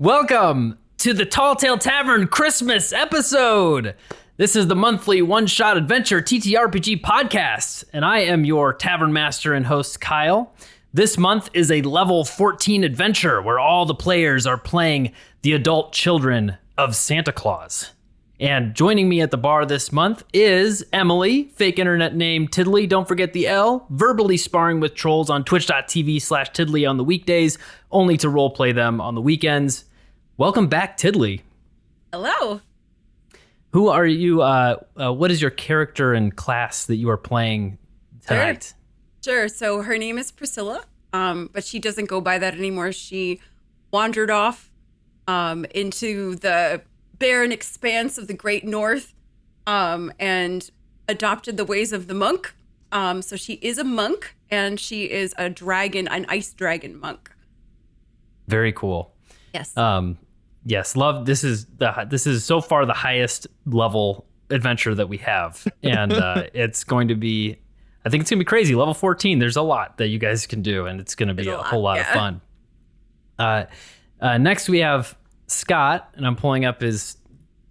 Welcome to the Talltale Tavern Christmas episode. This is the monthly one-shot adventure TTRPG podcast, and I am your tavern master and host, Kyle. This month is a level 14 adventure where all the players are playing the adult children of Santa Claus. And joining me at the bar this month is Emily, fake internet name Tiddly, don't forget the L, verbally sparring with trolls on twitch.tv/Tiddly on the weekdays, only to roleplay them on the weekends. Welcome back, Tiddly. Hello. Who are you? What is your character and class that you are playing tonight? Sure. So her name is Priscilla, but she doesn't go by that anymore. She wandered off into the barren expanse of the Great North and adopted the ways of the monk. So she is a monk, and she is a dragon, an ice dragon monk. Very cool. Yes. Yes, love. This is so far the highest level adventure that we have, and it's going to be. I think it's gonna be crazy. Level 14. There's a lot that you guys can do, and it's gonna be a whole lot of fun. Next we have Scott, and I'm pulling up his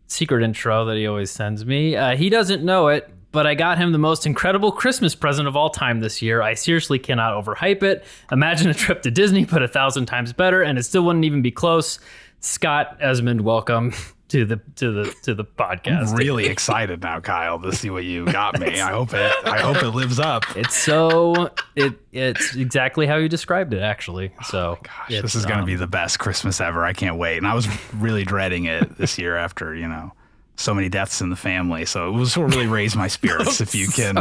secret intro that he always sends me. He doesn't know it, but I got him the most incredible Christmas present of all time this year. I seriously cannot overhype it. Imagine a trip to Disney, but 1,000 times better, and it still wouldn't even be close. Scott Esmond, welcome to the podcast. I'm really excited now, Kyle, to see what you got me. I hope it lives up. It's exactly how you described it, actually. So, oh my gosh, this is going to be the best Christmas ever. I can't wait. And I was really dreading it this year after, so many deaths in the family. So it was really raise my spirits if you can.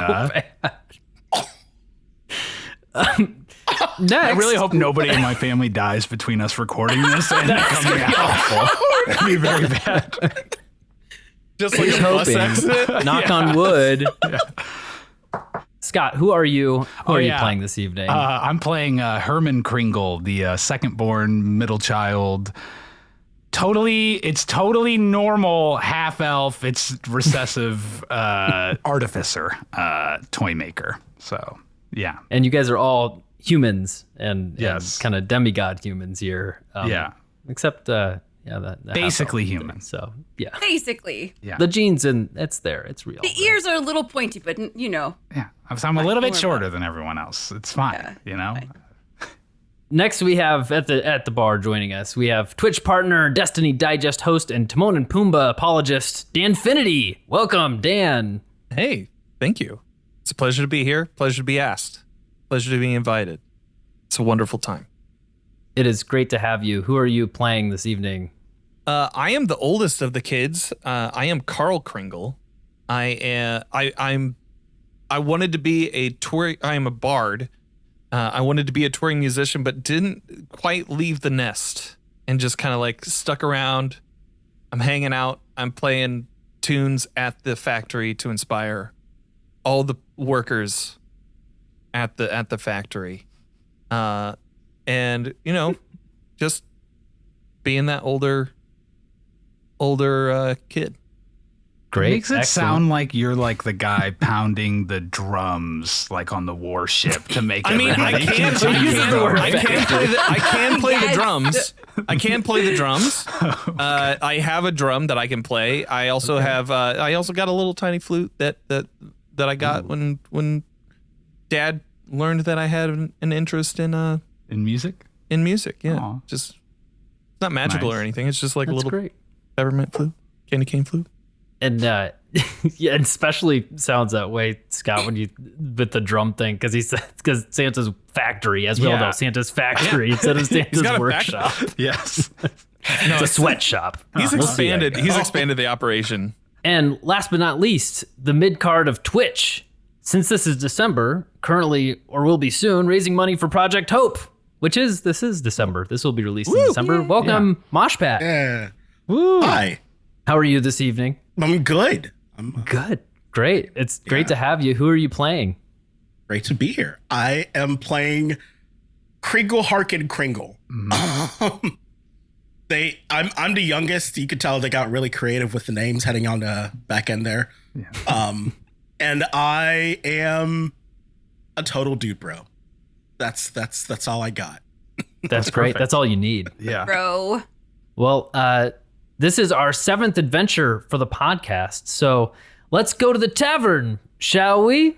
Next. I really hope nobody in my family dies between us recording this and coming out. That'd be very bad. Just like a bus accident. Knock on wood. Yeah. Scott, who are you? Who are you playing this evening? I'm playing Herman Kringle, the second-born middle child. It's totally normal half elf. It's recessive artificer, toy maker. So yeah. And you guys are all humans and yes, kind of demigod humans here. Except the basically human. So yeah, basically. Yeah. The genes and it's there. It's real. The ears are a little pointy, but Yeah, I'm a little bit shorter than everyone else. It's fine. Fine. Next, we have at the bar joining us, we have Twitch partner, Destiny Digest host, and Timon and Pumbaa apologist, Dan Finity. Welcome, Dan. Hey, thank you. It's a pleasure to be here. Pleasure to be asked. Pleasure to be invited. It's a wonderful time. It is great to have you. Who are you playing this evening? I am the oldest of the kids. I am Carl Kringle. I wanted to be a tour. I am a bard. I wanted to be a touring musician, but didn't quite leave the nest and just kind of like stuck around. I'm hanging out. I'm playing tunes at the factory to inspire all the workers at the factory. And just being that older kid. Great. It makes it sound like you're like the guy pounding the drums like on the warship to make it. I can play the drums. I can play the drums. I have a drum that I can play. I also have I also got a little tiny flute that I got when Dad learned that I had an interest in music. In music, yeah. Aww. Just it's not magical or anything. It's just like a little great peppermint flute, candy cane flute. And yeah, it especially sounds that way, Scott, when you with the drum thing, because Santa's factory, as we all know, Santa's factory instead of Santa's workshop. Yes, it's a sweatshop. He's expanded. He's expanded the operation. And last but not least, the mid card of Twitch. Since this is December, currently or will be soon, raising money for Project Hope, this is December. This will be released in December. Welcome, Moshpat. Yeah. Woo. Hi. How are you this evening? I'm good. Good. Great. It's great to have you. Who are you playing? Great to be here. I am playing Kringle Harkin Kringle. Mm-hmm. I'm the youngest. You could tell they got really creative with the names heading on the back end there. Yeah. And I am a total dude bro. That's all I got. That's great. Perfect. That's all you need. Yeah. Bro. Well, this is our 7th adventure for the podcast, so let's go to the tavern, shall we?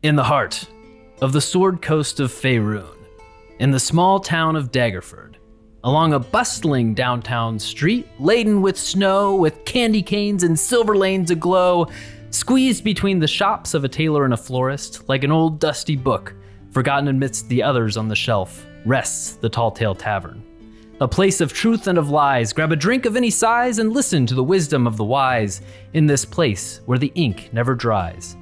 In the heart of the Sword Coast of Faerun, in the small town of Daggerford, along a bustling downtown street laden with snow, with candy canes and silver lanes aglow, squeezed between the shops of a tailor and a florist, like an old dusty book, forgotten amidst the others on the shelf, rests the Talltale Tavern. A place of truth and of lies. Grab a drink of any size and listen to the wisdom of the wise in this place where the ink never dries.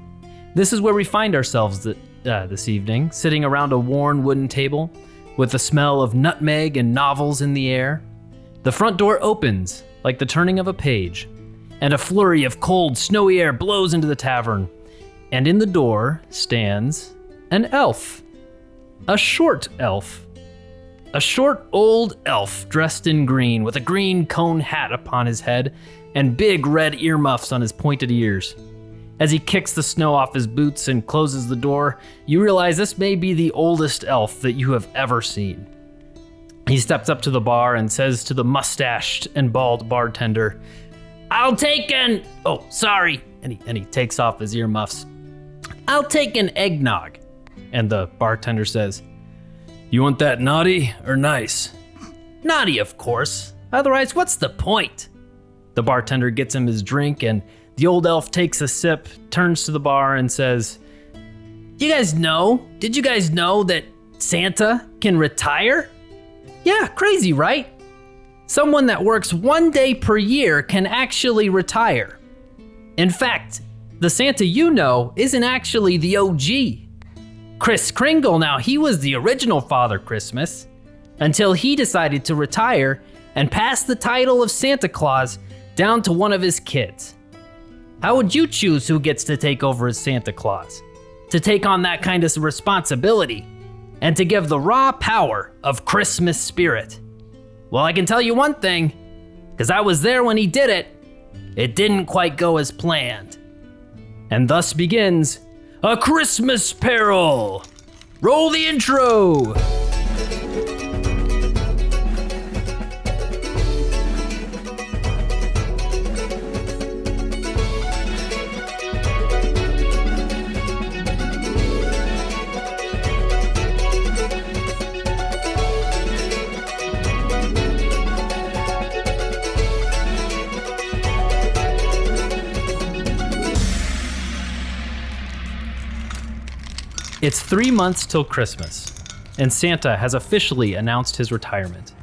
This is where we find ourselves this evening, sitting around a worn wooden table with the smell of nutmeg and novels in the air. The front door opens like the turning of a page, and a flurry of cold, snowy air blows into the tavern. And in the door stands an elf. A short elf. A short old elf dressed in green with a green cone hat upon his head and big red earmuffs on his pointed ears. As he kicks the snow off his boots and closes the door, you realize this may be the oldest elf that you have ever seen. He steps up to the bar and says to the mustached and bald bartender, "I'll take an..." "Oh, sorry." And he takes off his earmuffs. "I'll take an eggnog." And the bartender says, "You want that naughty or nice?" "Naughty, of course. Otherwise, what's the point?" The bartender gets him his drink, and the old elf takes a sip, turns to the bar, and says, Did you guys know that Santa can retire? Yeah, crazy, right? Someone that works 1 day per year can actually retire. In fact, the Santa you know isn't actually the OG. Kris Kringle, now he was the original Father Christmas, until he decided to retire and pass the title of Santa Claus down to one of his kids. How would you choose who gets to take over as Santa Claus? To take on that kind of responsibility and to give the raw power of Christmas spirit? Well, I can tell you one thing, because I was there when he did it. It didn't quite go as planned. And thus begins A Christmas Peril. Roll the intro. It's 3 months till Christmas, and Santa has officially announced his retirement.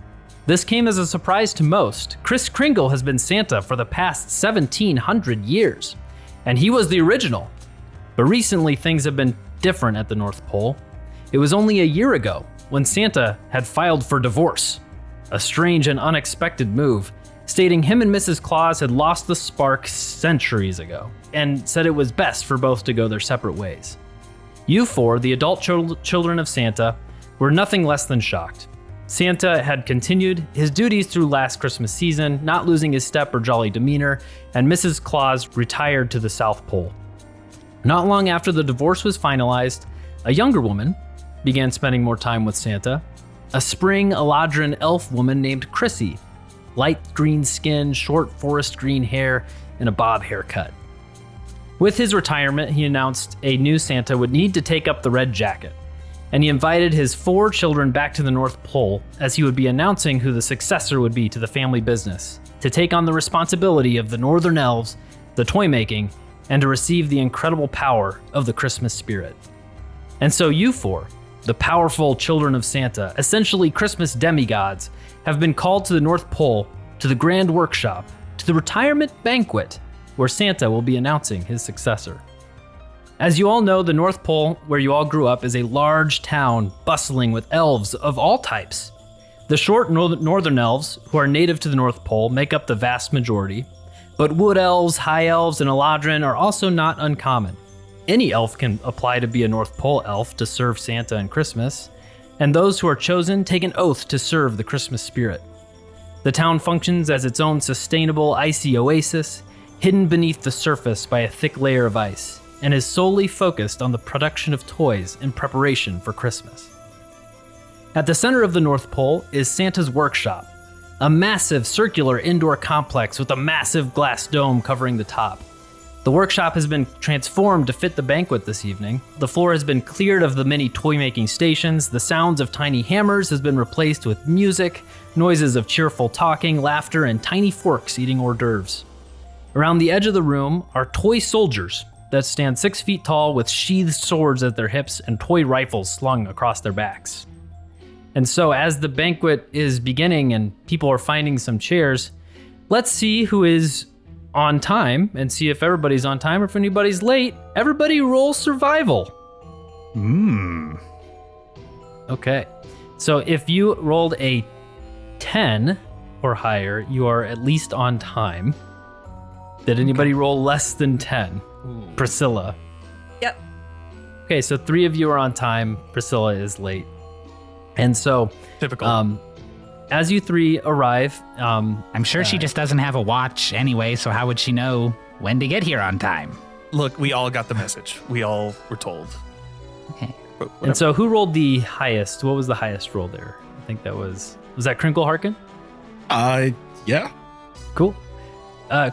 This came as a surprise to most. Kris Kringle has been Santa for the past 1,700 years, and he was the original. But recently things have been different at the North Pole. It was only a year ago when Santa had filed for divorce, a strange and unexpected move, stating him and Mrs. Claus had lost the spark centuries ago, and said it was best for both to go their separate ways. You four, the adult children of Santa, were nothing less than shocked. Santa had continued his duties through last Christmas season, not losing his step or jolly demeanor, and Mrs. Claus retired to the South Pole. Not long after the divorce was finalized, a younger woman began spending more time with Santa, a spring Eladrin elf woman named Chrissy, light green skin, short forest green hair, and a bob haircut. With his retirement, he announced a new Santa would need to take up the red jacket, and he invited his 4 children back to the North Pole as he would be announcing who the successor would be to the family business, to take on the responsibility of the Northern Elves, the toy making, and to receive the incredible power of the Christmas spirit. And so you 4, the powerful children of Santa, essentially Christmas demigods, have been called to the North Pole, to the Grand Workshop, to the retirement banquet, where Santa will be announcing his successor. As you all know, the North Pole, where you all grew up, is a large town bustling with elves of all types. The short northern elves, who are native to the North Pole, make up the vast majority, but wood elves, high elves, and Eladrin are also not uncommon. Any elf can apply to be a North Pole elf to serve Santa and Christmas, and those who are chosen take an oath to serve the Christmas spirit. The town functions as its own sustainable, icy oasis, hidden beneath the surface by a thick layer of ice, and is solely focused on the production of toys in preparation for Christmas. At the center of the North Pole is Santa's workshop, a massive circular indoor complex with a massive glass dome covering the top. The workshop has been transformed to fit the banquet this evening. The floor has been cleared of the many toy-making stations. The sounds of tiny hammers has been replaced with music, noises of cheerful talking, laughter, and tiny forks eating hors d'oeuvres. Around the edge of the room are toy soldiers that stand 6 feet tall with sheathed swords at their hips and toy rifles slung across their backs. And so as the banquet is beginning and people are finding some chairs, let's see who is on time and see if everybody's on time or if anybody's late. Everybody roll survival. Okay. So if you rolled a 10 or higher, you are at least on time. Did anybody roll less than 10? Priscilla. Yep. Okay, so 3 of you are on time. Priscilla is late. And so Typical. as you 3 arrive, I'm sure she just doesn't have a watch anyway, so how would she know when to get here on time? Look, we all got the message. We all were told. Okay. and so who rolled the highest? What was the highest roll there? I think that was that Crinkle Harkin? Yeah. Cool.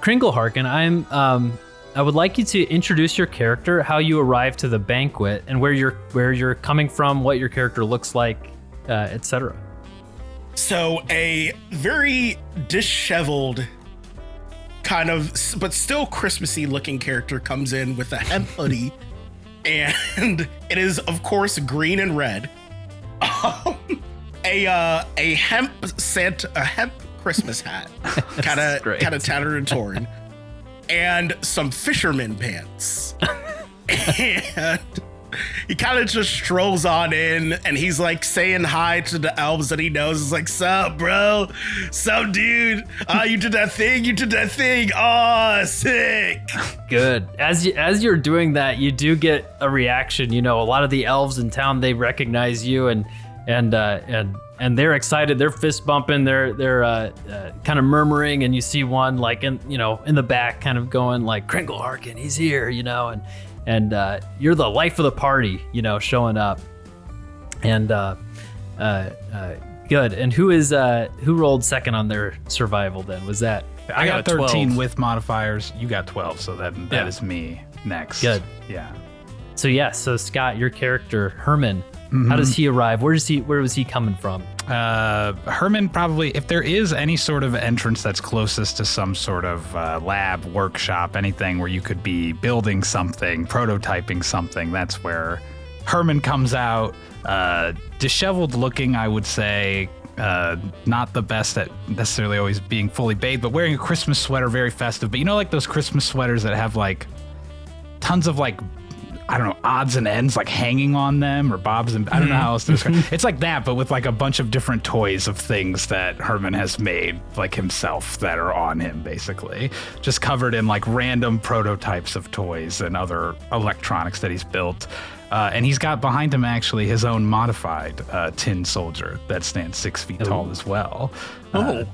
Crinkle Harkin, I would like you to introduce your character, how you arrived to the banquet, and where you're coming from, what your character looks like, etc. So a very disheveled, kind of, but still Christmassy looking character comes in with a hemp hoodie, and it is of course green and red. A hemp Christmas hat, kind of tattered and torn, and some fisherman pants. And he kind of just strolls on in, and he's like saying hi to the elves that he knows. He's like, "Sup, bro? Sup, dude? You did that thing. Oh, sick." Good. As you're doing that, you do get a reaction. You know, a lot of the elves in town, they recognize you, and they're excited. They're fist bumping. They're kind of murmuring, and you see one like in the back, kind of going like, "Crinkle Harkin, he's here," and you're the life of the party, showing up. And good. And who rolled second on their survival then? Was that? I got 13 12. with modifiers. You got 12, so that is me next. Good. Yeah. So Scott, your character Herman, how does he arrive? Where was he coming from? Herman probably, if there is any sort of entrance that's closest to some sort of lab, workshop, anything where you could be building something, prototyping something, that's where Herman comes out. Disheveled looking, I would say. Not the best at necessarily always being fully bathed, but wearing a Christmas sweater, very festive. But like those Christmas sweaters that have like tons of like, I don't know, odds and ends like hanging on them, or bobs and I don't know how else to describe it. It's like that, but with like a bunch of different toys of things that Herman has made like himself that are on him, basically. Just covered in like random prototypes of toys and other electronics that he's built. And he's got behind him actually his own modified tin soldier that stands 6 feet tall as well.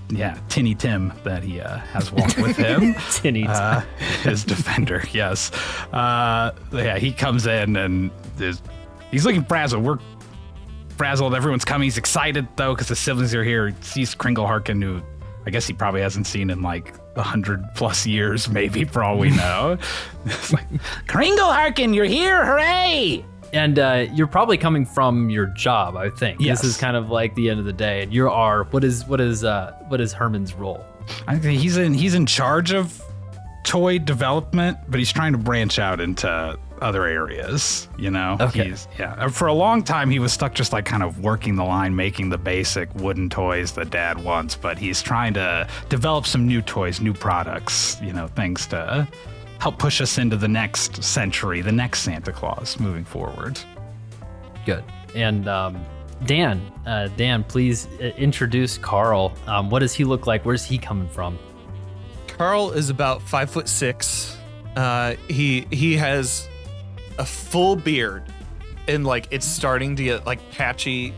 Yeah, Tinny Tim that he has walked with him. Tinny Tim. His defender, yes. Yeah, he comes in and he's looking frazzled. We're frazzled. Everyone's coming. He's excited though because the siblings are here. He sees Crinkle Harkin, who I guess he probably hasn't seen in like 100+ years, maybe, for all we know. It's like, Crinkle Harkin, you're here! Hooray! And you're probably coming from your job, I think. Yes. This is kind of like the end of the day. And what is Herman's role? I think he's in charge of toy development, but he's trying to branch out into other areas, Okay. For a long time he was stuck just like kind of working the line, making the basic wooden toys that Dad wants, but he's trying to develop some new toys, new products, things to help push us into the next century, the next Santa Claus moving forward. Good. And Dan, please introduce Carl. What does he look like? Where's he coming from? Carl is about 5'6". He has a full beard, and like it's starting to get like patchy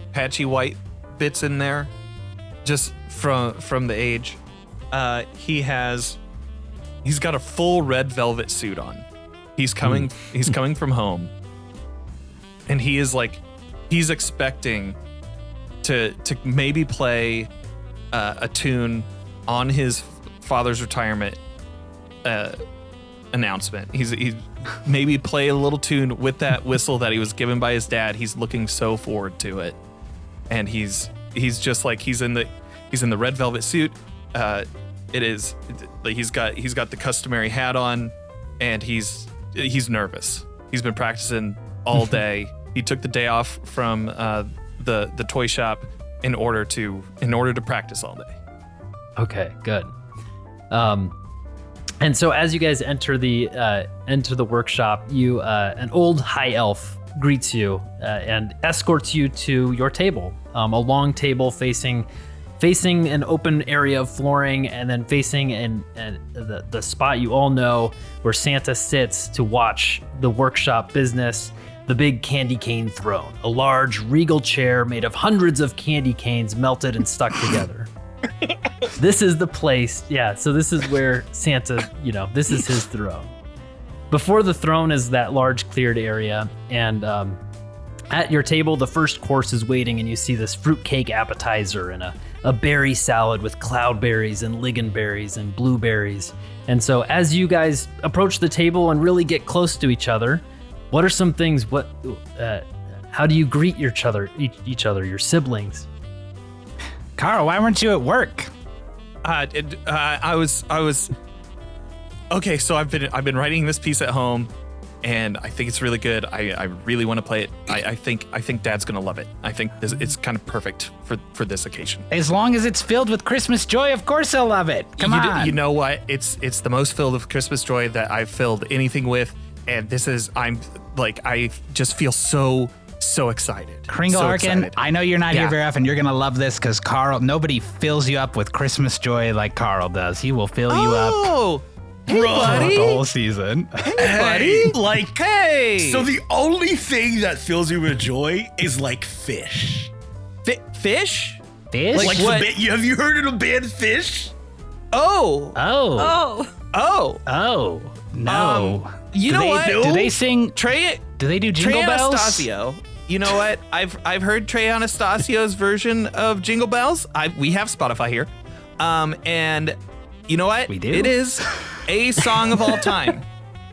white bits in there, just from the age. He's got a full red velvet suit on. He's coming from home, and he's expecting to maybe play a tune on his father's retirement announcement. He's maybe play a little tune with that whistle that he was given by his dad. He's looking so forward to it, and he's just like he's in the red velvet suit. He's got the customary hat on, and he's nervous. He's been practicing all day. He took the day off from the toy shop in order to practice all day. Okay, good. And so as you guys enter the workshop, you an old high elf greets you and escorts you to your table. A long table facing an open area of flooring, and then facing the spot you all know where Santa sits to watch the workshop business. The big candy cane throne, a large regal chair made of hundreds of candy canes melted and stuck together. This is the place, so this is where Santa, this is his throne. Before the throne is that large cleared area, and at your table, the first course is waiting, and you see this fruitcake appetizer and a berry salad with cloudberries and lingonberries and blueberries. And so as you guys approach the table and really get close to each other, what are some things, how do you greet each other, your siblings? Carl, why weren't you at work? I was okay. So I've been writing this piece at home, and I think it's really good. I really want to play it. I think Dad's gonna love it. I think it's kind of perfect for this occasion. As long as it's filled with Christmas joy, of course I'll love it. Come on. You know what? It's the most filled with Christmas joy that I've filled anything with, and I just feel so excited. Kringle Harkin, I know you're not here very often. You're going to love this because Carl, nobody fills you up with Christmas joy like Carl does. He will fill you up. Hey, buddy. The whole season. Hey, buddy. So the only thing that fills you with joy is like fish. Fish? Fish? Like what? Have you heard of the band Fish? Oh. No. You know what? Do they sing? Trey? Do they do Jingle Trey Bells? Anastasio. You know what? I've heard Trey Anastasio's version of Jingle Bells. We have Spotify here. And you know what? We do? It is a song of all time.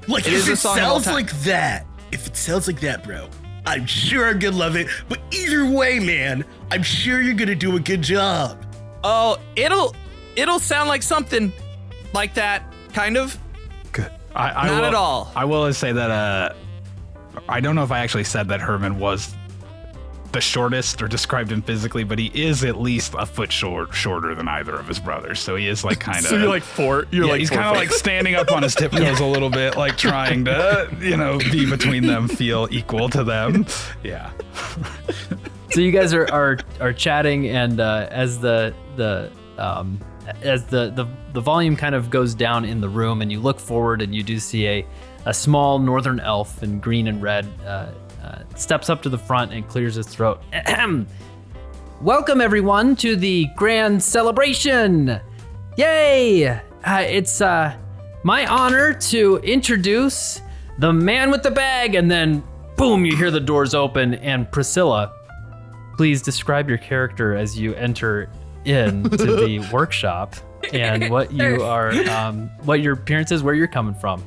Like, if it sounds like that, bro, I'm sure I'm gonna love it. But either way, man, I'm sure you're gonna do a good job. Oh, it'll sound like something like that, kind of. Good. Not at all. I will say that I don't know if I actually said that Herman was the shortest or described him physically, but he is at least a foot shorter than either of his brothers. So he is like kind of. So you're like four. He's kind of like standing up on his tiptoes a little bit, like trying to, be between them, feel equal to them. Yeah. So you guys are chatting, and as the volume kind of goes down in the room, and you look forward, and you do see a small northern elf in green and red steps up to the front and clears his throat. Welcome everyone to the grand celebration! Yay! It's my honor to introduce the man with the bag, and then boom, you hear the doors open, and Priscilla, please describe your character as you enter into the workshop and what you are, what your appearance is, where you're coming from.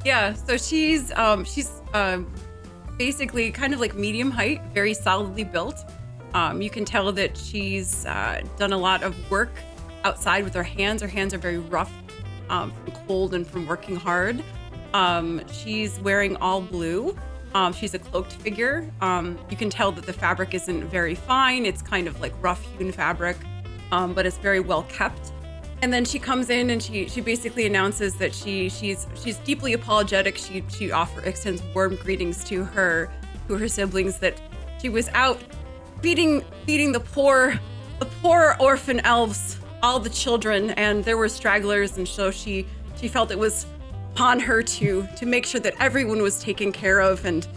Yeah, so she's basically kind of like medium height, very solidly built. You can tell that she's done a lot of work outside with her hands. Her hands are very rough from cold and from working hard. She's wearing all blue. She's a cloaked figure. You can tell that the fabric isn't very fine. It's kind of like rough hewn fabric, but it's very well kept. And then she comes in and she basically announces that she's deeply apologetic. She extends warm greetings to her siblings, that she was out feeding the poor orphan elves, all the children, and there were stragglers, and so she felt it was upon her to make sure that everyone was taken care of, and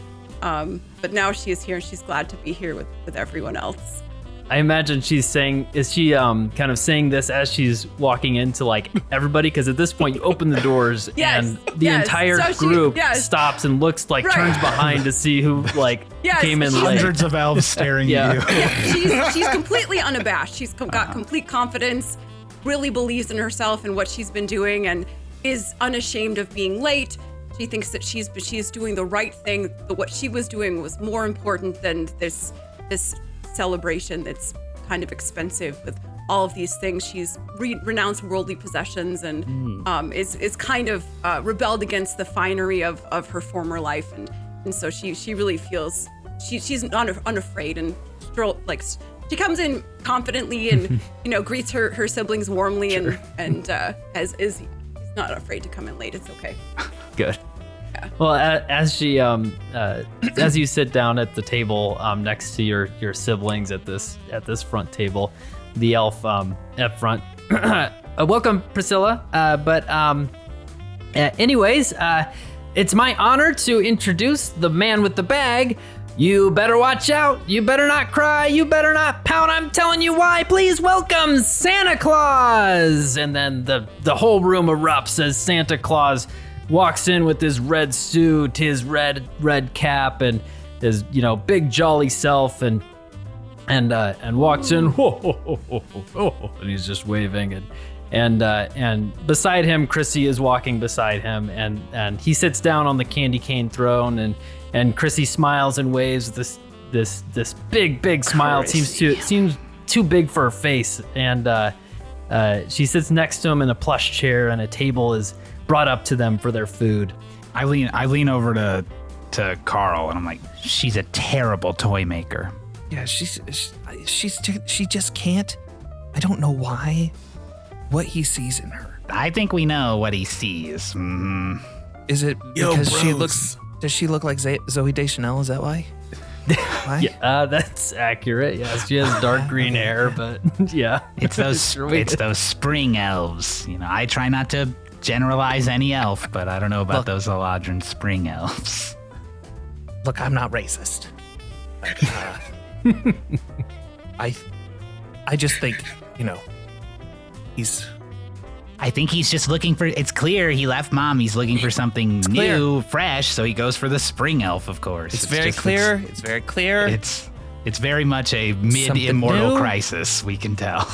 but now she is here and she's glad to be here with everyone else. I imagine she's saying, is she kind of saying this as she's walking into like everybody? Because at this point you open the doors and the entire group stops and looks like turns behind to see who like came in late. Hundreds of elves staring at you. Yeah, she's completely unabashed. She's got complete confidence, really believes in herself and what she's been doing, and is unashamed of being late. She thinks that she's doing the right thing. But what she was doing was more important than this celebration that's kind of expensive with all of these things. She's renounced worldly possessions and is kind of rebelled against the finery of her former life, and so she really feels she's unafraid and she comes in confidently and greets her siblings warmly and is not afraid to come in late. It's okay. Good. Yeah. Well, as you sit down at the table next to your siblings at this front table, the elf up front. Welcome, Priscilla. Anyways, it's my honor to introduce the man with the bag. You better watch out. You better not cry. You better not pout. I'm telling you why. Please welcome Santa Claus. And then the whole room erupts as Santa Claus walks in with his red suit, his red cap, and his big jolly self, and walks in, and he's just waving, and beside him, Chrissy is walking beside him, and he sits down on the candy cane throne, and Chrissy smiles and waves this big smile. It seems too big for her face, and she sits next to him in a plush chair, and a table is brought up to them for their food. I lean over to Carl, and I'm like, she's a terrible toy maker. Yeah, she just can't. I don't know why. What he sees in her. I think we know what he sees. Mm-hmm. Is it because does she look like Zoe Deschanel? Is that why? Why? Yeah, that's accurate. Yes, she has dark green hair, but yeah. It's those spring elves. I try not to generalize any elf, but I don't know about those Eladrin spring elves. Look, I'm not racist. I just think, I think he's just looking for, it's clear he left mom, he's looking for something new, fresh, so he goes for the spring elf, of course. It's very clear. It's very much a mid-immortal crisis, we can tell.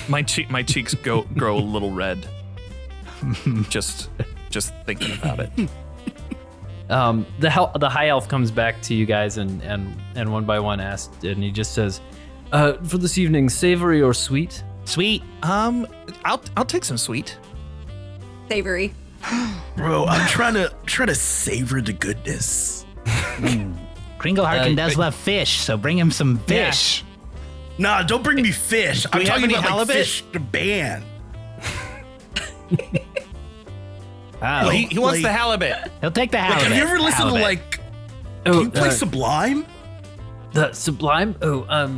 My cheeks grow a little red. just thinking about it. The high elf comes back to you guys and one by one asks, and he just says, for this evening, savory or sweet? Sweet. I'll take some sweet. Savory. Bro, I'm trying to savor the goodness. Kringle Harkin does love fish, so bring him some fish. Yeah. Nah, don't bring me fish. I'm talking about halibut? Fish the band. Oh, he wants the halibut. He'll take the halibut. Have you ever listened to can you play Sublime? The Sublime? Well,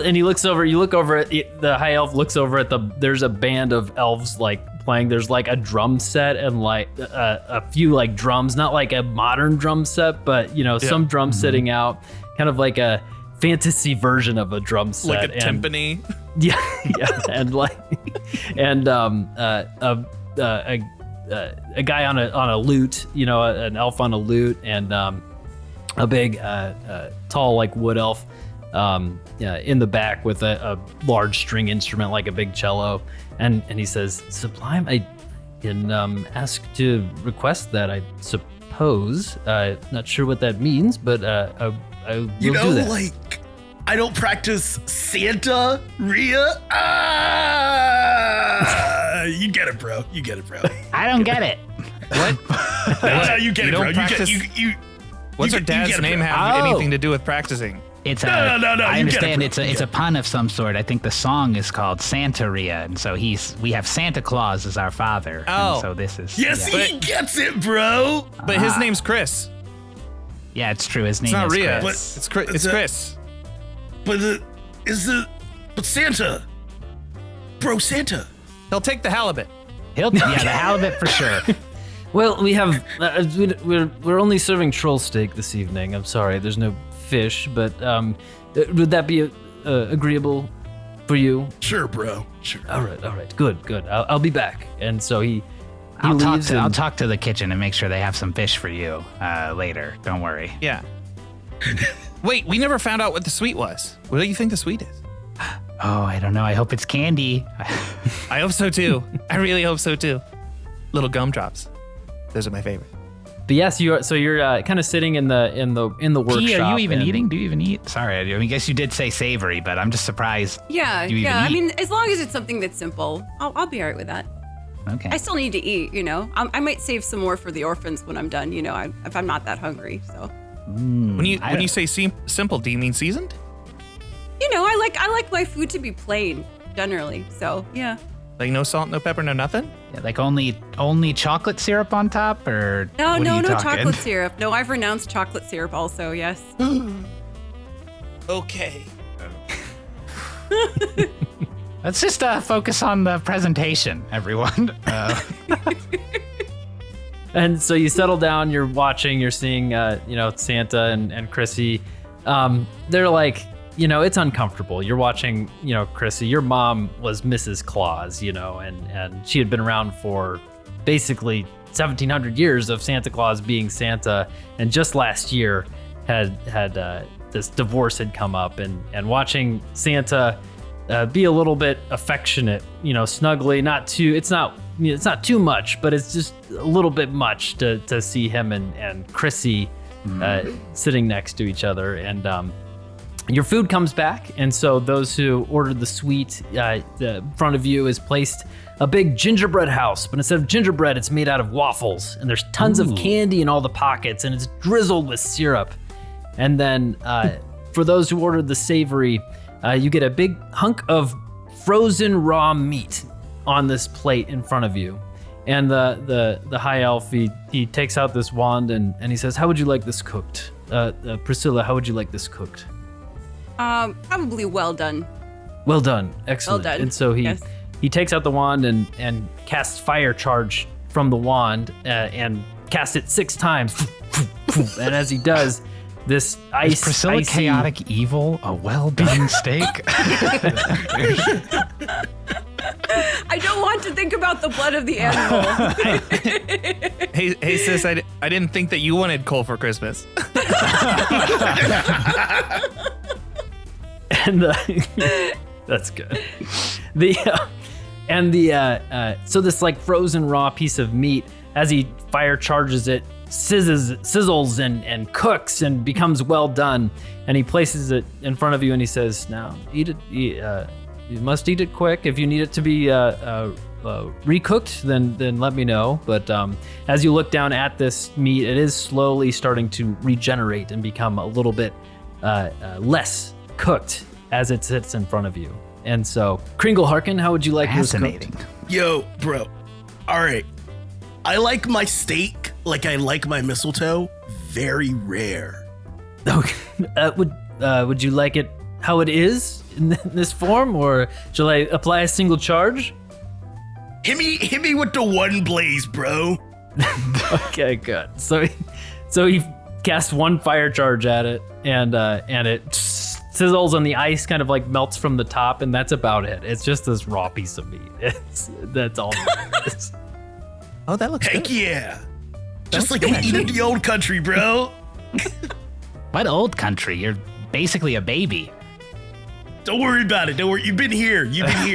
and he looks over. You look over at the high elf. Looks over at there's a band of elves playing. There's a drum set and a few drums, not like a modern drum set, but some drums sitting out, kind of like a fantasy version of a drum set, like a timpani. Yeah, and a guy on a lute, an elf on a lute, and a big tall wood elf in the back with a large string instrument like a big cello, and he says, Sublime, I can ask to request that, I suppose. Not sure what that means, but I will do that. I don't practice Santa, Rhea. You get it, bro. I don't get it. What? No, you get it, bro. What's her dad's name have anything to do with practicing? It's no. I understand it's a pun of some sort. I think the song is called Santeria, and so we have Santa Claus as our father. Oh, and so this is he gets it, bro. But his name's Chris. Yeah, it's true. His name not is Rhea. Chris. It's Chris. But Santa, bro, Santa. He'll take the halibut. The halibut for sure. Well, we have we're only serving troll steak this evening. I'm sorry, there's no fish, but Would that be agreeable for you? Sure, bro. Sure. All right. Good. I'll be back. And so he I'll leaves. I'll talk to the kitchen and make sure they have some fish for you later. Don't worry. Yeah. Wait, we never found out what the sweet was. What do you think the sweet is? Oh, I don't know. I hope it's candy. I hope so too. I really hope so too. Little gumdrops. Those are my favorite. But yes, you're kind of sitting in the workshop. P, are you even and- eating? Do you even eat? Sorry, I mean, I guess you did say savory, but I'm just surprised. Yeah, You even I eat? mean, as long as it's something that's simple, I'll be all right with that. Okay. I still need to eat, you know. I might save some more for the orphans when I'm done, you know, if I'm not that hungry. So, When you say simple, do you mean seasoned? you know, I like my food to be plain generally. So, yeah. Like no salt, no pepper, no nothing? Yeah, like only chocolate syrup on top, or No, what are no you talking? chocolate syrup. No, I've renounced chocolate syrup also. Yes. Okay. Let's just focus on the presentation, everyone. And so you settle down, you're watching, you're seeing, Santa and Chrissy. They're like, it's uncomfortable. You're watching, Chrissy, your mom was Mrs. Claus, and she had been around for basically 1,700 years of Santa Claus being Santa. And just last year had this divorce had come up, and watching Santa be a little bit affectionate, snugly, it's not too much, but it's just a little bit much to see him and Chrissy sitting next to each other. And your food comes back, and so those who ordered the sweet, the front of you is placed a big gingerbread house, but instead of gingerbread, it's made out of waffles, and there's tons of candy in all the pockets, and it's drizzled with syrup. And then for those who ordered the savory, you get a big hunk of frozen raw meat on this plate in front of you. And the high elf, he takes out this wand and he says, "How would you like this cooked? Priscilla, how would you like this cooked?" Probably well done. Well done. Excellent. Well done. And so he takes out the wand and casts fire charge from the wand and casts it 6 times. And as he does, this Is Priscilla icy, chaotic evil a well done steak? I don't want to think about the blood of the animal. Hey sis, I didn't think that you wanted coal for Christmas. And that's good. So this like frozen raw piece of meat, as he fire charges it, sizzles and cooks and becomes well done, and he places it in front of you and he says, "Now eat it. You must eat it quick. If you need it to be recooked, then let me know." But as you look down at this meat, it is slowly starting to regenerate and become a little bit less cooked as it sits in front of you. And so, Kringle Harkin, how would you like yours cooked? Fascinating. Yo, bro. All right. I like my steak like I like my mistletoe, very rare. Okay. Would you like it how it is in this form, or shall I apply a single charge? Hit me with the one blaze, bro. Okay, good. So he casts one fire charge at it, and it sizzles on the ice, kind of like melts from the top, and that's about it. It's just this raw piece of meat. That's all it is. Oh, that looks Heck good. yeah. Just like we eat in the old country, bro. What old country? You're basically a baby. Don't worry about it. Don't worry. You've been here.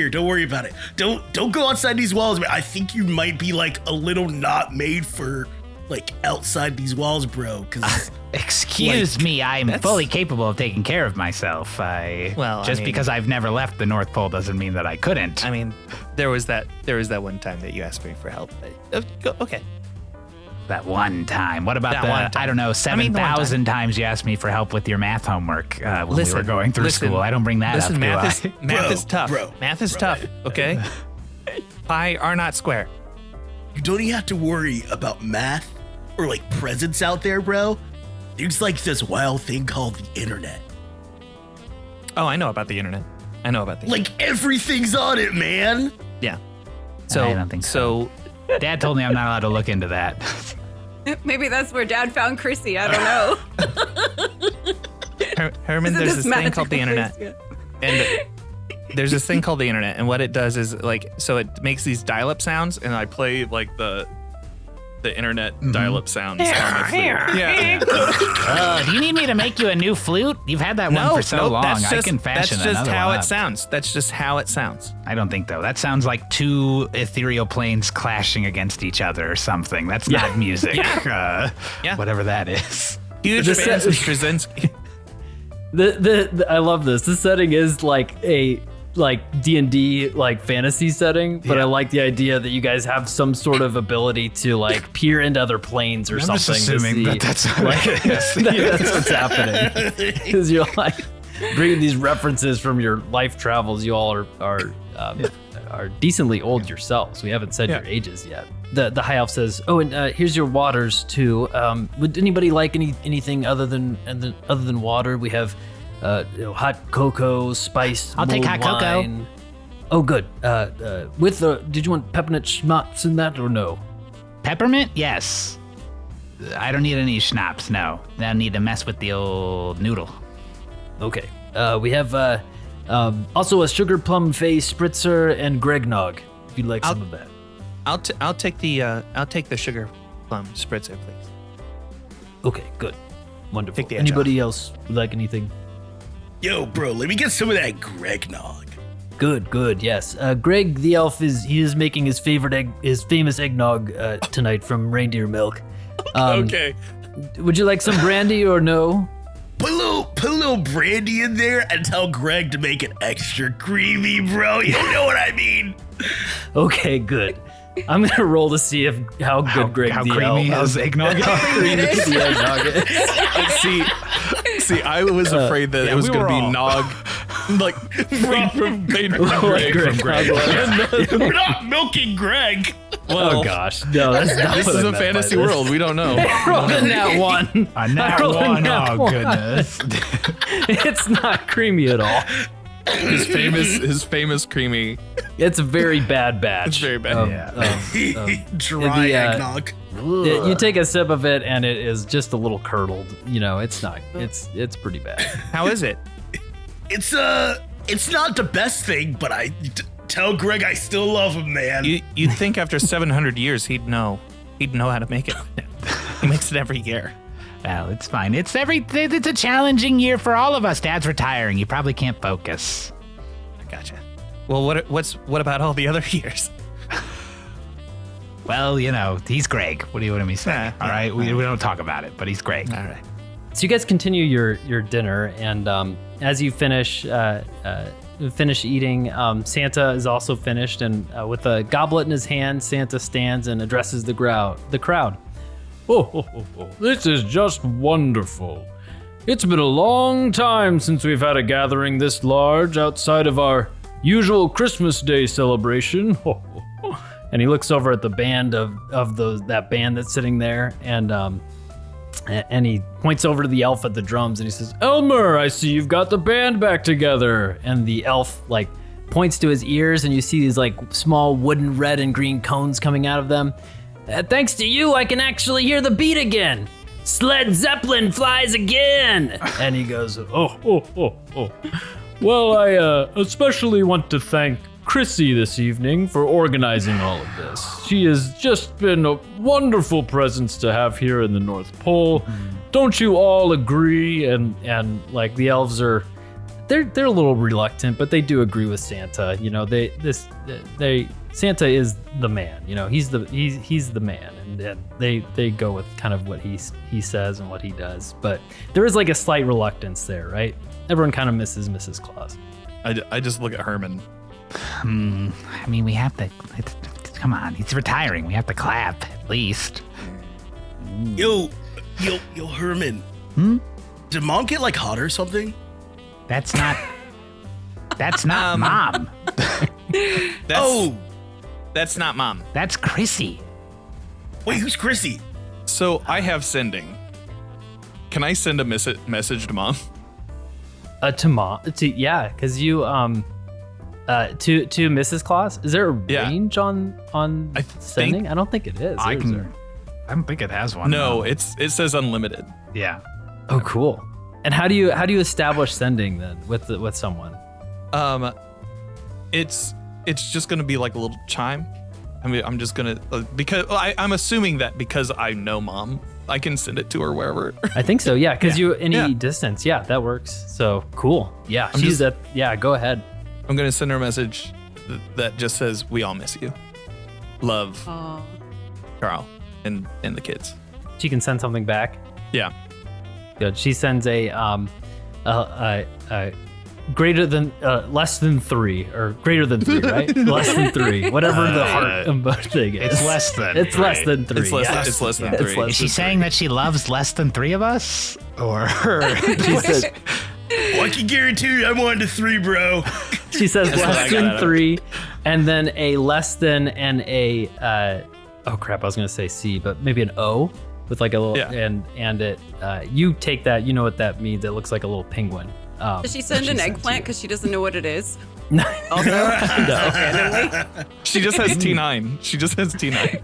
Don't worry about it. Don't go outside these walls. I think you might be like a little not made for like outside these walls, bro. Cause Excuse me, I'm fully capable of taking care of myself. Because I've never left the North Pole doesn't mean that I couldn't. I mean, there was that one time that you asked me for help. Okay. That one time. What about That one time. I don't know, I mean, the one 7,000 times you asked me for help with your math homework when we were going through listen, school? I don't bring that listen, up, math do I? math is tough. Bro, math is tough, okay? Pi are not square. you don't even have to worry about math or like presents out there, bro. There's like this wild thing called the internet. Oh, I know about the internet. Like everything's on it, man. Yeah. I don't think so. Dad told me I'm not allowed to look into that. Maybe that's where Dad found Chrissy. I don't know. Herman, there's this thing called the internet. And there's this thing called the internet, and what it does is so it makes these dial-up sounds, and I play the internet dial-up sounds on my flute. Yeah. Do you need me to make you a new flute? You've had that one for so long. I can fashion another one. That's just how it sounds. That's just how it sounds. I don't think though. That sounds like two ethereal planes clashing against each other or something. That's not music. Whatever that is. Huge fans of Straczynski. I love this. This setting is like a D&D fantasy setting, but I like the idea that you guys have some sort of ability to peer into other planes or something. I'm just assuming that's that's what's happening. Because you're bringing these references from your life travels. You all are decently old yourselves. We haven't said your ages yet. The high elf says, "Oh, and here's your waters too. Would anybody like anything other than water? We have hot cocoa, spiced. I'll take hot cocoa. Wine. Oh, good. Did you want peppermint schnapps in that or no? Peppermint? Yes. I don't need any schnapps. No, I don't need to mess with the old noodle. Okay. We have also a sugar plum face spritzer and Gregnog. If you'd like some of that. I'll take the sugar plum spritzer, please. Okay, good, wonderful. Take the edge Anybody else would like anything? Yo, bro, let me get some of that Gregnog. Good, yes. Greg the elf is making his famous eggnog tonight from reindeer milk. Okay. Would you like some brandy or no? Put a little brandy in there and tell Greg to make it extra creamy, bro. You know what I mean? Okay, good. I'm gonna roll to see how good Greg how the creamy elf is eggnog. creamy the eggnog is. See, I was afraid that it was going to be Nog, made from Greg. We're not milking Greg. Oh gosh, no, that's not This what is I a meant fantasy by this. world. We don't know. Rolled a nat one. A nat one. Oh goodness. It's not creamy at all. His famous creamy. It's a very bad batch. It's very bad. Dry eggnog. You take a sip of it and it is just a little curdled. It's not. It's pretty bad. How is it? It's not the best thing, but I tell Greg I still love him, man. You'd think after 700 years he'd know how to make it. He makes it every year. Well, it's fine. It's a challenging year for all of us. Dad's retiring. You probably can't focus. Gotcha. Well, what about all the other years? Well, he's Greg. What do you want me to say? All right, we don't talk about it, but he's Greg. All right. So you guys continue your dinner, and as you finish eating, Santa is also finished, and with a goblet in his hand, Santa stands and addresses the crowd. Oh, this is just wonderful. It's been a long time since we've had a gathering this large outside of our usual Christmas Day celebration. And he looks over at the band of that band that's sitting there, and he points over to the elf at the drums, and he says, "Elmer, I see you've got the band back together." And the elf points to his ears, and you see these small wooden red and green cones coming out of them. Thanks to you, I can actually hear the beat again. Sled Zeppelin flies again. And he goes, oh. Well, I especially want to thank Chrissy this evening for organizing all of this. She has just been a wonderful presence to have here in the North Pole. Don't you all agree? And the elves are, they're a little reluctant, but they do agree with Santa. Santa is the man, he's the man, and they go with kind of what he says and what he does. But there is a slight reluctance there, right? Everyone kind of misses Mrs. Claus. I just look at Herman. I mean, we have to. Come on, he's retiring. We have to clap at least. Yo, Herman. Did Mom get hot or something? That's not Mom. That's not Mom. That's Chrissy. Wait, who's Chrissy? So I have sending. Can I send a message to Mom? To Mom? Because you to Mrs. Claus. Is there a range on sending? I don't think it is. I don't think it has one. No, it says unlimited. Yeah. Oh, cool. And how do you establish sending then with someone? It's just gonna be like a little chime. I mean, I'm just gonna because I'm assuming that because I know Mom, I can send it to her wherever. I think so, yeah, because you any distance, yeah, that works. So cool, yeah. Go ahead. I'm gonna send her a message that just says, "We all miss you. Love, Carl and the kids." She can send something back. Yeah. Good. She sends a greater than less than 3 or greater than 3, right? Less than 3, whatever the heart thing is. It's less than. It's less than 3. It's less than 3. Is she saying that she loves less than 3 of us, or She says. Well, I can guarantee you I'm on to 3, bro. She says less than 3, and then a less than and a oh crap, I was gonna say C, but maybe an O with like a little and it you take that, you know what that means. It looks like a little penguin. Does she send an eggplant because she doesn't know what it is? No. Also, randomly. She just has T9. She just has T9.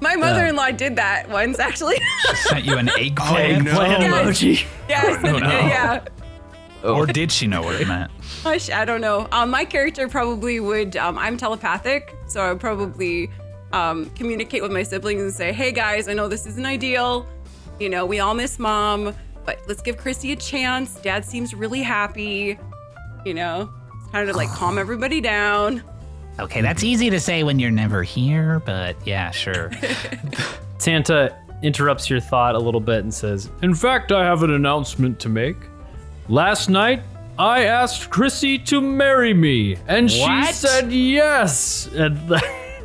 My mother-in-law did that once, actually. she sent you an eggplant? Eggplant emoji. Yeah. Or did she know what it meant? I don't know. My character probably would. I'm telepathic, so I would probably communicate with my siblings and say, "Hey guys, I know this isn't ideal. You know, we all miss Mom, but let's give Chrissy a chance. Dad seems really happy. You know, it's kind of like calm everybody down." Okay, that's easy to say when you're never here, but yeah, sure. Santa interrupts your thought a little bit and says, "In fact, I have an announcement to make. Last night, I asked Chrissy to marry me, and she said yes."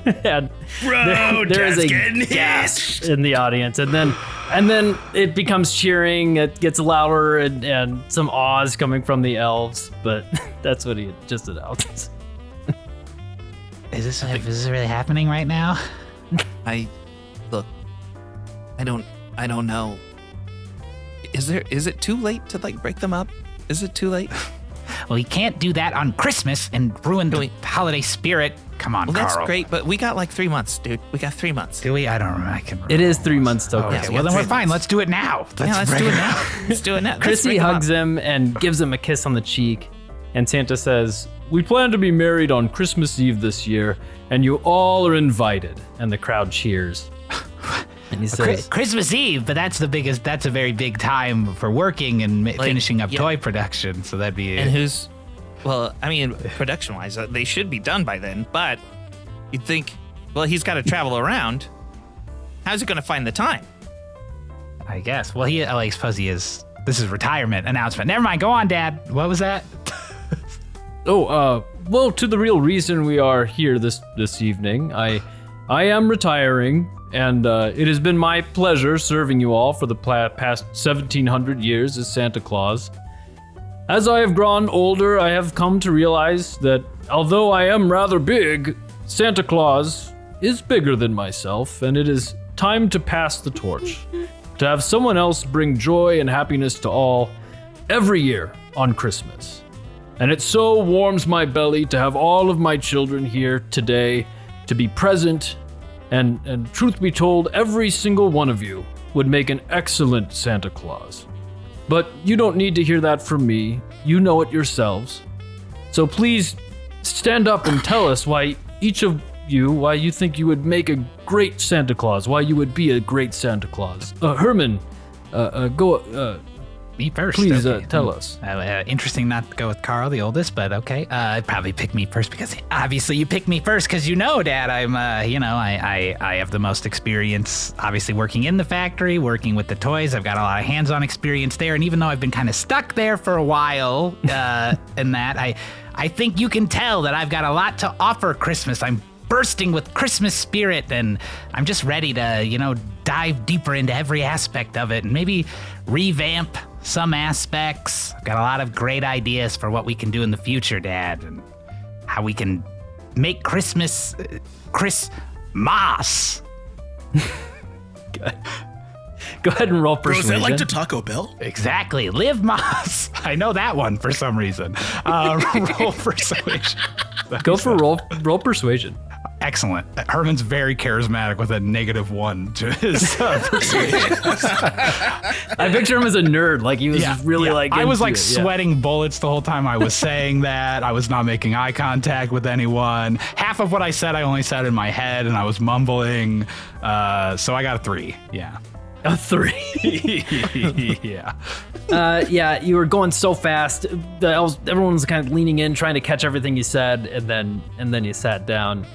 And, Bro, there is a getting gasp in the audience, and then it becomes cheering. It gets louder, and some awes coming from the elves. But that's what he just announced. Is this really happening right now? I don't know. Is it too late to like break them up? Is it too late? Well, you can't do that on Christmas and ruin the holiday spirit. Come on, Well, Carl. that's great, but we got like 3 months, dude. We got 3 months. Do we? I don't remember. I can remember. It is 3 months till Okay, Christmas. well then we're 3 fine. months. Let's do it now. Let's do it now. Let's do it now. Let's Chrissy break them hugs up. him and gives him a kiss on the cheek, and Santa says, "We plan to be married on Christmas Eve this year, and you all are invited." And the crowd cheers. And he says, Christmas Eve, but that's a very big time for working and finishing up toy production. So that'd be And who's, well, I mean, production-wise, they should be done by then, but you'd think, well, he's got to travel around. How's he going to find the time? I guess. Well, I suppose he is. This is retirement announcement. Never mind. Go on, Dad. What was that? well, to the real reason we are here this evening, I am retiring, and it has been my pleasure serving you all for the past 1,700 years as Santa Claus. As I have grown older, I have come to realize that although I am rather big, Santa Claus is bigger than myself, and it is time to pass the torch, to have someone else bring joy and happiness to all every year on Christmas. And it so warms my belly to have all of my children here today to be present, and truth be told, every single one of you would make an excellent Santa Claus. But you don't need to hear that from me. You know it yourselves. So please stand up and tell us why you think you would make a great Santa Claus, why you would be a great Santa Claus. Herman, go. Me first. Please okay. tell us. Interesting not to go with Carl, the oldest, but okay. Probably pick me first because obviously you picked me first because you know, Dad, I'm, I have the most experience, obviously working in the factory, working with the toys. I've got a lot of hands-on experience there, and even though I've been kind of stuck there for a while, in that, I think you can tell that I've got a lot to offer Christmas. I'm bursting with Christmas spirit, and I'm just ready to, dive deeper into every aspect of it and maybe revamp some aspects. I've got a lot of great ideas for what we can do in the future, Dad, and how we can make Christmas Christmas. Go ahead and roll Bro, is persuasion. that like to Taco Bell? Exactly. Live Moss. I know that one for some reason. Roll persuasion. Go for roll persuasion. Excellent. Herman's very charismatic with a -1 to his persuasion. I picture him as a nerd. Like he was really like. I was like into it, sweating bullets the whole time I was saying that. I was not making eye contact with anyone. Half of what I said, I only said in my head, and I was mumbling. So I got a 3. Yeah. A 3. Yeah. Yeah, you were going so fast. Everyone was kind of leaning in, trying to catch everything you said, and then you sat down.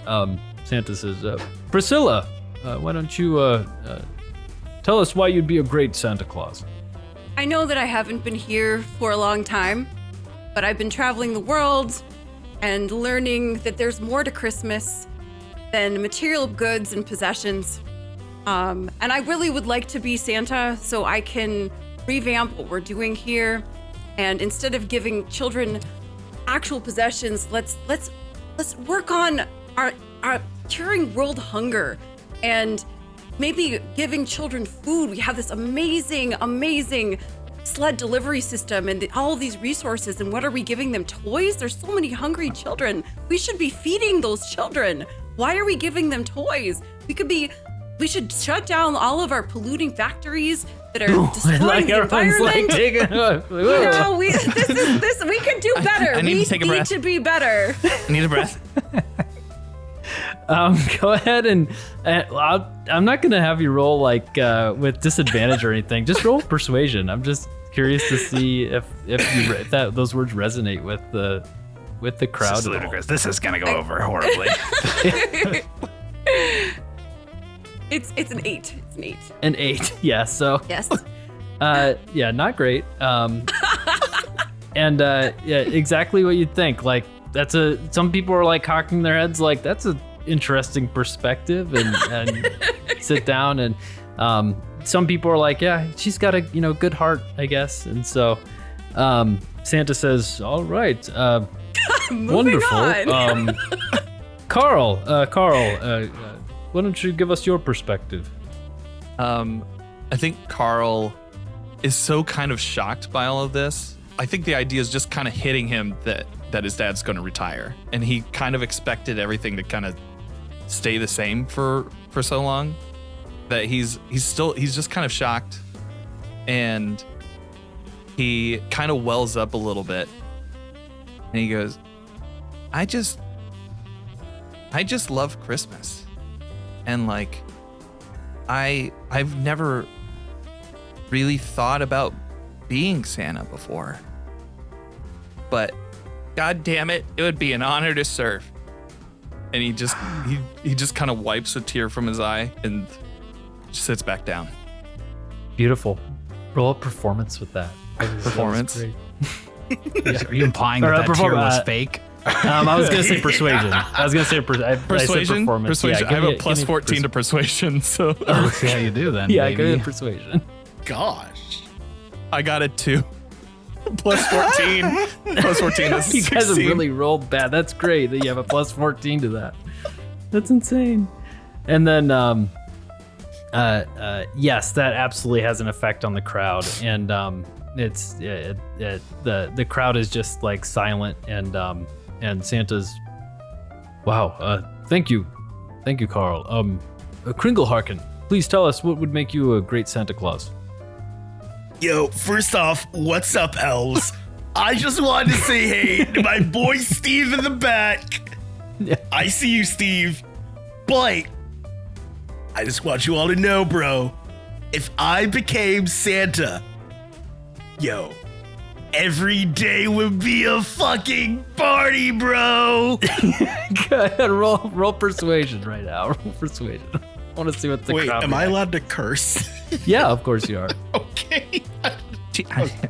Santa says, "Priscilla, why don't you tell us why you'd be a great Santa Claus?" I know that I haven't been here for a long time, but I've been traveling the world and learning that there's more to Christmas than material goods and possessions. And I really would like to be Santa so I can revamp what we're doing here. And instead of giving children actual possessions, let's work on our curing world hunger and maybe giving children food. We have this amazing sled delivery system and all of these resources. And what are we giving them? Toys? There's so many hungry children. We should be feeding those children. Why are we giving them toys? We should shut down all of our polluting factories that are destroying the environment. We can do better. I need to take a breath. We need to be better. I need a breath. Go ahead and I'm not gonna have you roll like with disadvantage or anything. Just roll persuasion. I'm just curious to see if those words resonate with the crowd. This is ludicrous. This is gonna go over horribly. It's an 8. It's an 8. An 8. Yeah. So. Yes. Yeah, not great. And yeah, exactly what you'd think. Like some people are like cocking their heads like that's an interesting perspective and sit down and some people are like, yeah, she's got a good heart, I guess. And so Santa says, all right, wonderful. On. Carl, why don't you give us your perspective? I think Carl is so kind of shocked by all of this. I think the idea is just kind of hitting him that his dad's going to retire, and he kind of expected everything to kind of stay the same for so long that he's just kind of shocked, and he kind of wells up a little bit, and he goes, I just love Christmas. And like, I've never really thought about being Santa before, but God damn it, it would be an honor to serve. And he just kind of wipes a tear from his eye and sits back down. Beautiful. Roll a performance with that. Performance. Are you implying that tear was fake? I was going to say persuasion. I was going to say persuasion. Performance. Persuasion. Yeah, I have a plus 14 to persuasion, so. Let's see how you do then. Yeah, baby. give me persuasion. Gosh. I got a 2. Plus 14. Plus 14 is 16. You guys have really rolled bad. That's great that you have a plus 14 to that. That's insane. And then, yes, that absolutely has an effect on the crowd. And the crowd is just like silent. And Santa's, wow, thank you, Carl. Kringleharken, please tell us what would make you a great Santa Claus. Yo, first off, what's up, elves? I just wanted to say hey to my boy Steve in the back. Yeah. I see you, Steve. But I just want you all to know, bro, if I became Santa, yo, every day would be a fucking party, bro. Go ahead, roll persuasion right now. Roll persuasion. I want to see what the Wait, crowd am I reacts. allowed to curse? Yeah, of course you are. Okay.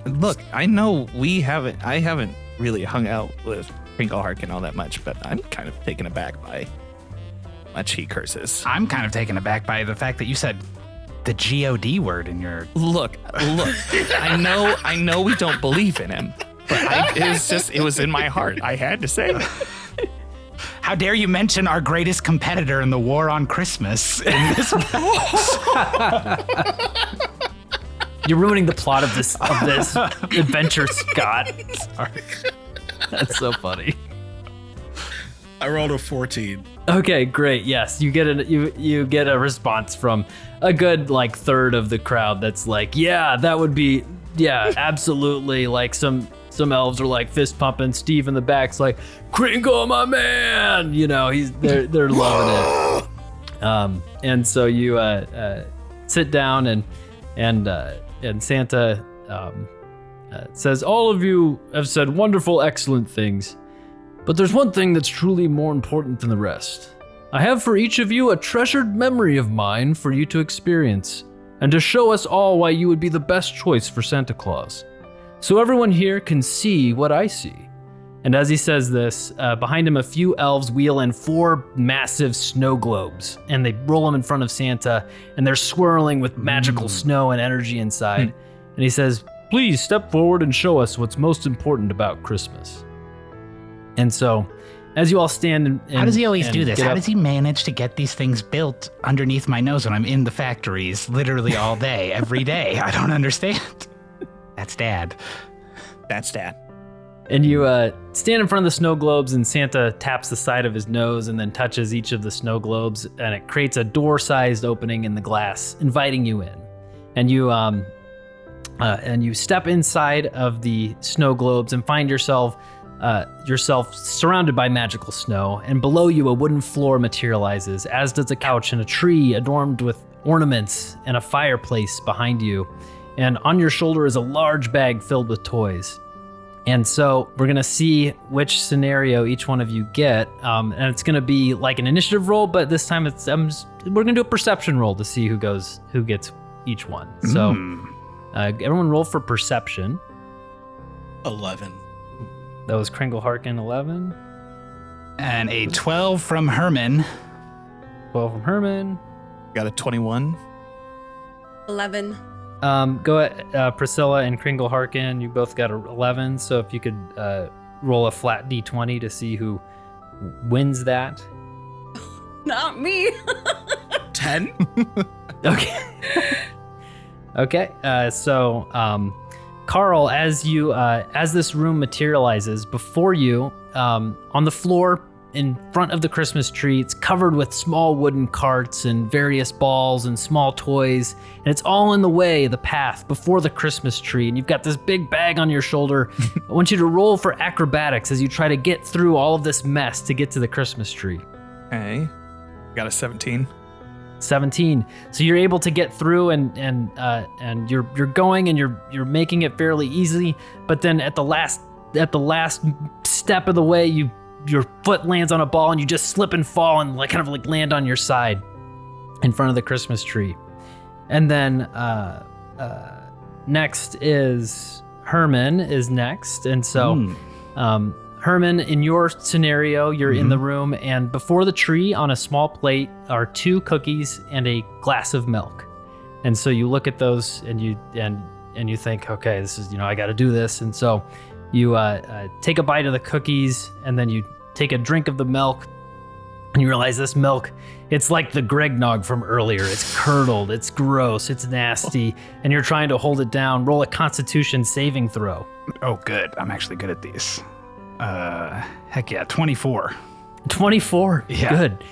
Look, I know I haven't really hung out with Kringleharken all that much, but I'm kind of taken aback by how much he curses. I'm kind of taken aback by the fact that you said the God word in your. Look. I know we don't believe in him, but it was in my heart. I had to say it. How dare you mention our greatest competitor in the war on Christmas? In this You're ruining the plot of this adventure, Scott. Sorry. That's so funny. I rolled a 14. Okay, great. Yes, you get you get a response from a good like third of the crowd that's like, yeah, that would be, yeah, absolutely. Like some elves are like fist pumping. Steve in the back's like, Kringle, my man. You know, they're loving it. And so you sit down and Santa says, all of you have said wonderful, excellent things. But there's one thing that's truly more important than the rest. I have for each of you a treasured memory of mine for you to experience, and to show us all why you would be the best choice for Santa Claus. So everyone here can see what I see. And as he says this, behind him a few elves wheel in 4 massive snow globes, and they roll them in front of Santa, and they're swirling with magical snow and energy inside. And he says, please step forward and show us what's most important about Christmas. And so, as you all stand and how does he always do this? How up, does he manage to get these things built underneath my nose when I'm in the factories literally all day, every day? I don't understand. That's Dad. That's Dad. And you stand in front of the snow globes, and Santa taps the side of his nose and then touches each of the snow globes, and it creates a door-sized opening in the glass, inviting you in. And you step inside of the snow globes and find yourself surrounded by magical snow, and below you a wooden floor materializes, as does a couch and a tree adorned with ornaments and a fireplace behind you. And on your shoulder is a large bag filled with toys. And so we're gonna see which scenario each one of you get, and it's gonna be like an initiative roll, but this time we're gonna do a perception roll to see who gets each one. So everyone roll for perception. 11. That was Kringle Harkin, 11. And a 12 from Herman. 12 from Herman. Got a 21. 11. Go at Priscilla and Kringle Harkin. You both got 11. So if you could roll a flat d20 to see who wins that. Not me. 10? Okay. Okay. So Carl, as this room materializes before you, on the floor in front of the Christmas tree, it's covered with small wooden carts and various balls and small toys, and it's all in the path before the Christmas tree, and you've got this big bag on your shoulder. I want you to roll for acrobatics as you try to get through all of this mess to get to the Christmas tree. Okay. Got a 17. 17. So you're able to get through, and you're going, and you're making it fairly easy. But then at the last step of the way, your foot lands on a ball, and you just slip and fall and kind of land on your side in front of the Christmas tree. And then next is Herman is next, and so. Herman, in your scenario, you're in the room, and before the tree on a small plate are 2 cookies and a glass of milk. And so you look at those and you think, okay, this is, I got to do this. And so you take a bite of the cookies, and then you take a drink of the milk, and you realize this milk, it's like the Gregnog from earlier. It's curdled, it's gross, it's nasty, and you're trying to hold it down. Roll a Constitution saving throw. Oh, good. I'm actually good at these. Heck yeah, 24. 24. Yeah. Good.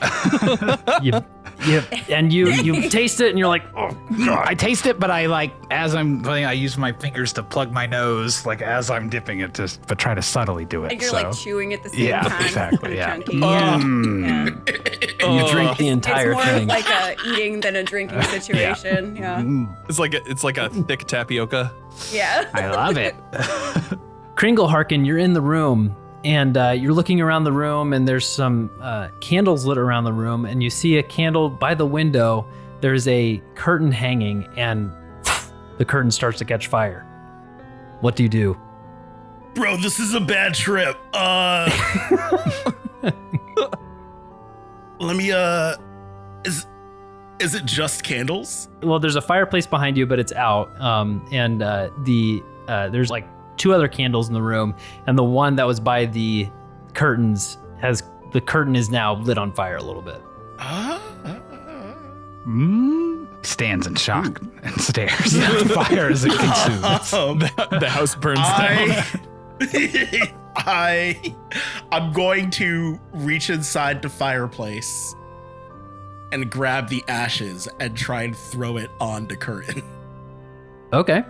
you taste it, and you're like, oh God. I taste it, but I use my fingers to plug my nose, as I'm dipping it, but try to subtly do it. Like you're chewing at the same time. Yeah, exactly. Yeah. You drink the entire it's more thing. like a eating than a drinking situation. Yeah. It's like a thick tapioca. Yeah. I love it. Kringle Harkin, you're in the room, and you're looking around the room, and there's some candles lit around the room, and you see a candle by the window. There's a curtain hanging, and the curtain starts to catch fire. What do you do? Bro, this is a bad trip. Let me, is it just candles? Well, there's a fireplace behind you, but it's out, and there's 2 other candles in the room, and the one that was by the curtains the curtain is now lit on fire a little bit. Stands in shock and stares at the fire as it consumes. The house burns down. I'm going to reach inside the fireplace and grab the ashes and try and throw it on the curtain. Okay.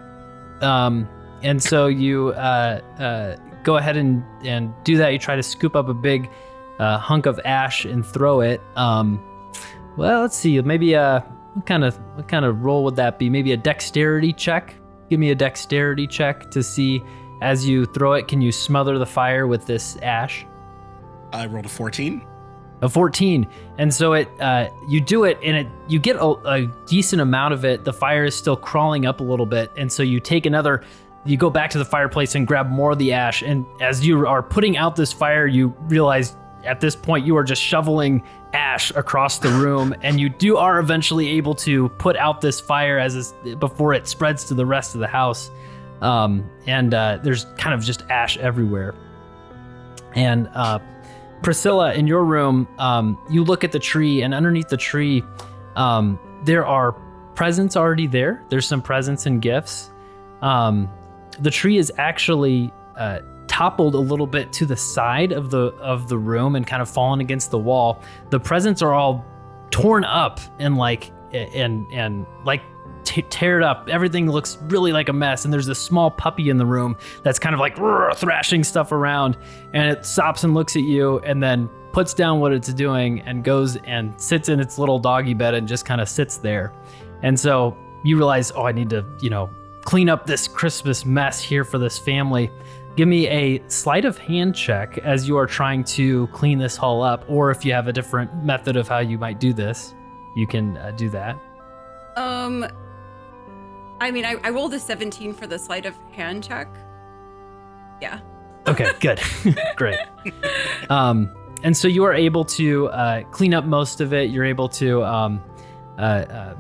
And so you go ahead and do that. You try to scoop up a big hunk of ash and throw it. Well, let's see. Maybe what kind of roll would that be? Maybe a dexterity check. Give me a dexterity check to see as you throw it. Can you smother the fire with this ash? I rolled a 14. A 14. And so you do it, and you get a decent amount of it. The fire is still crawling up a little bit, and so you go back to the fireplace and grab more of the ash. And as you are putting out this fire, you realize at this point you are just shoveling ash across the room, and you are eventually able to put out this fire before it spreads to the rest of the house. And there's kind of just ash everywhere. And Priscilla, in your room, you look at the tree, and underneath the tree, there are presents already there. There's some presents and gifts. The tree is actually toppled a little bit to the side of the room and kind of fallen against the wall. The presents are all torn up and teared up. Everything looks really like a mess, and there's this small puppy in the room that's kind of like thrashing stuff around, and it stops and looks at you and then puts down what it's doing and goes and sits in its little doggy bed and just kind of sits there. And so you realize, I need to, clean up this Christmas mess here for this family. Give me a sleight of hand check as you are trying to clean this all up, or if you have a different method of how you might do this, you can do that. I rolled a 17 for the sleight of hand check. Yeah. Okay, good. Great. And so you are able to clean up most of it. You're able to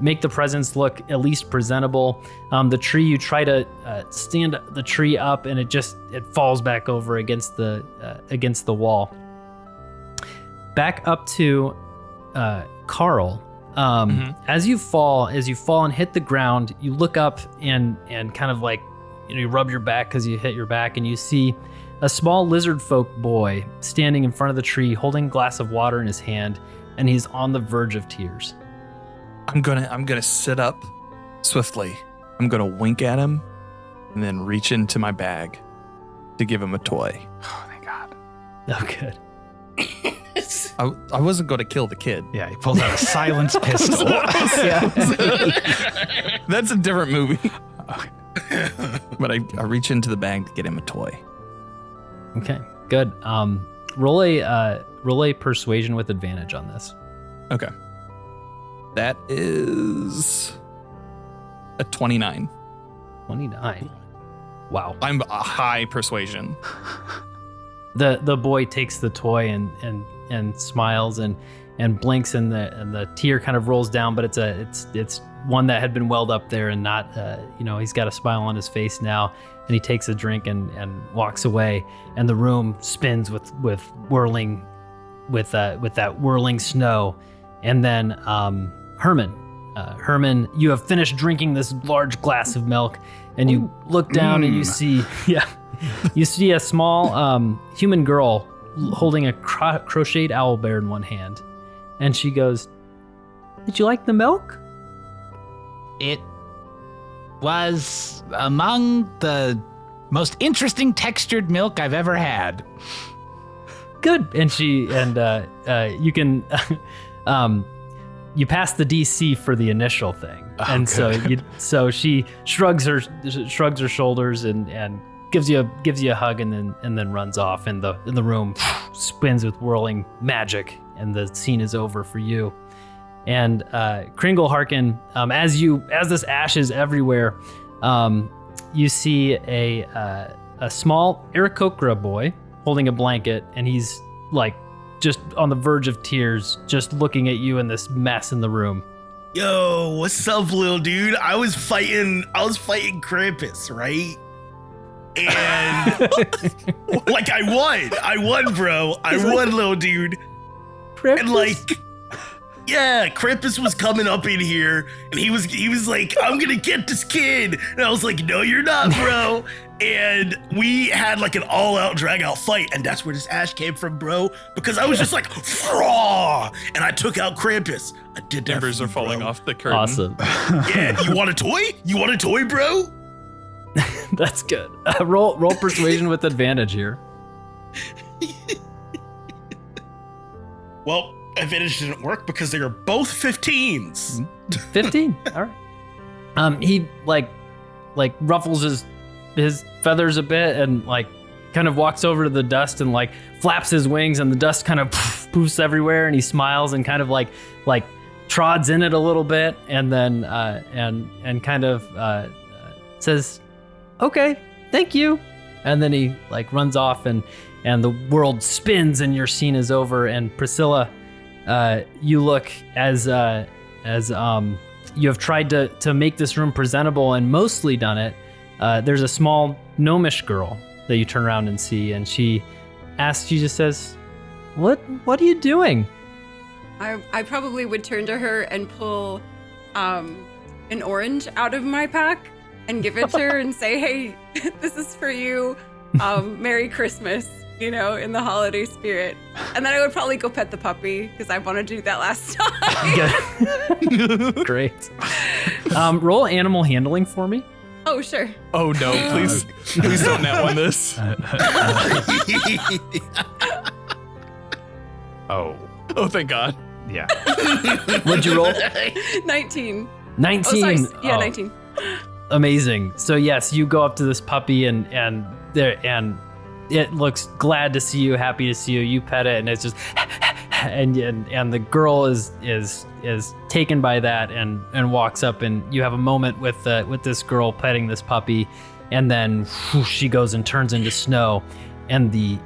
make the presents look at least presentable. The tree, you try to stand the tree up, and it falls back over against the wall. Back up to Carl. As you fall and hit the ground, you look up and kind of like, you rub your back because you hit your back, and you see a small lizard folk boy standing in front of the tree holding a glass of water in his hand, and he's on the verge of tears. I'm gonna sit up swiftly. I'm gonna wink at him and then reach into my bag to give him a toy. Oh, thank God. Oh, good. I wasn't going to kill the kid. Yeah, he pulls out a silenced pistol. That's a different movie. But I reach into the bag to get him a toy. Okay, good. Roll a persuasion with advantage on this. Okay. That is a 29. 29. Wow. I'm a high persuasion. The boy takes the toy and smiles and blinks, and the tear kind of rolls down, but it's one that had been welled up there, and not he's got a smile on his face now, and he takes a drink and walks away, and the room spins with whirling with that whirling snow. And then Herman, you have finished drinking this large glass of milk, and you look down and you see a small human girl holding a crocheted owl bear in one hand, and she goes, "Did you like the milk?" It was among the most interesting textured milk I've ever had. Good. And you can you pass the DC for the initial thing. Oh, and good. so she shrugs her shoulders and gives you a hug, and then runs off, and the room spins with whirling magic, and the scene is over for you. And Kringle Harkin, as this ash is everywhere, you see a small Aarakocra boy holding a blanket, and he's like just on the verge of tears, just looking at you in this mess in the room. Yo, what's up, little dude? I was fighting Krampus, right? And like I won, bro. I won, little dude. Krampus? And like Yeah, Krampus was coming up in here, and he was like, I'm gonna get this kid. And I was like, no, you're not, bro. And we had like an all-out drag-out fight, and that's where this ash came from, bro. Because I was just like, Fraw! And I took out Krampus. I did that. Embers are falling off the curtain. Awesome. Yeah, you want a toy? You want a toy, bro? That's good. Roll persuasion with advantage here. Well, advantage didn't work because they are both 15s. 15. All right. He like ruffles his feathers a bit and like kind of walks over to the dust and like flaps his wings, and the dust kind of poofs everywhere, and he smiles and kind of like trods in it a little bit, and then and kind of says, "Okay, thank you," and then he like runs off, and the world spins and your scene is over. And Priscilla, you look as you have tried to make this room presentable and mostly done it. There's a small gnomish girl that you turn around and see, and she just says, "What are you doing?" I probably would turn to her and pull an orange out of my pack and give it to her and say, "Hey, this is for you. Merry Christmas," in the holiday spirit. And then I would probably go pet the puppy because I want to do that last time. Great. Roll animal handling for me. Oh, sure. Oh no, please don't net one this. Oh, thank God. Yeah. What'd you roll? 19. 19. Oh, sorry. Yeah, 19. Amazing. So yes, you go up to this puppy and it looks glad to see you, happy to see you. You pet it, and it's just and the girl is taken by that and walks up, and you have a moment with this girl petting this puppy, and then whoosh, she goes and turns into snow, and the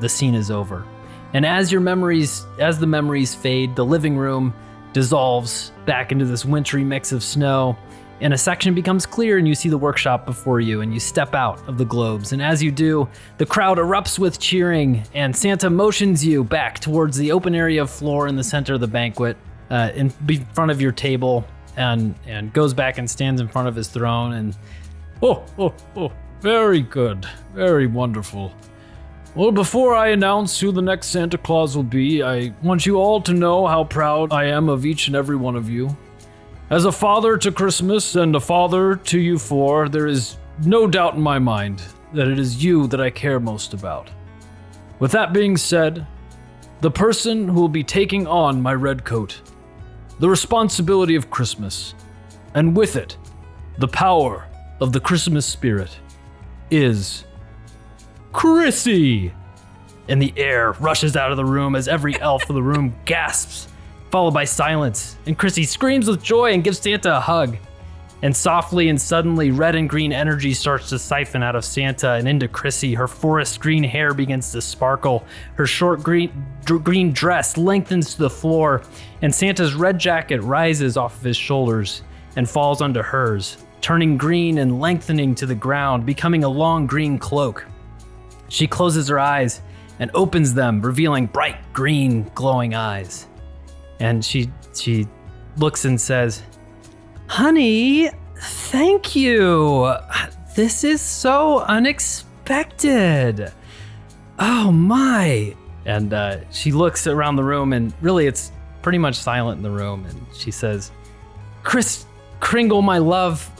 scene is over. And as the memories fade, the living room dissolves back into this wintry mix of snow, and a section becomes clear, and you see the workshop before you, and you step out of the globes. And as you do, the crowd erupts with cheering, and Santa motions you back towards the open area of floor in the center of the banquet, in front of your table, and goes back and stands in front of his throne, and oh, very good, very wonderful. Well, before I announce who the next Santa Claus will be, I want you all to know how proud I am of each and every one of you. As a father to Christmas and a father to you four, there is no doubt in my mind that it is you that I care most about. With that being said, the person who will be taking on my red coat, the responsibility of Christmas, and with it, the power of the Christmas spirit, is Chrissy! And the air rushes out of the room as every elf in the room gasps, followed by silence. And Chrissy screams with joy and gives Santa a hug. And softly and suddenly, red and green energy starts to siphon out of Santa and into Chrissy. Her forest green hair begins to sparkle. Her short green dress lengthens to the floor, and Santa's red jacket rises off of his shoulders and falls onto hers, turning green and lengthening to the ground, becoming a long green cloak. She closes her eyes and opens them, revealing bright green glowing eyes. And she looks and says, "Honey, thank you. This is so unexpected. Oh my." And she looks around the room, and really it's pretty much silent in the room. And she says, "Kris Kringle, my love,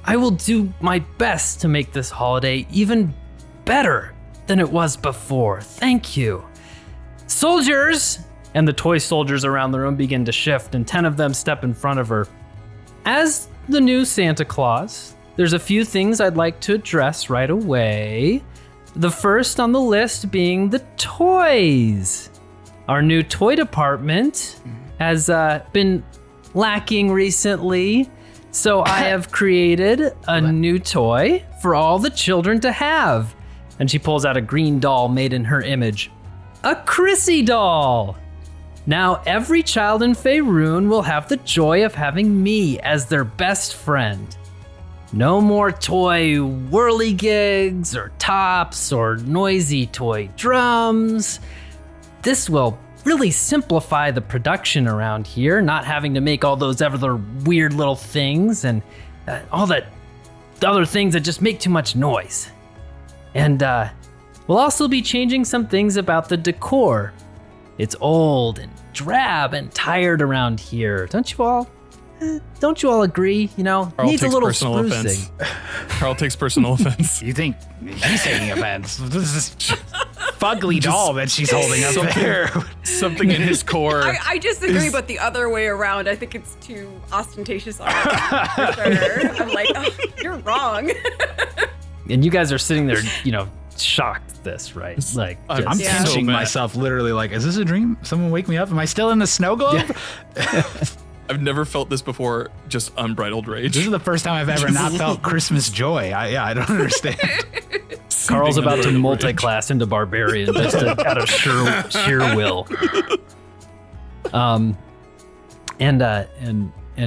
I will do my best to make this holiday even better than it was before. Thank you. Soldiers!" And the toy soldiers around the room begin to shift, and 10 of them step in front of her. As the new Santa Claus, there's a few things I'd like to address right away. The first on the list being the toys. Our new toy department has been lacking recently, so I have created a new toy for all the children to have. And she pulls out a green doll made in her image. A Chrissy doll! Now every child in Faerun will have the joy of having me as their best friend. No more toy whirligigs or tops or noisy toy drums. This will really simplify the production around here, not having to make all those other weird little things and all that other things that just make too much noise. And we'll also be changing some things about the decor. It's old and drab and tired around here. Don't you all agree? You know, Carl needs a takes little personal sprucing. offense. Carl takes personal offense. You think he's taking offense? This is fugly doll that she's holding up there. Something in his core. I disagree, but the other way around, I think it's too ostentatious for sure. I'm like, oh, you're wrong. And you guys are sitting there, you know, shocked at this, right? Like, I'm just- pinching mad. myself literally like, is this a dream? Someone wake me up? Am I still in the snow globe? I've never felt this before, just unbridled rage. This is the first time I've ever not felt Christmas joy. I don't understand. Carl's Seething about to under the multi-class into barbarian just out of sheer will. And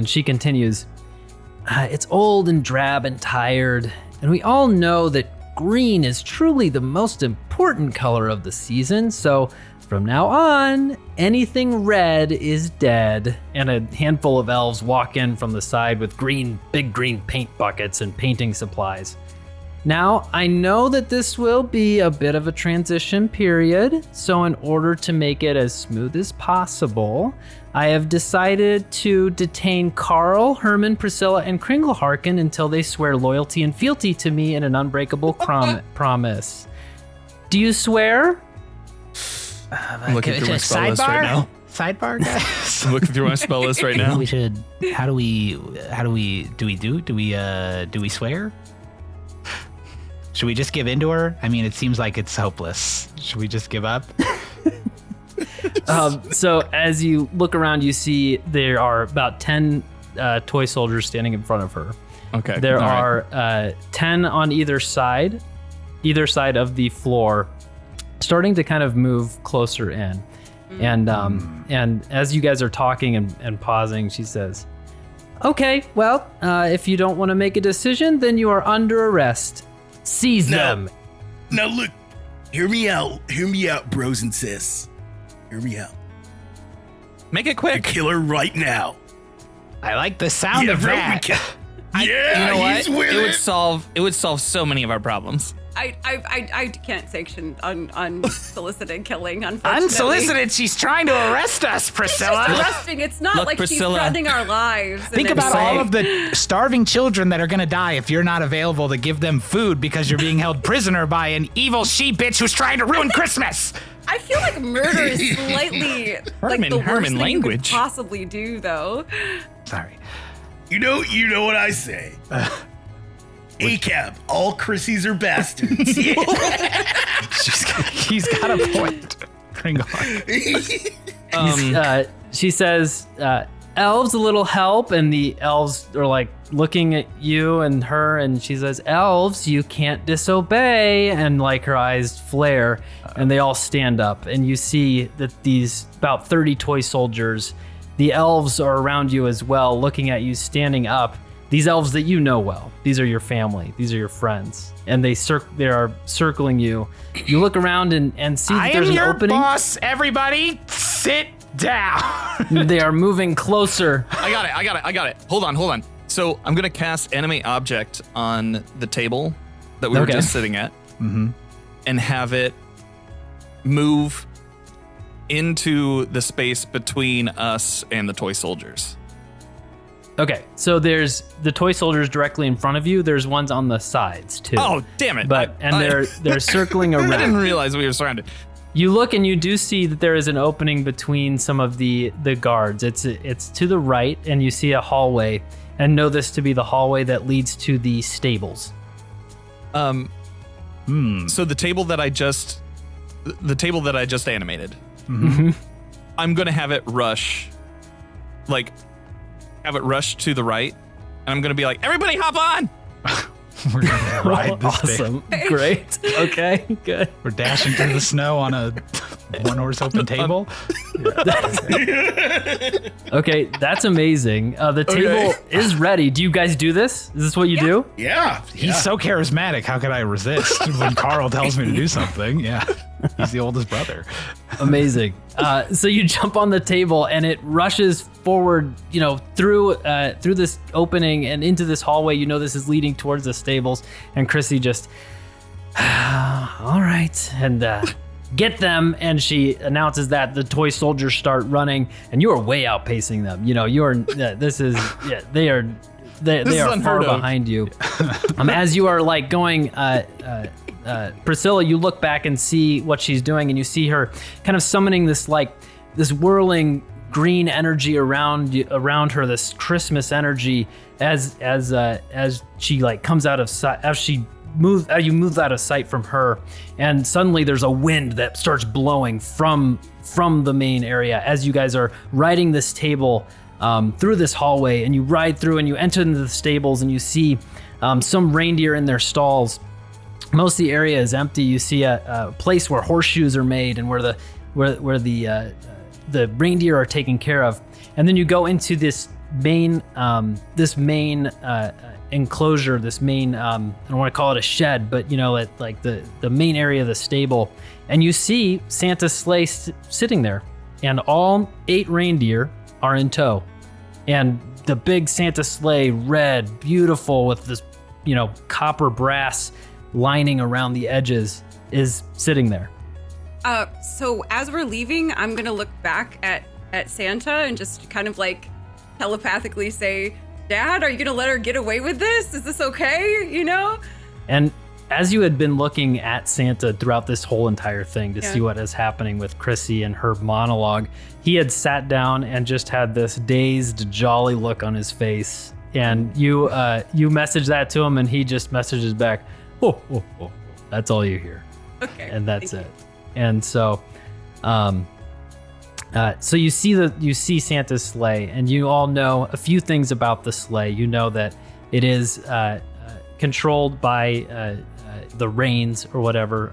she continues. It's old and drab and tired, and we all know that green is truly the most important color of the season. So from now on, anything red is dead. And a handful of elves walk in from the side with big green paint buckets and painting supplies. Now, I know that this will be a bit of a transition period, so in order to make it as smooth as possible, I have decided to detain Carl, Herman, Priscilla, and Kringleharken until they swear loyalty and fealty to me in an unbreakable promise. Do you swear? I'm looking through my spell list right now. Sidebar, guys. I'm looking through my spell list right now. We should. How do we swear? Should we just give in to her? I mean, it seems like it's hopeless. Should we just give up? So as you look around, you see there are about 10 toy soldiers standing in front of her. Okay. There all right. are 10 on either side of the floor, starting to kind of move closer in. And as you guys are talking and pausing, she says, "Okay, well, if you don't want to make a decision, then you are under arrest. Seize them." Now look, hear me out, bros and sis. Hear me out. Make it quick. Kill her right now. I like the sound of bro, we that. can- You yeah, know what? he's with It would solve so many of our problems. I can't sanction unsolicited killing, unfortunately. Unsolicited, she's trying to arrest us, It's Priscilla. just arresting. It's not Look, like Priscilla. she's threatening our lives. Think and about everything. all of the starving children that are going to die if you're not available to give them food because you're being held prisoner by an evil she-bitch who's trying to ruin Christmas. I feel like murder is slightly like the worst Herman thing language. you could possibly do, though. Sorry. You know what I say. ACAB, all Chrissies are bastards. Yeah. He's got a point. Kringle. She says, "Elves, a little help." And the elves are like looking at you and her, and she says, "Elves, you can't disobey." And like her eyes flare, and they all stand up, and you see that these about 30 toy soldiers, the elves are around you as well, looking at you standing up. These elves that you know well. These are your family. These are your friends. And they are circling you. You look around and see that there's an opening. Boss, everybody, sit down. They are moving closer. I got it. Hold on. So I'm gonna cast animate object on the table that we were Okay. just sitting at, and have it move into the space between us and the toy soldiers. Okay, so there's the toy soldiers directly in front of you. There's ones on the sides too. Oh, damn it! They're circling around. I didn't realize we were surrounded. You look and you do see that there is an opening between some of the guards. It's to the right, and you see a hallway, and know this to be the hallway that leads to the stables. So the table that I just animated, I'm gonna have it rush to the right, and I'm gonna be like, everybody hop on. We're gonna ride this thing. Awesome, great, okay, good. We're dashing through the snow on a one-horse open table. Okay, that's amazing. The table is ready. Do you guys do this? Is this what you do? Yeah. He's so charismatic. How could I resist when Carl tells me to do something? Yeah. He's the oldest brother. Amazing. So you jump on the table and it rushes forward, through this opening and into this hallway. This is leading towards the stables. And Chrissy just, all right, and get them. And she announces that the toy soldiers start running, and you are way outpacing them. They are far behind you. As you are like going, Priscilla, you look back and see what she's doing, and you see her kind of summoning this whirling green energy around her, this Christmas energy as she like comes out of sight, you move out of sight from her, and suddenly there's a wind that starts blowing from the main area as you guys are riding this table through this hallway, and you ride through and you enter into the stables, and you see some reindeer in their stalls. Most of the area is empty. You see a place where horseshoes are made and where the reindeer are taken care of, and then you go into this main enclosure, this main I don't want to call it a shed, but like the main area of the stable, and you see Santa's sleigh sitting there, and all 8 reindeer are in tow, and the big Santa sleigh, red, beautiful with this copper brass lining around the edges, is sitting there. So as we're leaving, I'm gonna look back at Santa and just kind of like telepathically say, Dad, are you gonna let her get away with this? Is this okay? And as you had been looking at Santa throughout this whole entire thing to see what is happening with Chrissy and her monologue, he had sat down and just had this dazed, jolly look on his face. And you message that to him, and he just messages back, oh. That's all you hear. Okay. And that's it. And so, so you see Santa's sleigh, and you all know a few things about the sleigh. You know that it is controlled by the reins or whatever,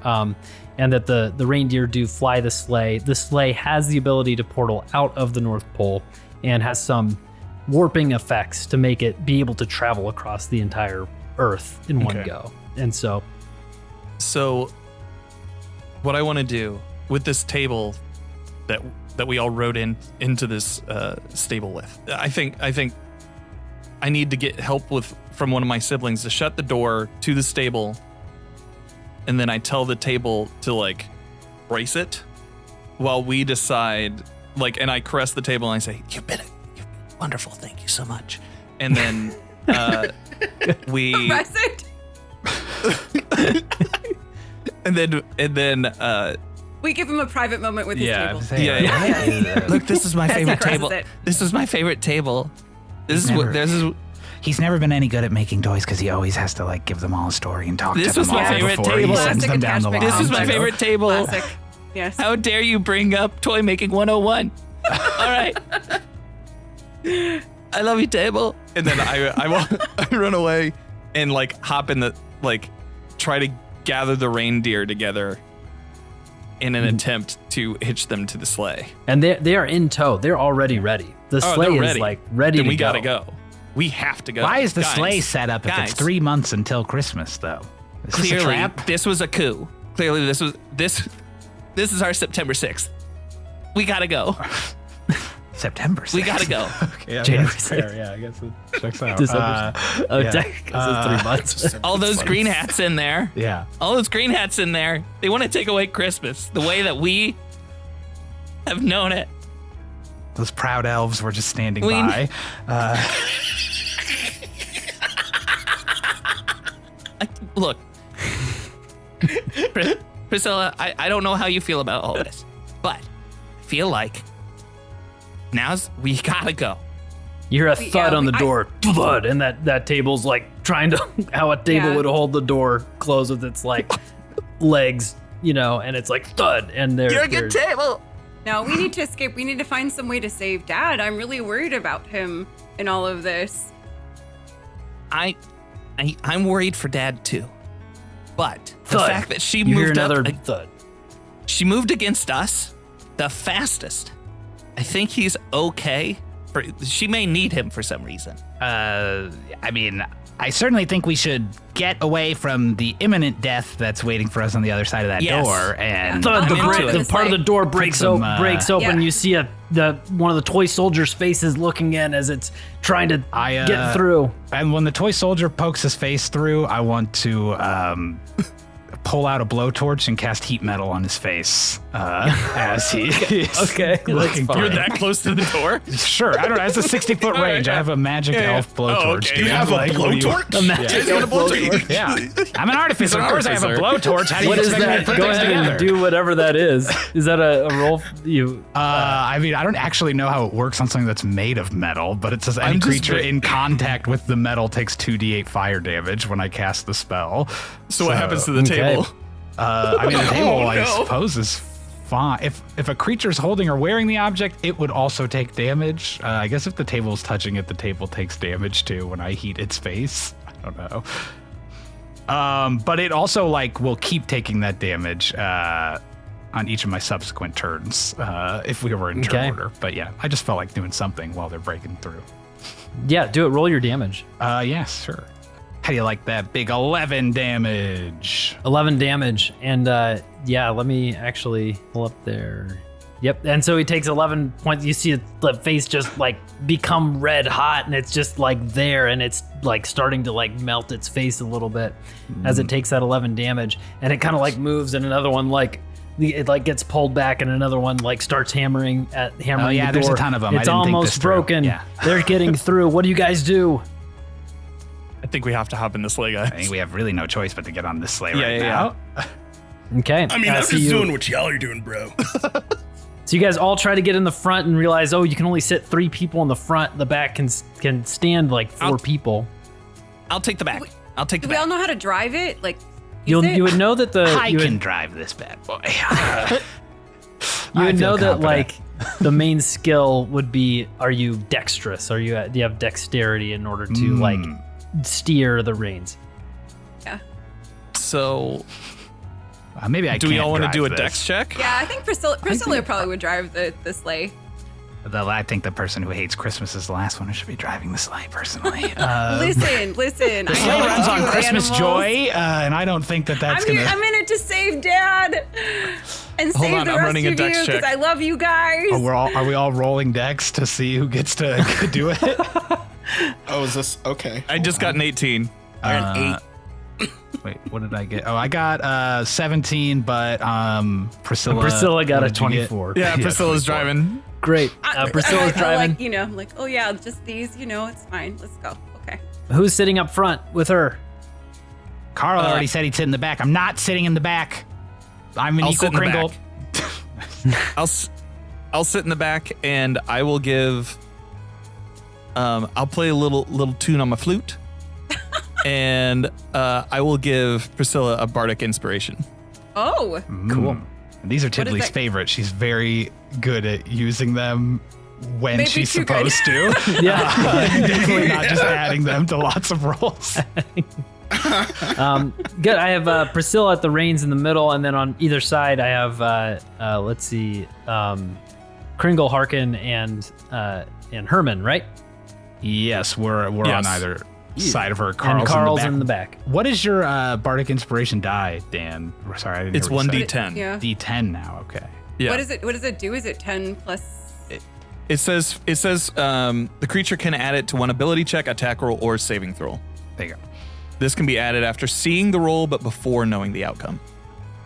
and that the reindeer do fly the sleigh. The sleigh has the ability to portal out of the North Pole and has some warping effects to make it be able to travel across the entire Earth in one go. And so what I want to do with this table that we all rode into this stable with, I think I need to get help from one of my siblings to shut the door to the stable, and then I tell the table to like brace it while we decide, like, and I caress the table and I say, you've been wonderful, thank you so much. And then we Press it. and then we give him a private moment with his table. Yeah. Look, this is my favorite table. It. This is my favorite table. He's never been any good at making toys because he always has to like give them all a story and talk to them all. This was my favorite table. He sends them down the line. This is my favorite table. Classic. Yes. How dare you bring up toy making 101? All right. I love you, table. And then I run away and like hop in the try to gather the reindeer together in an attempt to hitch them to the sleigh. And they are in tow. They're already ready. The sleigh is like ready to go. Then we gotta go. We have to go. Why is the sleigh set up if it's 3 months until Christmas, though? Clearly, this was a coup. Clearly, this is our September 6th. We gotta go. September 6th. We gotta go. Okay, yeah, January that's fair. Yeah, I guess it checks out. December. Because it's 3 months. All those green hats in there. Yeah. All those green hats in there. They want to take away Christmas the way that we have known it. Those proud elves were just standing by. Look, Priscilla, I don't know how you feel about all this, but I feel like we gotta go. You hear a thud on the door, thud, and that table's like trying to, how a table would hold the door closed with its like legs, and it's like thud, and You're a good table. No, we need to escape. We need to find some way to save Dad. I'm really worried about him in all of this. I'm worried for Dad too, but the Thud. fact that she You hear moved another up, thud. she moved against us the fastest. I think he's okay She may need him for some reason. I mean, I certainly think we should get away from the imminent death that's waiting for us on the other side of that door. And the part of the door breaks open. Yeah. You see one of the toy soldiers' faces looking in as it's trying to get through. And when the toy soldier pokes his face through, I want to pull out a blowtorch and cast heat metal on his face as he is looking through. You're that close to the door? Sure, I don't know. It's a 60-foot range. I have a magic elf blowtorch. Oh, okay. You have a blowtorch? A magic blowtorch. Yeah, I'm an artificer. Of course, I have a blowtorch. How do you What is expect me that? to put Go things ahead together? and do whatever that is. Is that a roll? I mean, I don't actually know how it works on something that's made of metal, but it says any creature in contact with the metal takes 2d8 fire damage when I cast the spell. So what happens to the table? I mean, the table, I suppose, is fine. If a creature's holding or wearing the object, it would also take damage. I guess if the table's touching it, the table takes damage too when I heat its face. I don't know. But it also will keep taking that damage on each of my subsequent turns if we were in turn order. But yeah, I just felt like doing something while they're breaking through. Yeah, do it. Roll your damage. Yes, sure. How do you like that big 11 damage? 11 damage. And let me actually pull up there. Yep. And so he takes 11 points. You see the face just become red hot, and it's just there, and it's starting to melt its face a little bit as it takes that 11 damage. And it kind of moves, and another one it gets pulled back, and another one starts hammering the door. There's a ton of them. It's almost broken. Yeah. They're getting through. What do you guys do? I think we have to hop in the sleigh, guys. I think we have really no choice but to get on this sleigh right now. Okay. I mean, I'm just doing what y'all are doing, bro. So you guys all try to get in the front and realize, you can only sit 3 people in the front. The back can stand 4 people. I'll take the back. I'll take the Do back. we all know how to drive it? You would know that I can drive this bad boy. You would know that confident. the main skill would be: are you dexterous? Do you have dexterity in order to steer the reins? Yeah. So maybe I do we can't all want to drive do a this. dex check? Yeah, I think Priscilla probably would drive the sleigh. I think the person who hates Christmas is the last one who should be driving the sleigh, personally. Listen. The sleigh runs on Christmas joy, and I don't think that's I'm in it to save Dad and save on, the I'm rest running a of dex you check. because I love you guys. Are we all rolling dex to see who gets to do it? Oh, is this okay? I just got an 18. I got an 8. Wait, what did I get? Oh, I got 17, but Priscilla got what a did you get? 24. Yeah, Priscilla's 24. driving. Great. Priscilla's driving. Oh yeah, just these. It's fine. Let's go. Okay. Who's sitting up front with her? Carl already said he'd sit in the back. I'm not sitting in the back. I'm an I'll equal sit in the Kringle. I'll sit in the back, and I will give. I'll play a little tune on my flute, and I will give Priscilla a bardic inspiration. Oh. Cool. These are What is Tiddly's that? favorite. She's very good at using them when Maybe she's too good. supposed to. Definitely not just adding them to lots of rolls. Good. I have Priscilla at the reins in the middle, and then on either side I have Kringle, Harkin, and Herman. Right? Yes, we're Yes. on either side of her. And Carl's in in the the back. What is your bardic inspiration die, Dan? Sorry, I didn't It's hear what you 1d10. Yeah. said. D10 now. Okay. Yeah. What does it do? Is it 10 plus? It says the creature can add it to one ability check, attack roll, or saving throw. There you go. This can be added after seeing the roll, but before knowing the outcome.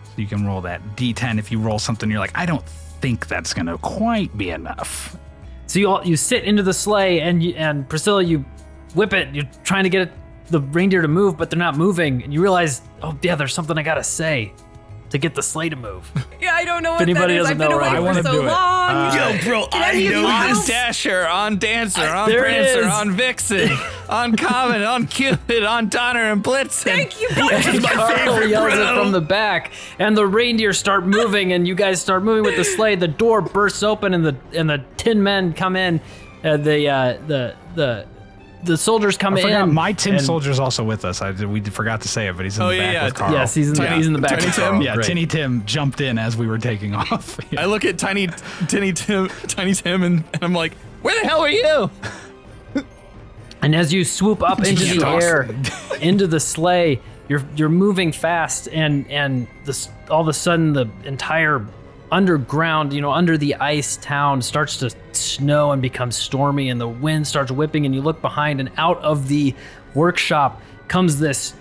So you can roll that D10 if you roll something you're like, I don't think that's gonna quite be enough. So you sit into the sleigh, and Priscilla, you whip it. You're trying to get the reindeer to move, but they're not moving. And you realize, there's something I gotta say to get the sleigh to move. Yeah, I don't know what anybody that is. doesn't I've been know, away right? I for wanna so do it. long. Yo, bro, I any of you know help? this. On Dasher, on Dancer, on There it Prancer, is. on Vixen, on Comet, on Cupid, on Donner and Blitzen. Thank you. And Carl yells it from the back, and the reindeer start moving, and you guys start moving with the sleigh. The door bursts open, and the tin men come in. The the soldiers come I forgot in. my tin and- soldier's also with us. We forgot to say it, but he's in Oh, the yeah, back yeah. with Carl. Yes, he's in the back. Tiny with Tim? Carl. Yeah, Great. Tinny Tim jumped in as we were taking off. Yeah. I look at Tiny Tim, and I'm like, where the hell are you? And as you swoop up into the Toss. air, into the sleigh, you're moving fast, and all of a sudden the entire underground, under the ice town starts to snow and become stormy, and the wind starts whipping, and you look behind, and out of the workshop comes this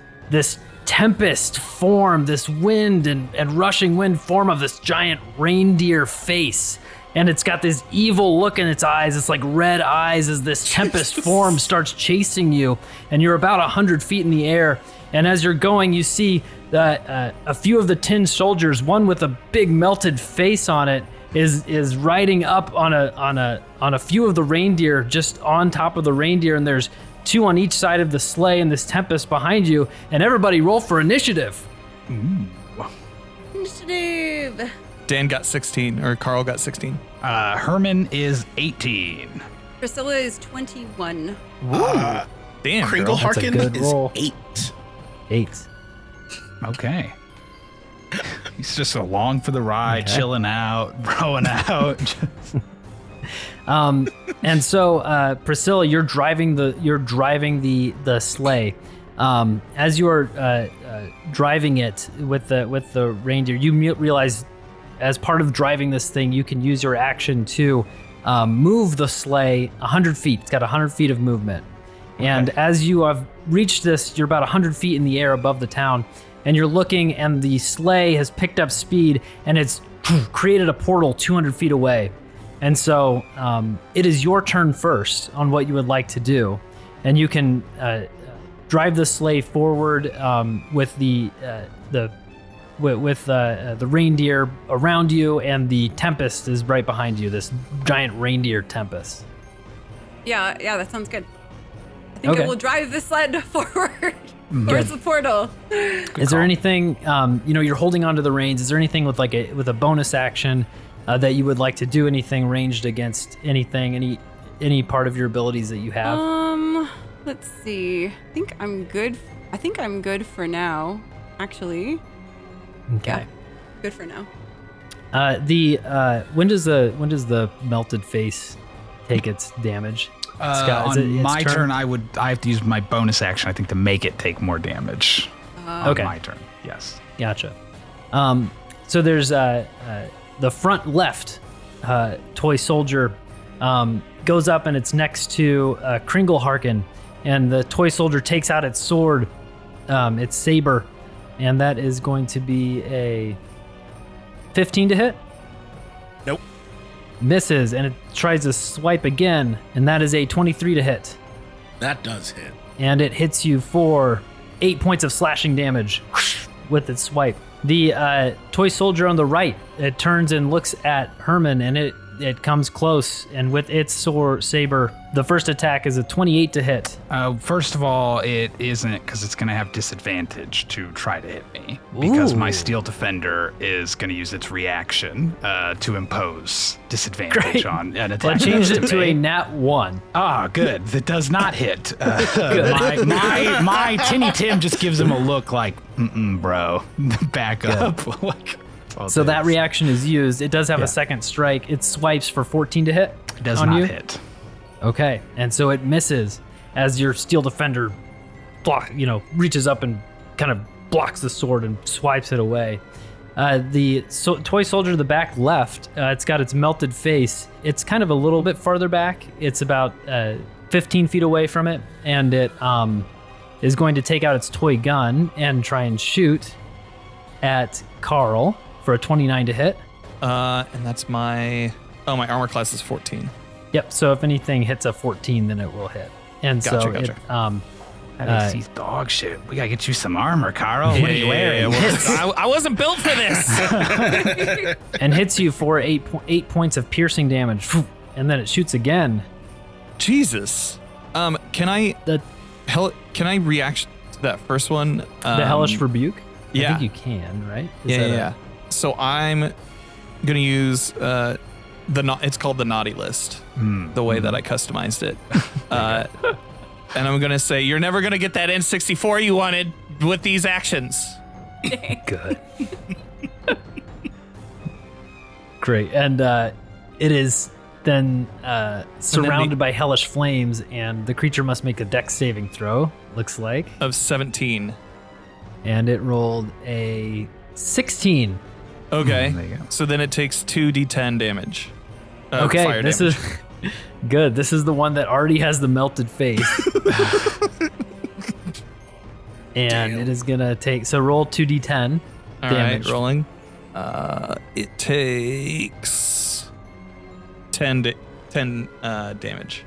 tempest form, this wind and rushing wind form of this giant reindeer face. And it's got this evil look in its eyes. It's like red eyes as this tempest form starts chasing you. And you're about 100 feet in the air. And as you're going, you see that a few of the tin soldiers, one with a big melted face on it, is riding up on a few of the reindeer, just on top of the reindeer. And there's 2 on each side of the sleigh and this tempest behind you. And everybody roll for initiative. Initiative. Dan got 16, or Carl got 16. Herman is 18. Priscilla is 21. Damn, Kringle girl. That's a Harkin good is roll. 8. 8. Okay. He's just along for the ride, Okay. chilling out, rowing out. And so, Priscilla, you're driving the sleigh. As you're driving it with the reindeer, you realize, as part of driving this thing, you can use your action to move the sleigh 100 feet. It's got 100 feet of movement. And as you have reached this, you're about 100 feet in the air above the town, and you're looking, and the sleigh has picked up speed, and it's created a portal 200 feet away. And so it is your turn first on what you would like to do. And you can drive the sleigh forward with the reindeer around you, and the tempest is right behind you, this giant reindeer tempest. Yeah, that sounds good. I think Okay. I will drive the sled forward towards the portal. Is there anything, you're holding onto the reins, is there anything with with a bonus action that you would like to do, anything ranged against anything, any part of your abilities that you have? Let's see. I think I'm good for now, actually. Okay. Yeah, good for now. When does the melted face take its damage? Scott, is on it its my turn, I have to use my bonus action, I think, to make it take more damage. Okay. On my turn, yes. Gotcha. So there's the front left toy soldier goes up, and it's next to Kringle Harkin, and the toy soldier takes out its sword, its saber, and that is going to be a 15 to hit. Nope. Misses, and it tries to swipe again, and that is a 23 to hit. That does hit. And it hits you for 8 points of slashing damage with its swipe. The toy soldier on the right, it turns and looks at Herman, and it comes close, and with its saber, the first attack is a 28 to hit. First of all, it isn't, because it's going to have disadvantage to try to hit me, because my Ooh. steel defender is going to use its reaction to impose disadvantage Great. on an attack. Well, I changed it against to me. a nat 1. Ah, good. That does not hit. My Tinny Tim just gives him a look like, bro, back up. Like, all So that this. reaction is used. It does have Yeah. a second strike. It swipes for 14 to hit. It does on not you. hit. Okay, and so it misses as your steel defender reaches up and kind of blocks the sword and swipes it away. The toy soldier to the back left, it's got its melted face. It's kind of a little bit farther back. It's about 15 feet away from it, and it is going to take out its toy gun and try and shoot at Carl for a 29 to hit. And that's my armor class is 14. Yep, so if anything hits a 14, then it will hit. And so Gotcha. it, That is dog shit. We gotta get you some armor, Carl. What are you wearing? I wasn't built for this. and hits you for 8 points of piercing damage, and then it shoots again. Jesus. Can I react to that first one? The hellish rebuke. yeah. I think you can, right? Is Yeah, that yeah. So I'm gonna use it's called the naughty list. The way that I customized it. And I'm going to say, you're never going to get that N64 you wanted with these actions. Good. Great. And it is then surrounded by hellish flames, and the creature must make a dex saving throw, looks like. Of 17. And it rolled a 16. Okay. There you go. So then it takes 2d10 damage. Okay, fire this damage. is good. This is the one that already has the melted face. And it is going to take, so roll 2d10 All damage. right, rolling. It takes 10 damage.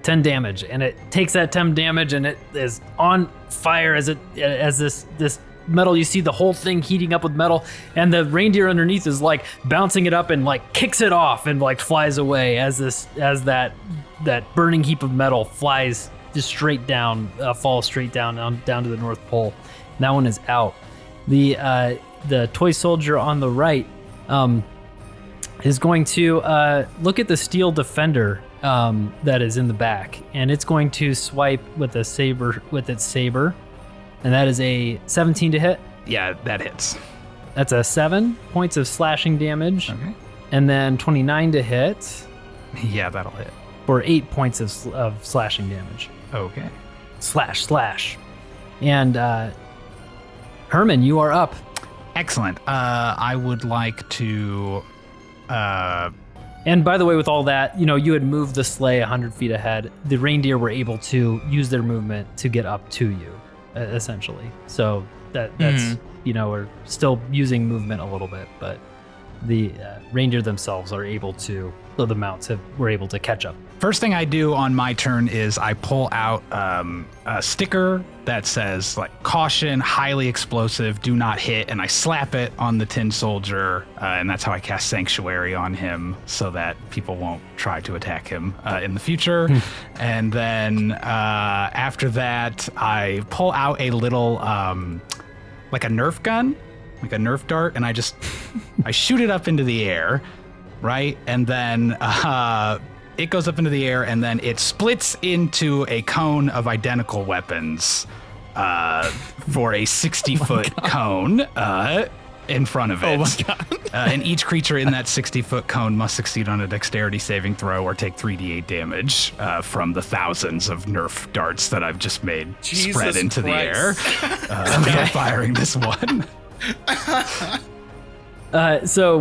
10 damage, and it takes that 10 damage, and it is on fire as this metal. You see the whole thing heating up with metal, and the reindeer underneath is like bouncing it up and like kicks it off and like flies away as that burning heap of metal flies just straight down, falls straight down to the North Pole. And that one is out. The toy soldier on the right is going to look at the steel defender that is in the back, and it's going to swipe with its saber, and that is a 17 to hit. Yeah, that hits. That's a 7 points of slashing damage, Okay. and then 29 to hit Yeah, that'll hit. for 8 points of slashing damage. Okay. Slash. And Herman, you are up. Excellent. I would like to. And by the way, with all that, you had moved the sleigh 100 feet ahead. The reindeer were able to use their movement to get up to you, essentially. So that's, we're still using movement a little bit, but the reindeer themselves are able to, the mounts were able to catch up. First thing I do on my turn is I pull out a sticker that says like caution, highly explosive, do not hit, and I slap it on the tin soldier, and that's how I cast Sanctuary on him so that people won't try to attack him in the future. And then after that, I pull out a little like a Nerf gun, like a Nerf dart, and I shoot it up into the air, right? And then it goes up into the air, and then it splits into a cone of identical weapons for a 60-foot cone in front of it. Oh my god. And each creature in that 60-foot cone must succeed on a dexterity saving throw or take 3d8 damage from the thousands of Nerf darts that I've just made Jesus spread into Christ. the air. Okay. Firing this one. So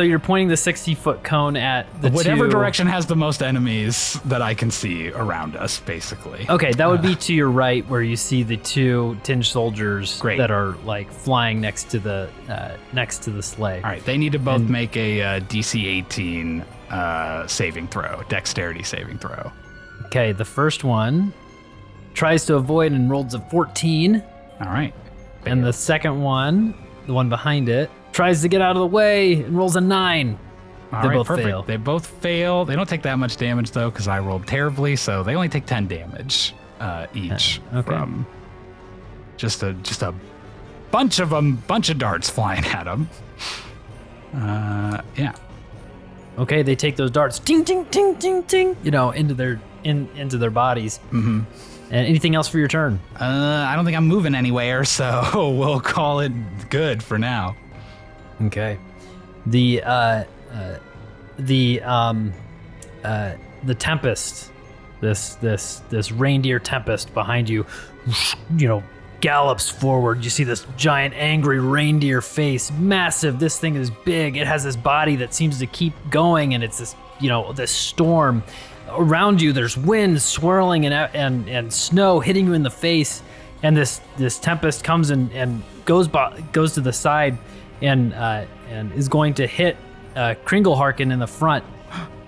you're pointing the 60-foot cone at the Whatever two... direction has the most enemies that I can see around us, basically. Okay, that would be to your right, where you see the two tin soldiers Great. that are like flying next to the sleigh. All right, they need to both make a DC 18 saving throw, dexterity saving throw. Okay, the first one tries to avoid and rolls a 14, All right. and the second one, the one behind it, tries to get out of the way and rolls a 9. All They right, both perfect. fail. They both fail. They don't take that much damage though, because I rolled terribly. So they only take 10 damage each Okay. from just a bunch of them, bunch of darts flying at them. Yeah. Okay, they take those darts, ting, ting, ting, ting, ting, into their bodies. Mm-hmm. And anything else for your turn? I don't think I'm moving anywhere, so we'll call it good for now. Okay. The tempest, this reindeer tempest behind you, gallops forward. You see this giant angry reindeer face, massive. This thing is big. It has this body that seems to keep going, and it's this storm around you. There's wind swirling and snow hitting you in the face, and this tempest comes and goes to the side and is going to hit Kringleharken in the front,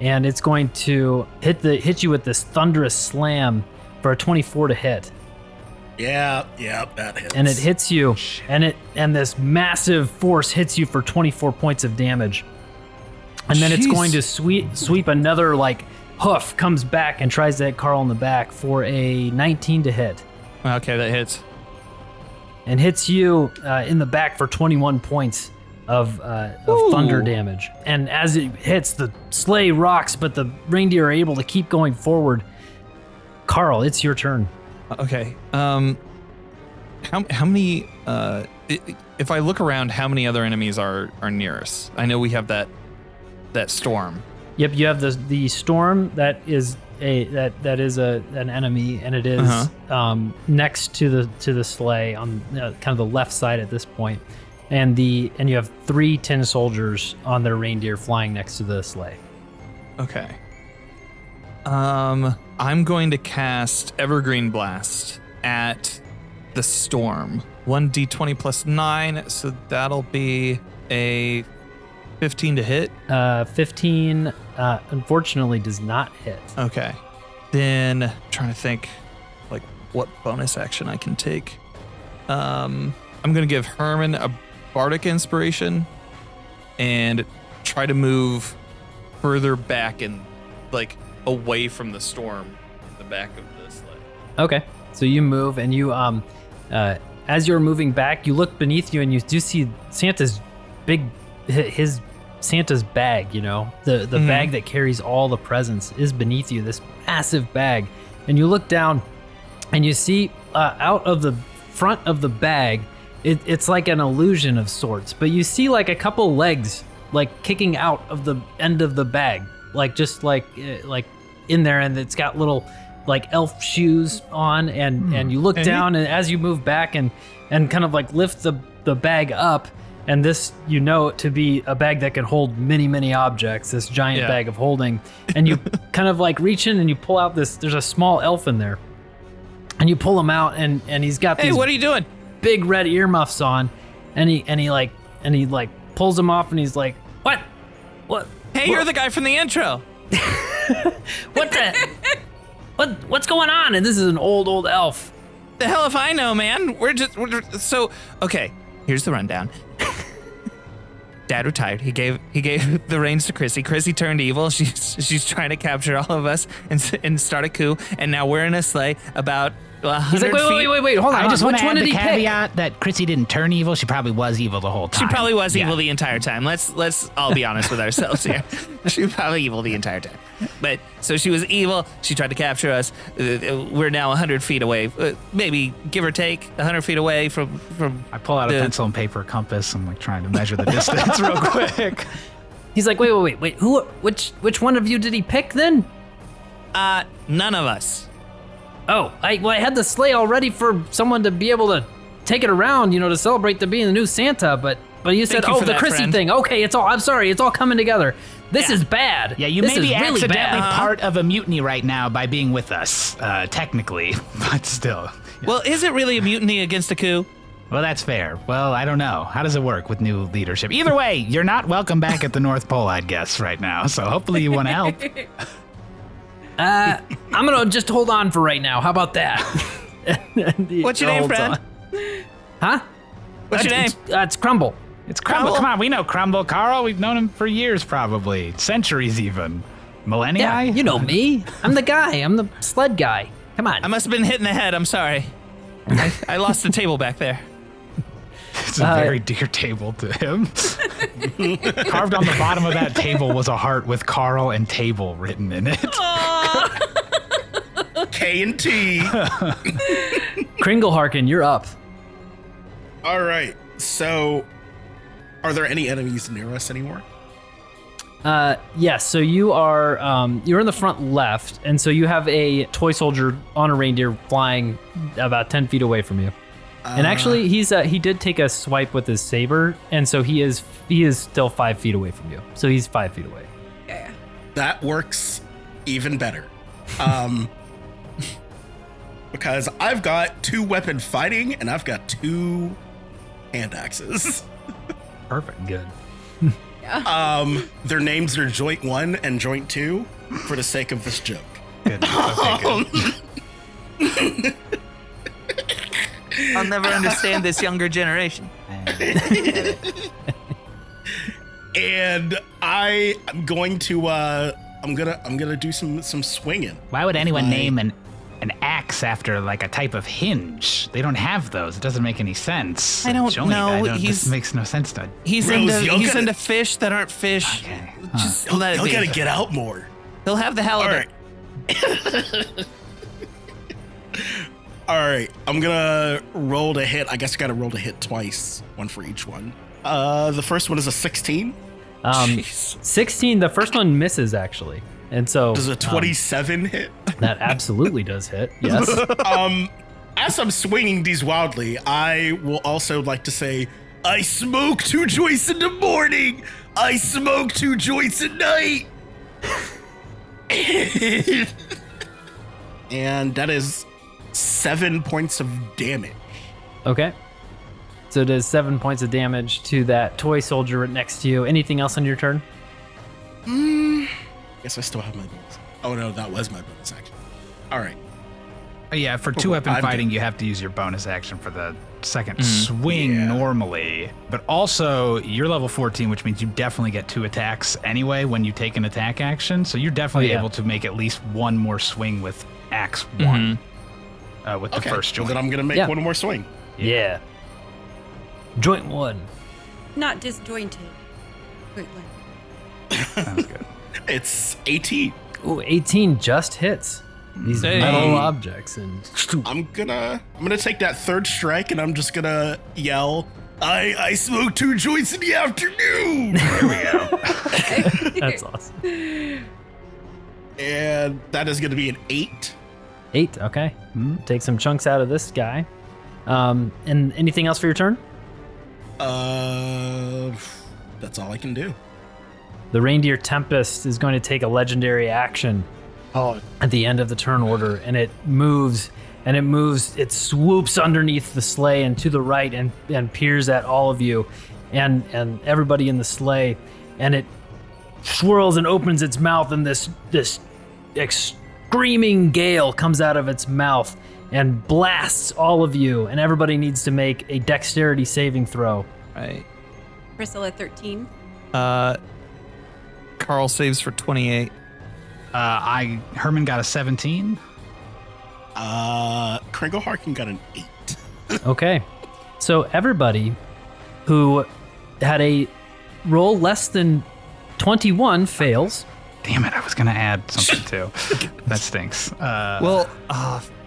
and it's going to hit you with this thunderous slam for a 24 to hit. Yeah, that hits. And it hits you, and this massive force hits you for 24 points of damage. And then it's going to sweep another hoof, comes back and tries to hit Carl in the back for a 19 to hit. Okay, that hits. And hits you in the back for 21 points of thunder damage. And as it hits, the sleigh rocks, but the reindeer are able to keep going forward. Carl, it's your turn. Okay. How many? If I look around, how many other enemies are near us? I know we have that storm. Yep, you have the storm that is an enemy, and it is next to the sleigh on kind of the left side at this point, and you have 3 tin soldiers on their reindeer flying next to the sleigh. Okay. I'm going to cast Evergreen Blast at the storm. 1d20 plus 9, so that'll be a 15 to hit. 15 unfortunately does not hit. Okay. Then I'm trying to think like what bonus action I can take. I'm gonna give Herman a bardic inspiration and try to move further back and like away from the storm, the back of the sleigh. Okay. So you move, and you as you're moving back, you look beneath you and you do see Santa's Santa's bag, the bag that carries all the presents is beneath you, this massive bag. And you look down and you see out of the front of the bag, it's like an illusion of sorts, but you see like a couple legs like kicking out of the end of the bag, like just like in there, and it's got little like elf shoes on, and you look down, and as you move back and kind of like lift the bag up, and this to be a bag that can hold many objects, this giant bag of holding, and you kind of like reach in and you pull out there's a small elf in there, and you pull him out, and he's got these what are you doing? big red earmuffs on, and he pulls them off, and he's like, what Hey, you're the guy from the intro. What's going on? And this is an old elf. The hell if I know, man. We're just okay. Here's the rundown. Dad retired. He gave the reins to Chrissy. Chrissy turned evil. She's trying to capture all of us and start a coup. And now we're in a sleigh about 100 He's like, wait, hold on. I just want Which to one add did the he pick? caveat that Chrissy didn't turn evil. She probably was evil the whole time. She probably was evil the entire time. Let's all be honest with ourselves here. She was probably evil the entire time. But so she was evil. She tried to capture us. We're now 100 feet away, maybe give or take 100 feet away from. I pull out a pencil and paper compass. I'm like trying to measure the distance real quick. He's like, wait. Which one of you did he pick then? None of us. Oh, I had the sleigh all ready for someone to be able to take it around, to celebrate being the new Santa, but you said, Thank you for the that, Chrissy friend. thing. Okay, I'm sorry, it's all coming together. This is bad. Yeah, you this may be is really accidentally bad. part of a mutiny right now by being with us, technically, but still. Well, is it really a mutiny against a coup? Well, that's fair. Well, I don't know. How does it work with new leadership? Either way, you're not welcome back at the North Pole, I'd guess, right now, so hopefully you want to help. I'm gonna just hold on for right now. How about that? What's your name, Holds friend? on. Huh? What's your name? It's Crumble. It's Crumble. Come on, we know Crumble, Carl. We've known him for years, probably. Centuries, even. Millennia? Yeah, you know me. I'm the guy. I'm the sled guy. Come on. I must have been hit in the head. I'm sorry. I lost the table back there. It's a very dear table to him. Carved on the bottom of that table was a heart with Carl and table written in it. K&T. Kringle Harkin, you're up. All right. So, are there any enemies near us anymore? Yes. So you are you're in the front left, and so you have a toy soldier on a reindeer flying about 10 feet away from you. And actually, he did take a swipe with his saber, and so he is still 5 feet away from you. So he's 5 feet away. Yeah. That works even better. Because I've got 2 weapon fighting and I've got 2 hand axes. Perfect. Good. Their names are Joint 1 and Joint 2 for the sake of this joke. Good. Okay, good. I'll never understand this younger generation. And I'm going to I'm gonna do some swinging. Why would anyone name an axe after like a type of hinge? They don't have those. It doesn't make any sense. I don't know. This makes no sense to. He's Rose, into fish that aren't fish. Okay. Just let it Y'all be. gotta get out more. He'll have the halibut. All right. All right, I'm gonna roll to hit. I guess I gotta roll to hit twice, one for each one. The first one is a 16. 16, the first one misses, actually. And so... Does a 27 hit? That absolutely does hit, yes. As I'm swinging these wildly, I will also like to say, I smoke 2 joints in the morning. I smoke 2 joints at night. And that is 7 points of damage. Okay. So it does 7 points of damage to that toy soldier right next to you. Anything else on your turn? Guess I still have my bonus. Oh no, that was my bonus action. All right. Yeah, for two-weapon fighting, you have to use your bonus action for the second swing normally. But also, you're level 14, which means you definitely get 2 attacks anyway when you take an attack action. So you're definitely able to make at least one more swing with Axe 1 with the first joint. Well, then I'm going to make one more swing. Yeah. Joint 1. Not disjointed. Wait, Sounds good. It's 18. Ooh, 18 just hits. These metal objects, and I'm gonna take that third strike, and I'm just gonna yell, I smoke 2 joints in the afternoon. There we go. That's awesome. And that is gonna be an 8. 8, okay. Take some chunks out of this guy. And anything else for your turn? That's all I can do. The Reindeer Tempest is going to take a legendary action at the end of the turn order, and it moves, it swoops underneath the sleigh and to the right and peers at all of you and everybody in the sleigh, and it swirls and opens its mouth, and this screaming gale comes out of its mouth and blasts all of you, and everybody needs to make a dexterity saving throw. Right. Priscilla 13. Carl saves for 28. Herman got a 17. Kringle Harkin got an 8. Okay. So everybody who had a roll less than 21 fails. Damn it, I was going to add something too. That stinks.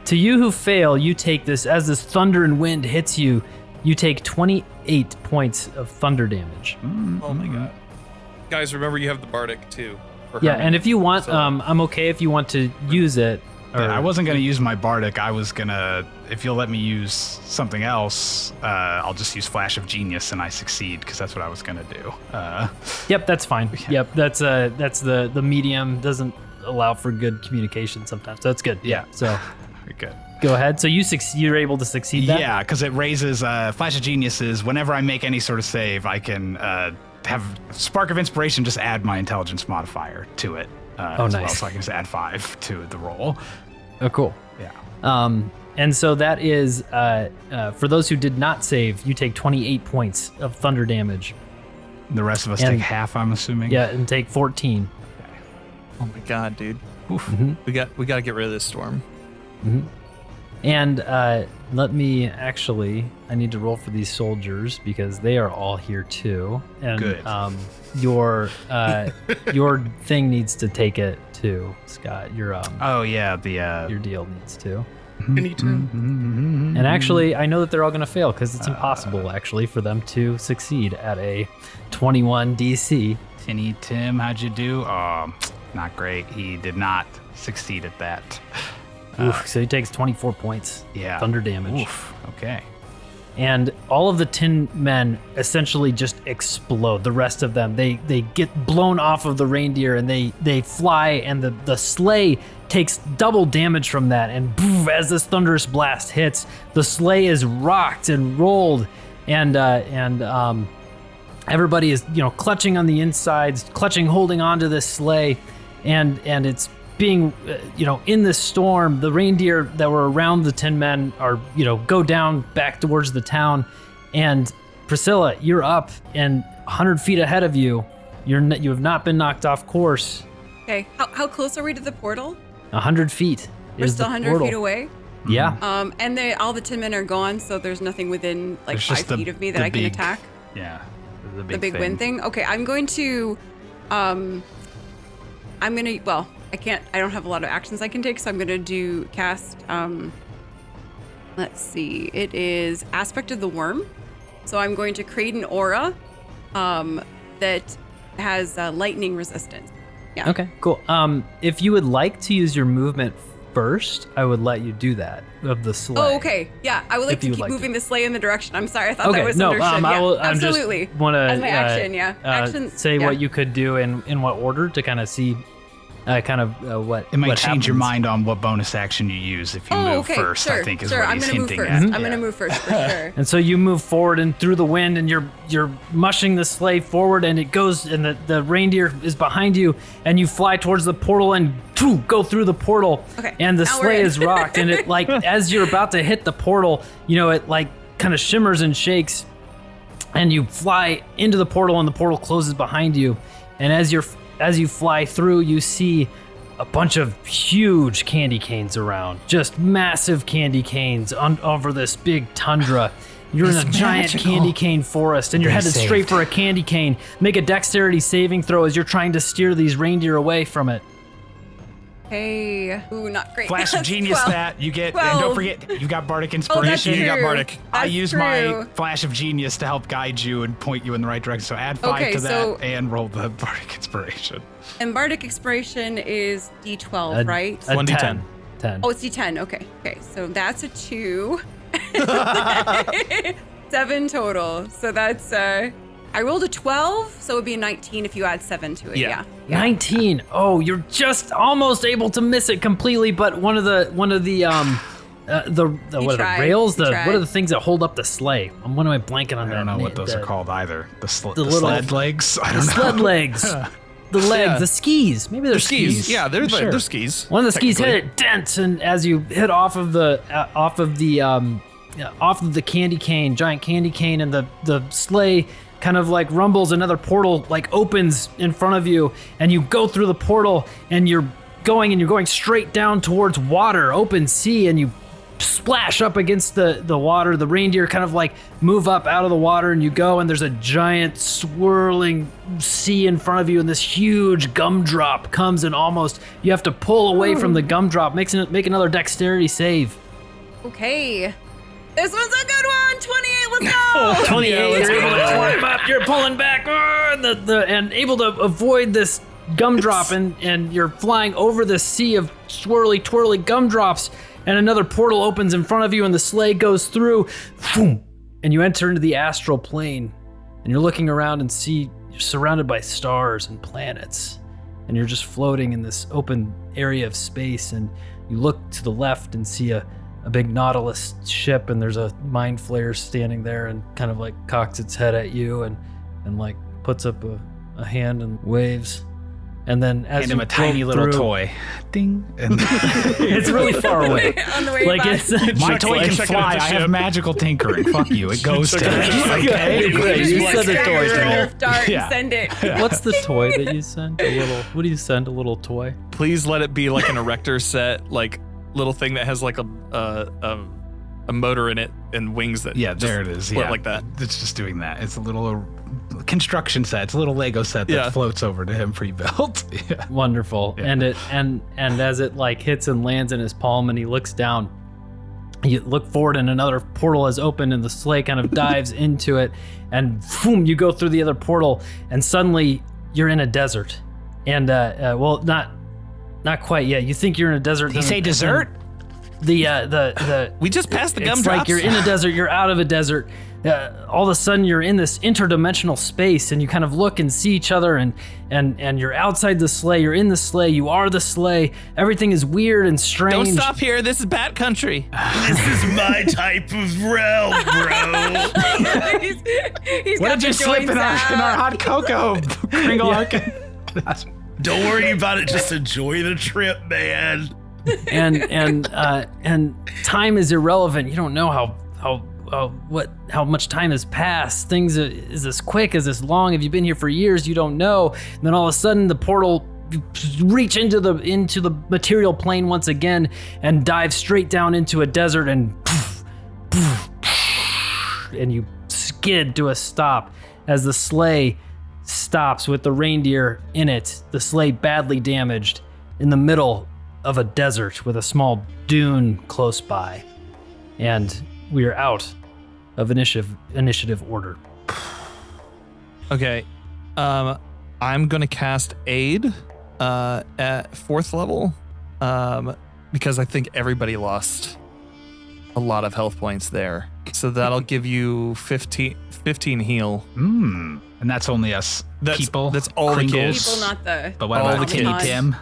To you who fail, you take this, as this thunder and wind hits you, you take 28 points of thunder damage. Oh my god. Guys, remember you have the Bardic too. Yeah, and if you want, I'm okay if you want to use it. I wasn't going to use my Bardic. I was going to, if you'll let me use something else, I'll just use Flash of Genius and I succeed, because that's what I was going to do. Yep, that's fine. Yep, that's the medium doesn't allow for good communication sometimes. So that's good. Yeah, so very good. Go ahead. So you're able to succeed that? Yeah, because it raises Flash of Geniuses. Whenever I make any sort of save, I can have Spark of Inspiration just add my intelligence modifier to it. As well, so I can just add 5 to the roll. Oh, cool. Yeah. And so that is, for those who did not save, you take 28 points of thunder damage. The rest of us take half, I'm assuming. Yeah, and take 14. Okay. Oh my god, dude. Oof. Mm-hmm. We got to get rid of this storm. Mm-hmm. And let me actually, I need to roll for these soldiers because they are all here too. And good. Your thing needs to take it too, Scott. Your your deal needs to. Me too. And actually, I know that they're all going to fail because it's impossible actually for them to succeed at a 21 DC. Tinny Tim, how'd you do? Oh, not great. He did not succeed at that. Oof, so he takes 24 points. Yeah. Thunder damage. Oof. Okay. And all of the Tin Men essentially just explode. The rest of them, they get blown off of the reindeer and they fly, and the sleigh takes double damage from that. And poof, as this thunderous blast hits, the sleigh is rocked and rolled, and everybody is clutching on the insides, holding onto this sleigh, and it's being, in this storm. The reindeer that were around the Tin Men are, go down back towards the town. And Priscilla, you're up, and 100 feet ahead of you. You have not been knocked off course. Okay, how close are we to the portal? 100 feet. We're still 100 feet away. Yeah. And all the Tin Men are gone, so there's nothing within like 5 feet of me that I can attack. Yeah. The big wind thing. Okay, I'm going to, I don't have a lot of actions I can take, so I'm going to cast Let's see. It is Aspect of the Worm. So I'm going to create an aura that has lightning resistance. Yeah. Okay, cool. If you would like to use your movement first, I would let you do that of the sleigh. Oh, okay. Yeah, I would like If to you keep would like moving the sleigh in the direction. I'm sorry, I thought Okay, that was no, understood. I will, absolutely. Want to As my action, yeah. Action. say yeah. what you could do in what order to kind of see, what It might what change your happens. mind on what bonus action you use if you Oh, move okay. first, Sure, I think is sure. what I'm he's gonna move hinting first. at. I'm gonna move first for sure. And so you move forward and through the wind, and you're mushing the sleigh forward, and it goes, and the reindeer is behind you, and you fly towards the portal and go through the portal. Okay, And the now we're sleigh in. is rocked, and it as you're about to hit the portal, it kind of shimmers and shakes, and you fly into the portal, and the portal closes behind you. And as you fly through, you see a bunch of huge candy canes around, just massive candy canes over this big tundra. You're in a giant candy cane forest, and you're headed straight for a candy cane. Make a dexterity saving throw as you're trying to steer these reindeer away from it. Hey. Ooh, not great. Flash of genius 12. that you get, and 12. don't forget you got bardic Oh, that's inspiration. true. You got bardic. I That's use true. my flash of genius to help guide you and point you in the right direction. So add 5 Okay, to so- that and roll the bardic inspiration. And Bardic Inspiration is D12, right? A 1d10. 10. 10. Oh, it's D10. Okay. Okay. So that's a 2. 7 total. So that's I rolled a 12, so it would be a 19 if you add 7 to it. Yeah. Yeah. 19. Oh, you're just almost able to miss it completely, but one of the what are the tried. rails? You What tried. are the things that hold up the sleigh? What am I blanking on? I don't know what those are called either. The little- sled legs? I The don't know. sled legs. The legs, Yeah. the skis. Maybe they're skis. Yeah, they're Sure. they're skis. One of the skis hit technically. it dents, and as you hit off of the candy cane, giant candy cane, and the sleigh kind of rumbles, another portal opens in front of you, and you go through the portal, and you're going straight down towards water, open sea, and you splash up against the water. The reindeer kind of move up out of the water, and you go, and there's a giant swirling sea in front of you, and this huge gumdrop comes, and almost you have to pull away from the gumdrop. Make another dexterity save. Okay. This one's a good one. 28. Let's go. 28. let's You're able go. to climb up. You're pulling back, and able to avoid this gumdrop, and you're flying over the sea of swirly, twirly gumdrops. And another portal opens in front of you, and the sleigh goes through, boom, and you enter into the astral plane. And you're looking around and see you're surrounded by stars and planets, and you're just floating in this open area of space. And you look to the left and see a big Nautilus ship, and there's a mind flayer standing there, and kind of cocks its head at you, and puts up a hand and waves. And then as Hand you him a tiny float little through- toy. Ding. And It's really far away. On the way Like back. it's my toy can checking fly. out the I have ship. magical tinkering. Fuck you. It goes to Okay, great. You said the Grab toy your to me. Nerf dart Yeah. and send it. What's the toy that you send? What do you send? A little toy? Please let it be like an erector set, little thing that has a motor in it and wings that Yeah, just there it is. float Yeah, like that. It's just doing that. It's a little construction set. It's a little Lego set that Yeah. floats over to him pre-built. Yeah. Wonderful. Yeah. And as it hits and lands in his palm, and he looks down, you look forward, and another portal is opened, and the sleigh kind of dives into it, and boom, you go through the other portal, and suddenly you're in a desert. And well, not quite yet. You think you're in a desert. Did he then- say dessert? The We just passed the it's gumdrops. like you're in a desert, you're out of a desert. All of a sudden, you're in this interdimensional space, and you kind of look and see each other, and you're outside the sleigh. You're in the sleigh. You are the sleigh. Everything is weird and strange. Don't stop here. This is Bat Country. This is my type of realm, bro. He's What got did you the slip in joints our out. hot cocoa? Kringle Harkin. Don't worry about it. Just enjoy the trip, man. and time is irrelevant. You don't know how much time has passed. Things is this quick, is this long? Have you been here for years? You don't know. And then all of a sudden, the portal you reach into the material plane once again and dive straight down into a desert, and you skid to a stop as the sleigh stops with the reindeer in it. The sleigh badly damaged in the middle of a desert with a small dune close by. and we are out of initiative order. Okay. I'm gonna cast Aid at 4th level because I think everybody lost a lot of health points there. So that'll give you 15 heal. And that's only us people. That's all the kids. People, not the. But what about Tinny Tim?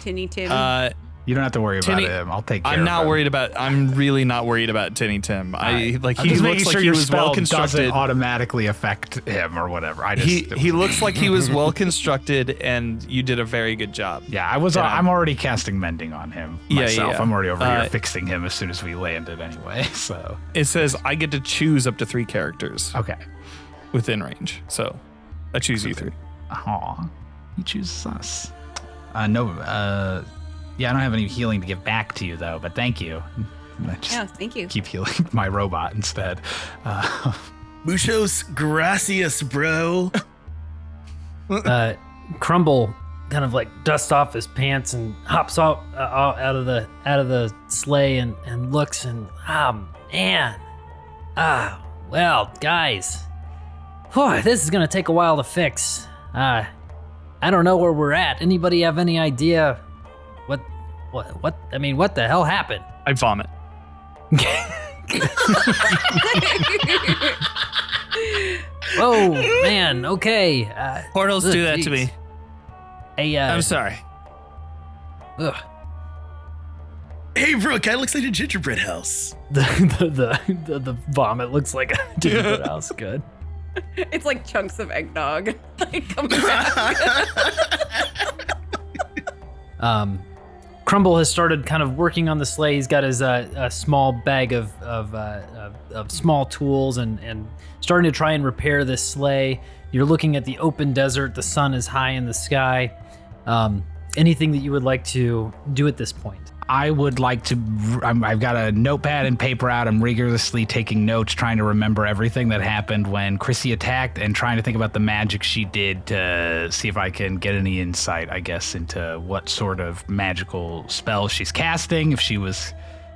Tinny Tim. You don't have to worry about him. I'll take care of him. I'm really not worried about Tinny Tim. He looks like he was well constructed. Doesn't automatically affect him or whatever. He looks like he was well constructed, and you did a very good job. Yeah, I'm already casting mending on him myself. Yeah. I'm already over here fixing him as soon as we landed anyway. So it says I get to choose up to 3 characters. Okay. Within range. So I choose you 3. Aw, he chooses us. Yeah, I don't have any healing to give back to you, though, but thank you. Thank you. Keep healing my robot instead. Muchos gracias, bro. Crumble kind of like dusts off his pants and hops out of the sleigh and looks and man. Well, guys. This is gonna take a while to fix. I don't know where we're at. Anybody have any idea what I mean, what the hell happened? I vomit. Oh man, okay. Portals do that to me. Hey, I'm sorry. Ugh. Hey, bro, kind of looks like a gingerbread house. The vomit looks like a gingerbread house. Good. It's like chunks of eggnog coming back. Crumble has started kind of working on the sleigh. He's got his a small bag of small tools and starting to try and repair this sleigh. You're looking at the open desert. The sun is high in the sky. Anything that you would like to do at this point? I would like to. I've got a notepad and paper out. I'm rigorously taking notes, trying to remember everything that happened when Chrissy attacked and trying to think about the magic she did to see if I can get any insight, I guess, into what sort of magical spell she's casting. If she was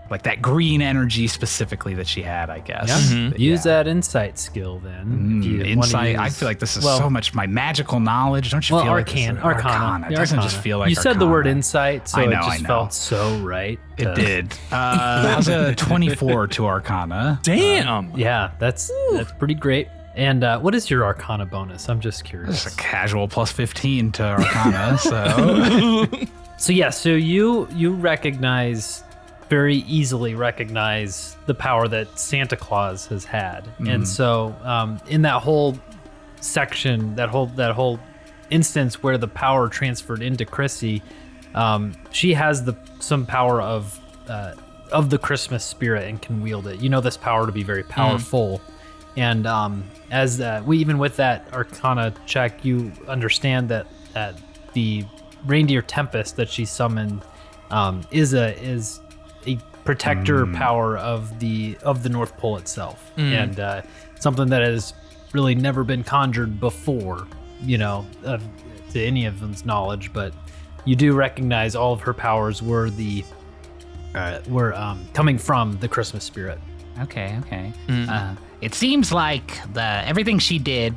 like that green energy specifically that she had, I guess. Yeah. Mm-hmm. Use that insight skill then. Insight. I feel like this is so much my magical knowledge. Don't you feel Arcana. It doesn't just feel like you said Arcana. the word insight, so I know, it just felt so right. It did. How's a 24 to Arcana? Damn. Yeah, that's pretty great. And what is your Arcana bonus? I'm just curious. It's a casual plus 15 to Arcana. So you recognize. Very easily recognize the power that Santa Claus has had, and so in that whole section, that whole instance where the power transferred into Chrissy, she has some power of the Christmas spirit and can wield it. You know this power to be very powerful, and as even with that Arcana check, you understand that the reindeer tempest that she summoned is a protector power of the North Pole itself, and something that has really never been conjured before, to any of them's knowledge. But you do recognize all of her powers were coming from the Christmas spirit. Okay. It seems like everything she did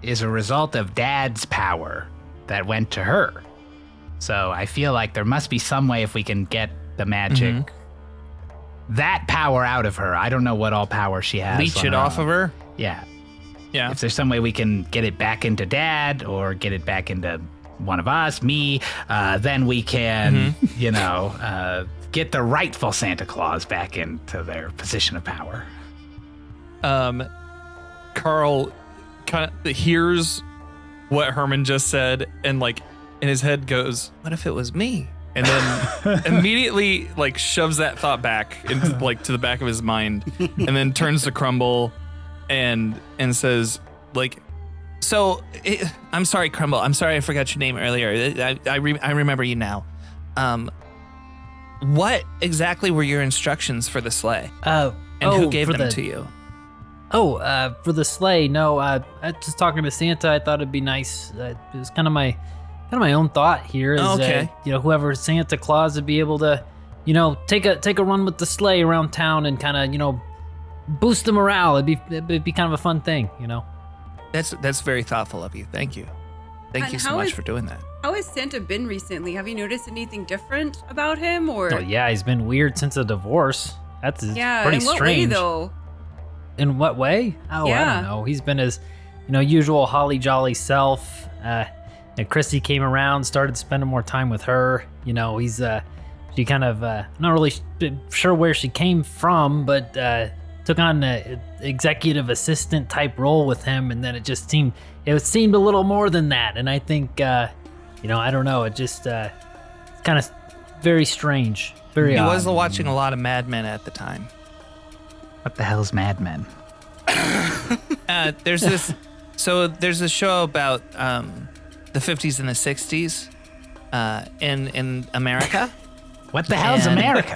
is a result of Dad's power that went to her. So I feel like there must be some way if we can get the magic. That power out of her. I don't know what all power she has. Leech it off of her? Yeah. Yeah. If there's some way we can get it back into Dad or get it back into one of us, me, then we can, get the rightful Santa Claus back into their position of power. Carl kind of hears what Herman just said and in his head goes, what if it was me? And then immediately shoves that thought back into to the back of his mind, and then turns to Crumble and says I'm sorry, Crumble. I'm sorry I forgot your name earlier. I remember you now. What exactly were your instructions for the sleigh? Who gave them to you? For the sleigh, no. I just talking to Santa. I thought it'd be nice. It was kind of my own thought here is that whoever Santa Claus would be able to take a run with the sleigh around town and kind of, boost the morale. It'd be kind of a fun thing, That's very thoughtful of you. Thank you. Thank And you so how much is- for doing that. How has Santa been recently? Have you noticed anything different about him? Or Oh yeah, he's been weird since a divorce. That's yeah, pretty in what strange. way though? In what way? Oh, I Yeah. don't know. He's been his, usual holly jolly self. And Chrissy came around, started spending more time with her. She kind of not really sure where she came from, but took on an executive assistant type role with him, and then it seemed a little more than that. And I think, I don't know. It just kind of very strange, very He odd. was watching a lot of Mad Men at the time. What the hell's Mad Men? There's a show about the 50s and the 60s in America. What the hell's And- America?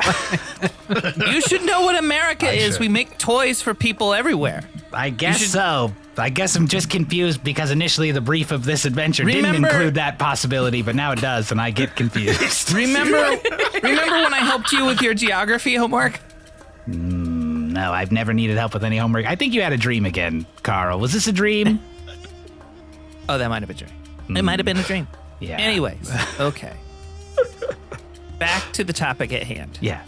You should know what America is. should. We make toys for people everywhere. I guess should- so. I guess I'm just confused because initially the brief of this adventure didn't Remember- include that possibility, but now it does, and I get confused. Remember when I helped you with your geography homework? No, I've never needed help with any homework. I think you had a dream again, Carl. Was this a dream? Oh, that might have been a dream. It might have been a dream. Yeah. Anyways, okay. Back to the topic at hand. Yeah.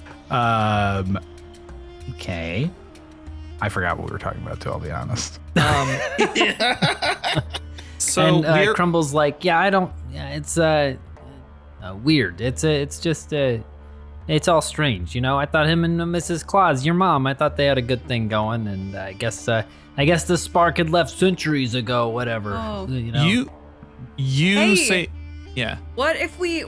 Okay. I forgot what we were talking about, too, I'll be honest. So and we're Crumble's like, yeah, I don't. Yeah, it's weird. It's just it's all strange, I thought him and Mrs. Claus, your mom, I thought they had a good thing going, and I guess the spark had left centuries ago, whatever. Oh. you Hey. say, yeah. What if we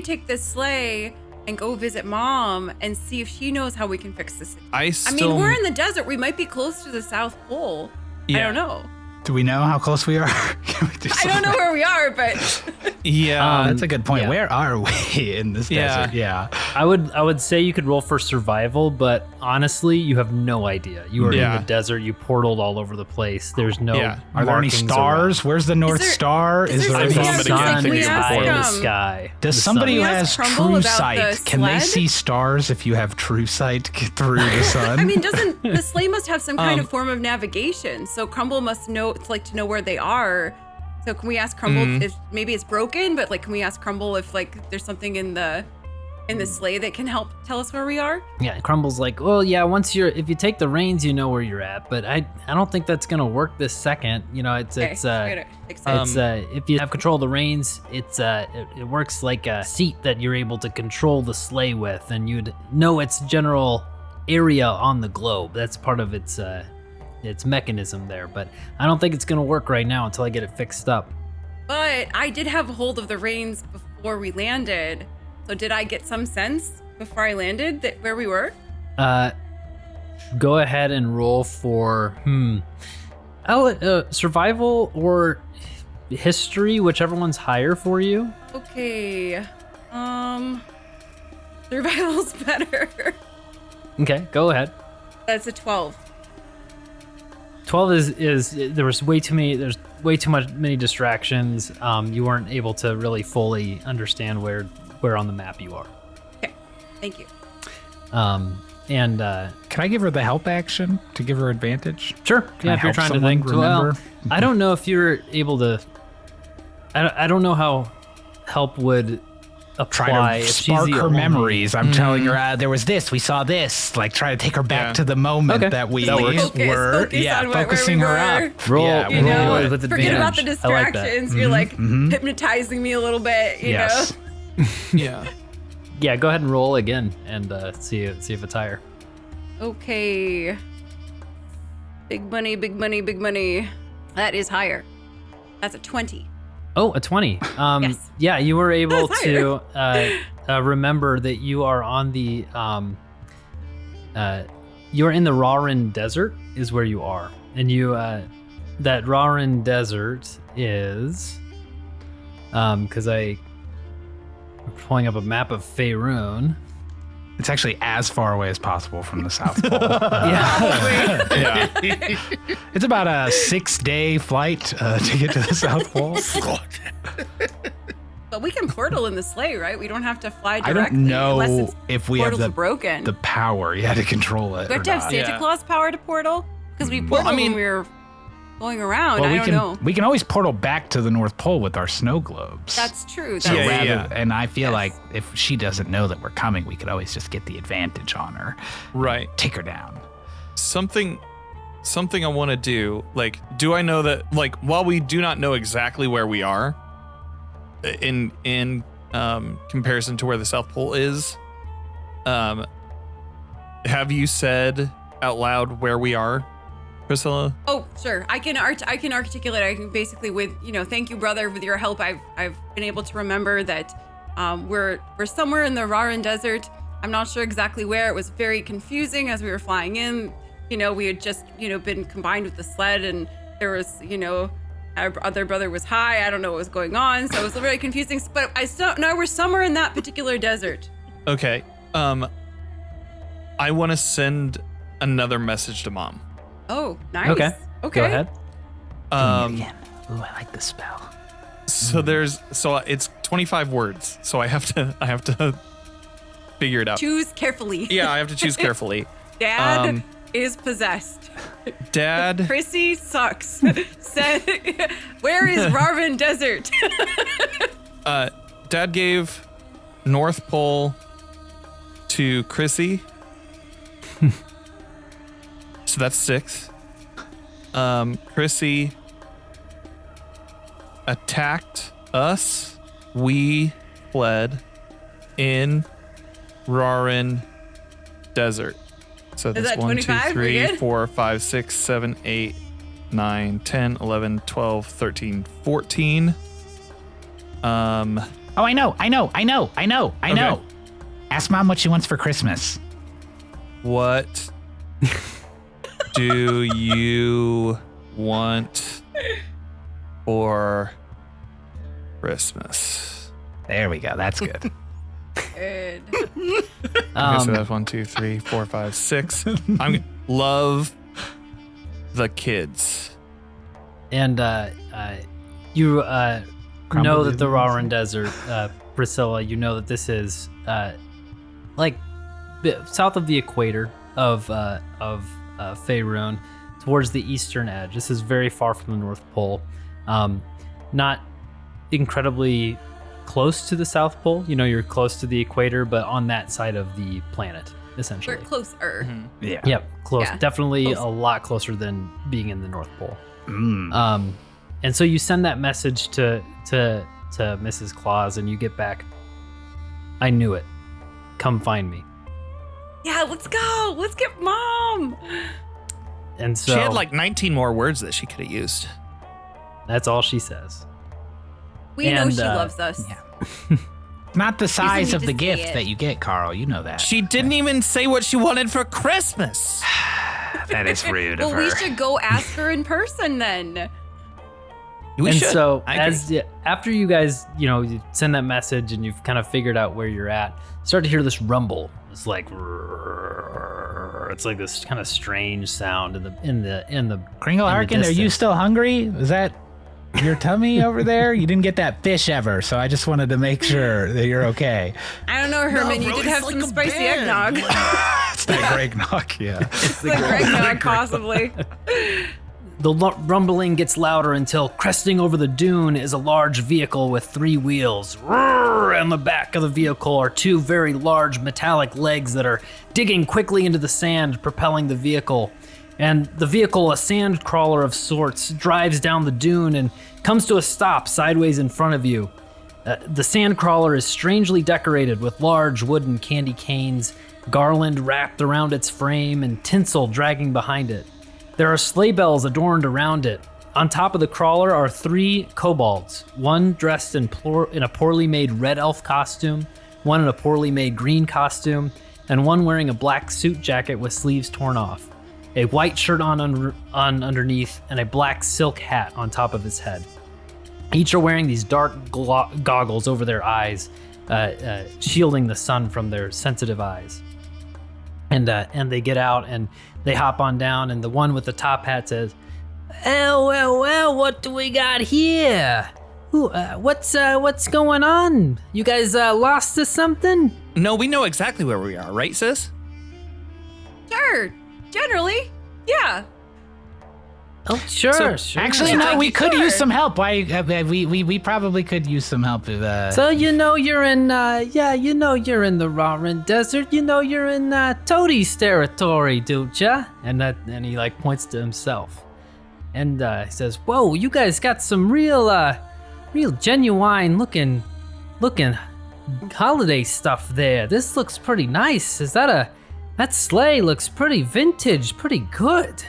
take this sleigh and go visit Mom and see if she knows how we can fix this? I I mean, we're in the desert. We might be close to the South Pole. I Yeah. don't know. Do we know how close we are? Can we do I don't know where we are, but Yeah. That's a good point. Yeah. Where are we in this Yeah. desert? Yeah. I would say you could roll for survival, but honestly, you have no idea. You are Yeah. in the desert. You portaled all over the place. There's no. Yeah. Are there any markings stars? Where's the North there- Star? is there around. something The else? vomiting sun anything is before. high in the Um, sky. Does The somebody sun- who Can we has ask Crumble true about the sight, can they sled? see stars if you have true sight through the sun? I mean, doesn't the sleigh must have some kind of form of navigation? So Crumble must know, to know where they are. So can we ask Crumble if maybe it's broken, but can we ask Crumble if there's something in the sleigh that can help tell us where we are? Yeah, Crumble's like, well, yeah. If you take the reins, you know where you're at. But I don't think that's gonna work this second. It's Okay, excited. if you have control of the reins, it works like a seat that you're able to control the sleigh with, and you'd know its general area on the globe. That's part of its mechanism there. But I don't think it's gonna work right now until I get it fixed up. But I did have a hold of the reins before we landed. So did I get some sense before I landed that where we were? Go ahead and roll for survival or history, whichever one's higher for you. Okay. Survival's better. Okay, go ahead. That's a 12. 12 is there's way too many distractions. You weren't able to really fully understand where on the map you are. Okay. Thank you. And Can I give her the help action to give her advantage? sure, Can I if you're help trying to someone think, well, remember? I don't know if you're able to. I don't know how help would apply. Try to if she's spark the her only- memories. I'm telling her there was this, we saw this. Like try to take her back Yeah. to the moment Okay, that we that works. were. Focus Yeah, on where we focusing her were. up. Roll, Yeah, You know, roll with forget about the advantage. I like that. distractions. You're hypnotizing me a little bit, you Yes. know? Yeah. Yeah, go ahead and roll again and see if it's higher. Okay. Big money, big money, big money. That is higher. That's a 20. Oh, a 20. Yes. Yeah, you were able That's to remember that you are on the you're in the Rawrin Desert is where you are, and you that Rawrin Desert is because I'm pulling up a map of Faerun. It's actually as far away as possible from the South Pole. Yeah. It's about a 6-day flight to get to the South Pole. But we can portal in the sleigh, right? We don't have to fly I directly. don't know unless it's if we have portals broken. the power, to control it. We have to have Santa Yeah. Claus power to portal? Because we portaled when we were going around. Well, I don't know. we can always portal back to the North Pole with our snow globes. That's true. So That's rather, and I feel Yes. like if she doesn't know that we're coming, we could always just get the advantage on her. Right. Take her down. Something I want to do, like, do I know that, like, while we do not know exactly where we are in comparison to where the South Pole is, have you said out loud where we are, Priscilla? Oh, sure. I can articulate. I can basically, with thank you, brother. With your help, I've been able to remember that we're somewhere in the Raran Desert. I'm not sure exactly where. It was very confusing as we were flying in. We had just been combined with the sled, and there was our other brother was high. I don't know what was going on, so it was very confusing. But I still know we're somewhere in that particular desert. Okay. I want to send another message to Mom. Oh, nice. Okay. Go ahead. Again. Ooh, I like the spell. So it's 25 words. So I have to figure it out. Choose carefully. Yeah, I have to choose carefully. Dad is possessed. Dad. Chrissy sucks. Said, where is Raran Desert? Dad gave North Pole to Chrissy. So that's 6. Chrissy attacked us. We fled in Raran Desert. So that's that 1, 2, 25? We 3, good? 4, 5, 6, 7, 8, 9, 10, 11, 12, 13, 14. Oh, I know. Okay. Ask Mom what she wants for Christmas. What do you want for Christmas? There we go. That's good. Good. Okay, so that's 1, 2, 3, 4, 5, 6. I love the kids. And you know that the Raran Desert, Priscilla, you know that this is like south of the equator of Faerun, towards the eastern edge. This is very far from the North Pole. Not incredibly close to the South Pole. You're close to the equator, but on that side of the planet, essentially. We're closer. Yeah. Yep, close. Yeah. Definitely Close. a lot closer than being in the North Pole. Mm. And so you send that message to Mrs. Claus, and you get back, I knew it. Come find me. Yeah, let's go. Let's get Mom. And so She had like 19 more words that she could have used. that's all she says. We know And, she loves us. Yeah. Not the size need of to the see gift it. that you get, Carl. You know that. She didn't even say what she wanted for Christmas. That is rude of Well, her. we should go ask her in person then. We And should. so I agree. after you guys, you send that message and you've kind of figured out where you're at, start to hear this rumble. It's like this kind of strange sound in the Kringle Harkin, are you distance. still hungry? Is that your tummy over there? You didn't get that fish ever, so I just wanted to make sure that you're okay. I don't know, Herman. You bro, did it's have like some a spicy band. eggnog. It's that Greg knock, yeah. It's like eggnog, possibly. The rumbling gets louder until cresting over the dune is a large vehicle with 3 wheels. Roar! On the back of the vehicle are 2 very large metallic legs that are digging quickly into the sand, propelling the vehicle. And the vehicle, a sand crawler of sorts, drives down the dune and comes to a stop sideways in front of you. The sand crawler is strangely decorated with large wooden candy canes, garland wrapped around its frame, and tinsel dragging behind it. There are sleigh bells adorned around it. On top of the crawler are 3 kobolds, one dressed in a poorly made red elf costume, one in a poorly made green costume, and one wearing a black suit jacket with sleeves torn off, a white shirt on underneath, and a black silk hat on top of his head. Each are wearing these dark goggles over their eyes, shielding the sun from their sensitive eyes. And they get out and they hop on down, and the one with the top hat says, "Oh, well, what do we got here? What's going on? You guys lost to something? No, we know exactly where we are, right, sis? Sure. Generally, yeah. Oh, sure. Actually, no, we could use some help. We probably could use some help. So you're in you're in the Rawrin Desert. You're in Toadie's territory, don't ya? And he like points to himself, and he says, "Whoa, you guys got some real genuine looking holiday stuff there. This looks pretty nice. That sleigh looks pretty vintage, pretty good."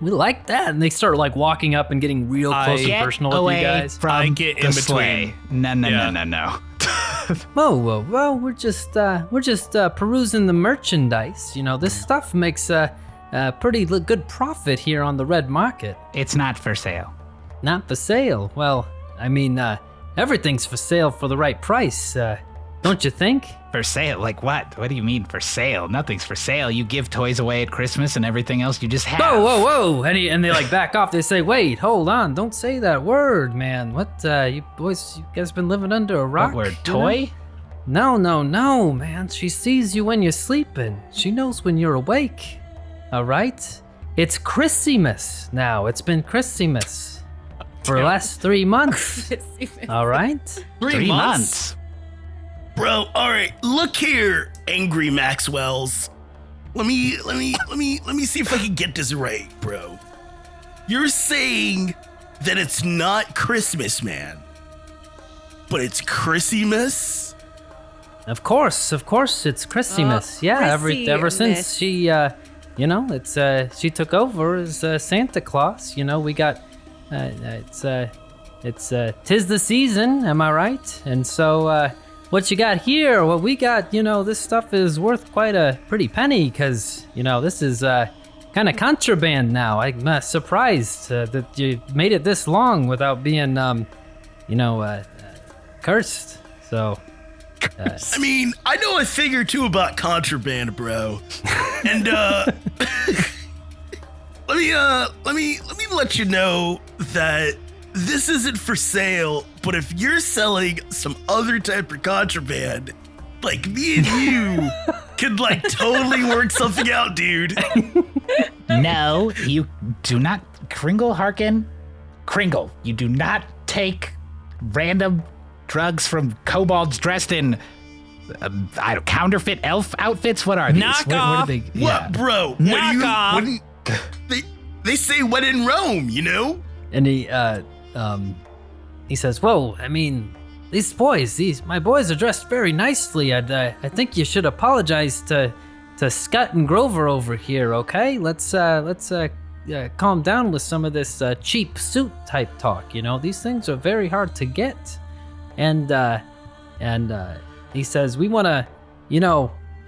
We like that. And they start like walking up and getting real close and personal with you guys. From get in the sleigh. No. Whoa. We're just perusing the merchandise. This stuff makes a pretty good profit here on the red market. It's not for sale. Not for sale. Well, I mean, everything's for sale for the right price. Don't you think? For sale? Like what? What do you mean for sale? Nothing's for sale. You give toys away at Christmas and everything else you just have. Whoa. And they like back off. They say, wait, hold on. Don't say that word, man. What, you guys been living under a rock? What word? Toy? No, man. She sees you when you're sleeping. She knows when you're awake. All right? It's Christmas now. It's been Christmas for the last 3 months. All right? 3 months. Bro, all right, look here, angry Maxwells. Let me see if I can get this right, bro. You're saying that it's not Christmas, man, but it's Christmas? Of course, it's Christmas. Ever since she, she took over as Santa Claus. We got, it's 'tis the season. Am I right? And so. What you got here, what we got, this stuff is worth quite a pretty penny because, this is kind of contraband now. I'm surprised that you made it this long without being, cursed. So, I mean, I know a thing or two about contraband, bro. And let me let you know that this isn't for sale, but if you're selling some other type of contraband, like me and you could like totally work something out, dude. No, you do not. Kringle, hearken. Kringle, you do not take random drugs from kobolds dressed in counterfeit elf outfits. What are these? Knock what off. are they? What, bro? Knock off. They say when in Rome, And he says, "Whoa, I mean, my boys are dressed very nicely. I think you should apologize to Scott and Grover over here, okay? Let's calm down with some of this cheap suit type talk. These things are very hard to get." And he says, "We want to,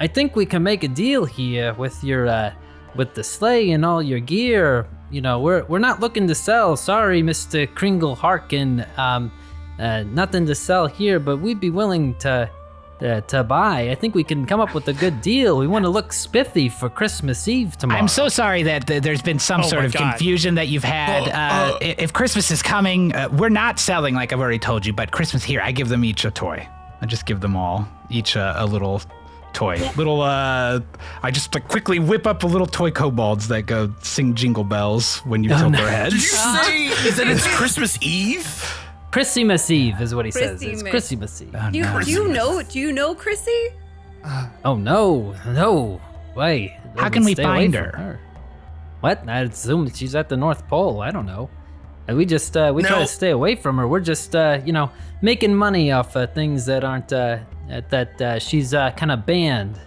I think we can make a deal here with your with the sleigh and all your gear. We're not looking to sell. Sorry, Mr. Kringle Harkin. Nothing to sell here, but we'd be willing to buy. I think we can come up with a good deal. We want to look spiffy for Christmas Eve tomorrow." I'm so sorry that there's been some sort of confusion that you've had. If Christmas is coming, we're not selling, like I've already told you, but Christmas here, I give them each a toy. I just give them all each a little toy. I just quickly whip up a little toy kobolds that go sing jingle bells when you tilt their heads. Did you say that it's Christmas Eve? Christmas Eve is what he says. It's Christmas Eve. Oh, Do you know Chrissy? Oh no. Wait. How can we stay away find from her? What? I assume she's at the North Pole. I don't know. And we just try to stay away from her. We're just making money off things that aren't that she's kind of banned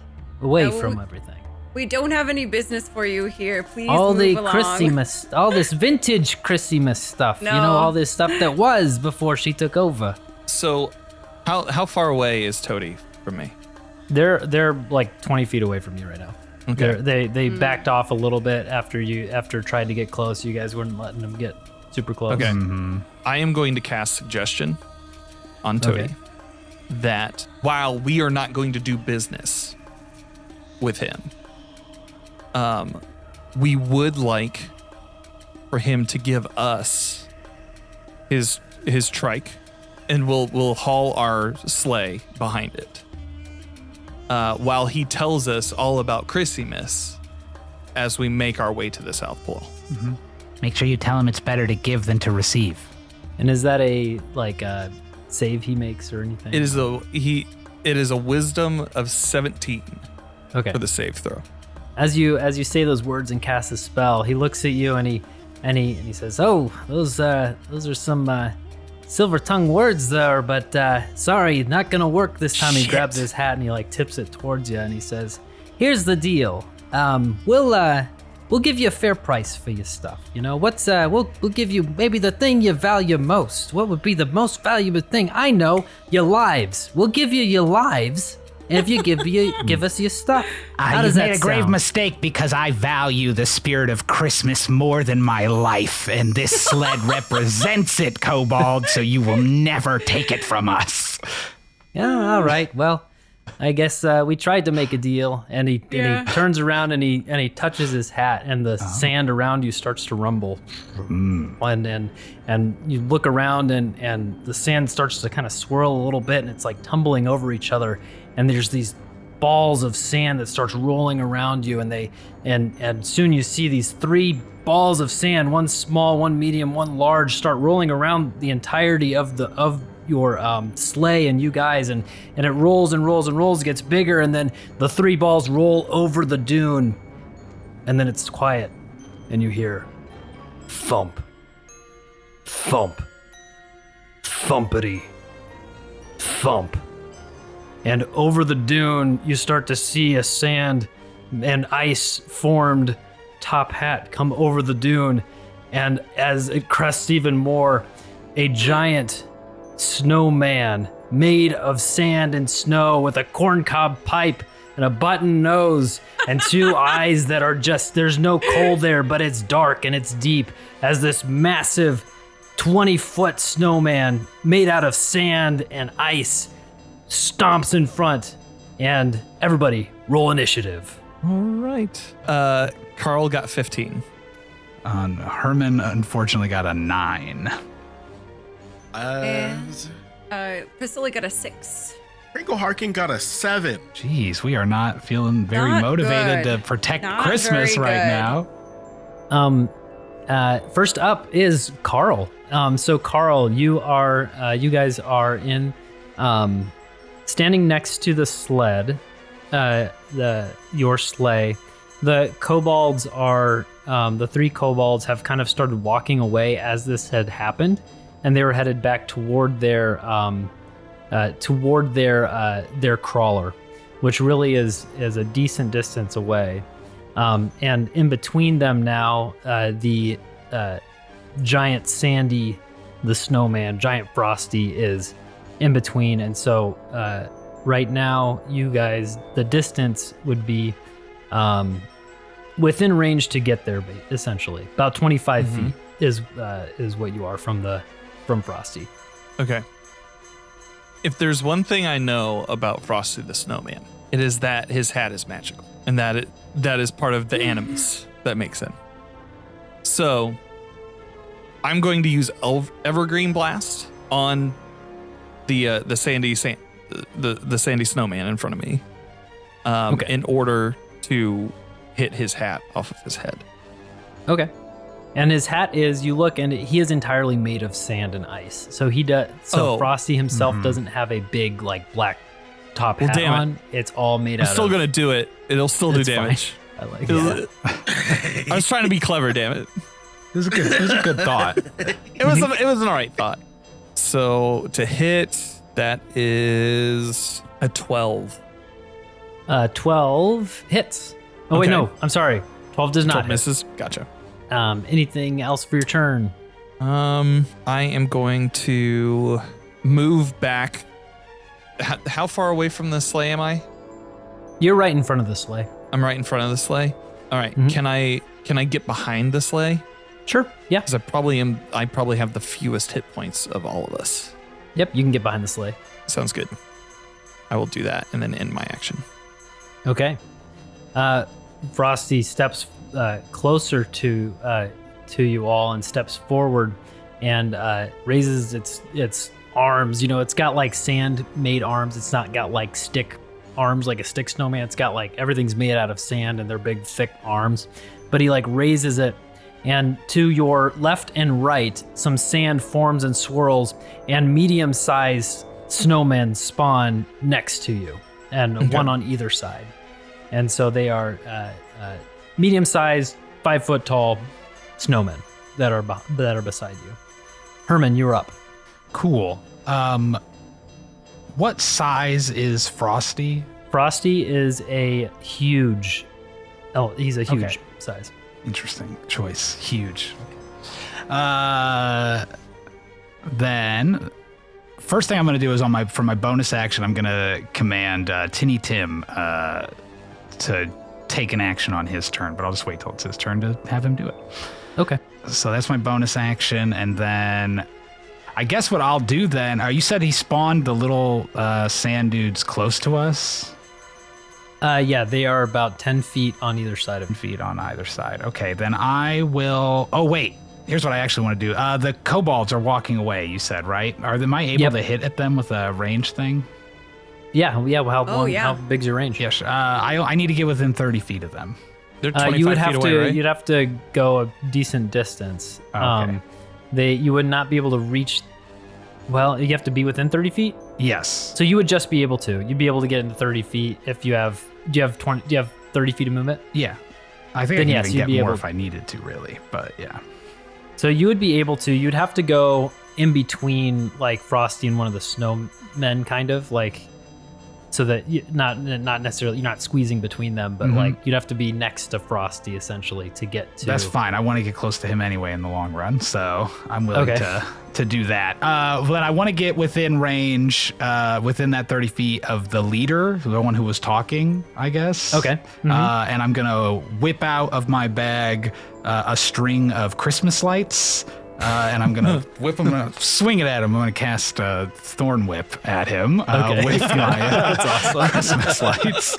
away from everything. We don't have any business for you here. Please all move the along. Christmas, all this vintage Christmas stuff. No. All this stuff that was before she took over. So, how far away is Toadie from me? They're like 20 feet away from you right now. Okay. They backed off a little bit after trying to get close. You guys weren't letting them get super close. Okay. Mm-hmm. I am going to cast suggestion on Toadie that while we are not going to do business with him, we would like for him to give us his trike and we'll haul our sleigh behind it. While he tells us all about Christmas as we make our way to the South Pole. Mm-hmm. Make sure you tell him it's better to give than to receive. And is that a save he makes or anything? It is a wisdom of 17 for the save throw. As you say those words and cast a spell, he looks at you and he says, "Oh, those are some silver-tongued words there, but sorry, not gonna work this time." He grabs his hat and he tips it towards you and he says, "Here's the deal. We'll give you a fair price for your stuff. You know, we'll give you maybe the thing you value most. What would be the most valuable thing? I know, your lives. We'll give you your lives if you give us your stuff." How does that made a grave sound? mistake because I value the spirit of Christmas more than my life, and this sled represents it, Kobold, so you will never take it from us. Yeah, all right. Well, I guess we tried to make a deal, and he turns around and he touches his hat, and the sand around you starts to rumble, and you look around, and the sand starts to kind of swirl a little bit, and it's tumbling over each other, and there's these balls of sand that starts rolling around you, and soon you see these 3 balls of sand, one small, one medium, one large, start rolling around the entirety of your sleigh and you guys, and it rolls and rolls and rolls, gets bigger, and then the 3 balls roll over the dune, and then it's quiet, and you hear thump, thump, thumpity, thump. And over the dune, you start to see a sand and ice formed top hat come over the dune, and as it crests even more, a giant snowman made of sand and snow with a corncob pipe and a button nose and 2 eyes that are there's no coal there, but it's dark and it's deep, as this massive 20-foot snowman made out of sand and ice stomps in front, and everybody roll initiative. All right. Carl got 15. Herman unfortunately got a 9. And Priscilla got a 6. Kringle Harkin got a 7. Jeez, we are not feeling very Not motivated good. to protect Not Christmas very right good. now. First up is Carl. So Carl, you guys are in, standing next to the sled, your sleigh. The kobolds are, the 3 kobolds have kind of started walking away as this had happened, and they were headed back toward their crawler, which really is a decent distance away. And in between them now, the giant Sandy, the snowman, giant Frosty is in between. And so right now, you guys, the distance would be within range to get there, essentially. About 25 feet is what you are from Frosty. Okay. If there's one thing I know about Frosty the Snowman, it is that his hat is magical, and that is part of the animus that makes him. So, I'm going to use Evergreen Blast on the sandy snowman in front of me, in order to hit his hat off of his head. Okay. And his hat is, you look, and he is entirely made of sand and ice. So Frosty himself doesn't have a big black top hat on. It's all made out of... I'm still gonna do it. It'll still do damage. Fine. I like it. I was trying to be clever, damn it. It was a good thought. It was an alright thought. So to hit, that is a 12. 12 hits. Oh wait, Okay. no, I'm sorry. 12 does not 12 hit. misses. Gotcha. Anything else for your turn? I am going to move back. How far away from the sleigh am I? You're right in front of the sleigh. I'm right in front of the sleigh. All right. Can I get behind the sleigh? Sure. Yeah. Because I probably have the fewest hit points of all of us. Yep. You can get behind the sleigh. Sounds good. I will do that and then end my action. Okay. Frosty steps closer to you all and steps forward and raises its arms. You know, it's got like sand made arms. It's not got like stick arms like a stick snowman. It's got like everything's made out of sand and they're big, thick arms. But he like raises it, and to your left and right, some sand forms and swirls, and medium-sized snowmen spawn next to you, and one on either side. And so they are medium-sized, 5 foot tall snowmen that are beside you. Herman, you're up. Cool. What size is Frosty? Frosty is a huge. Oh, he's a huge size. Interesting choice. Huge. Then, first thing I'm going to do is for my bonus action, I'm going to command Tinny Tim to take an action on his turn, but I'll just wait till it's his turn to have him do it. Okay. So that's my bonus action, and then I guess what I'll do then. You said he spawned the little sand dudes close to us. Yeah, they are about 10 feet on either side of 10 feet on either side. Okay, then I will. Oh wait, here's what I actually want to do. The kobolds are walking away. You said, right? Am I able to hit at them with a range thing? Yeah. Well, how big's your range? Yes. I need to get within 30 feet of them. They're 25 you would have feet away, to. right? You'd have to go a decent distance. Okay. You would not be able to reach. Well, you have to be within 30 feet. Yes. So you would just be able to. You'd be able to get into 30 feet if you have. Do you have 30 feet of movement? Yeah. I think Then I yes, can you'd even be get more able- if I needed to, really. But yeah. So you would be able to. You'd have to go in between like Frosty and one of the snowmen, kind of like, so that not necessarily you're not squeezing between them, but like you'd have to be next to Frosty essentially to get to. That's fine. I want to get close to him anyway in the long run, so I'm willing to do that. But I want to get within range, within that 30 feet of the leader, the one who was talking, I guess. Okay. And I'm gonna whip out of my bag a string of Christmas lights. And I'm gonna whip him, I'm gonna swing it at him. I'm gonna cast Thorn Whip at him with my Christmas lights.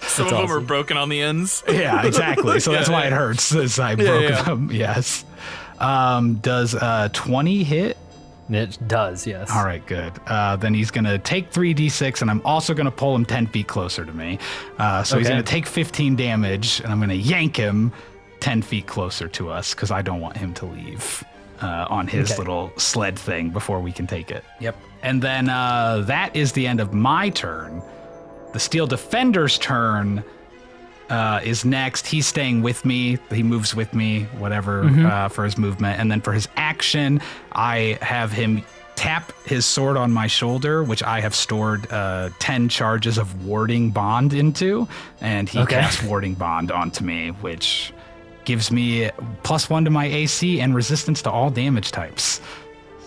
Some of them are broken on the ends. Yeah, exactly. So that's why it hurts as I broke them. Yes. Does 20 hit? It does, yes. All right, good. Then he's going to take 3d6, and I'm also going to pull him 10 feet closer to me. So he's going to take 15 damage, and I'm going to yank him 10 feet closer to us because I don't want him to leave on his little sled thing before we can take it. Yep. And then that is the end of my turn. The Steel Defender's turn is next. He's staying with me. He moves with me, whatever, for his movement. And then for his action, I have him tap his sword on my shoulder, which I have stored 10 charges of Warding Bond into. And he casts Warding Bond onto me, which gives me +1 to my AC and resistance to all damage types.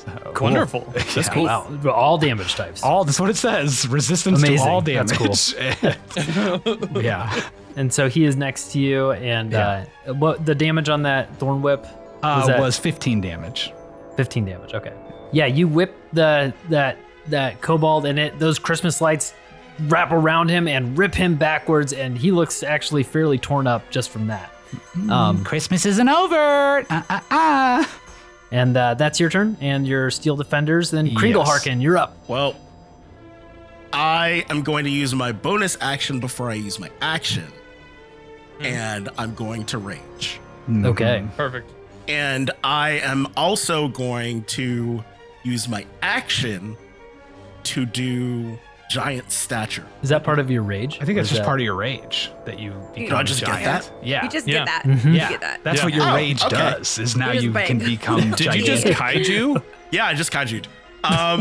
So, Wonderful. That's cool. Wow, all damage types. That's what it says. Resistance to all damage. That's cool. Yeah. And so he is next to you, and what the damage on that Thorn Whip was 15 damage. 15 damage. Okay. Yeah, you whip that kobold, and those Christmas lights wrap around him and rip him backwards, and he looks actually fairly torn up just from that. Christmas isn't over. And that's your turn, and your Steel Defenders. Then Kringleharken, you're up. Well, I am going to use my bonus action before I use my action. And I'm going to rage. Okay. Perfect. And I am also going to use my action to do giant stature. Is that part of your rage? I think that's just part of your rage that you become Did I just giant. get that? Yeah. You just Yeah. get that. Mhm. You Yeah. get that. That's what your rage okay. does, is now Here's you bang. can become Did giant. you just kaiju? Yeah, I just kaju'd. Well,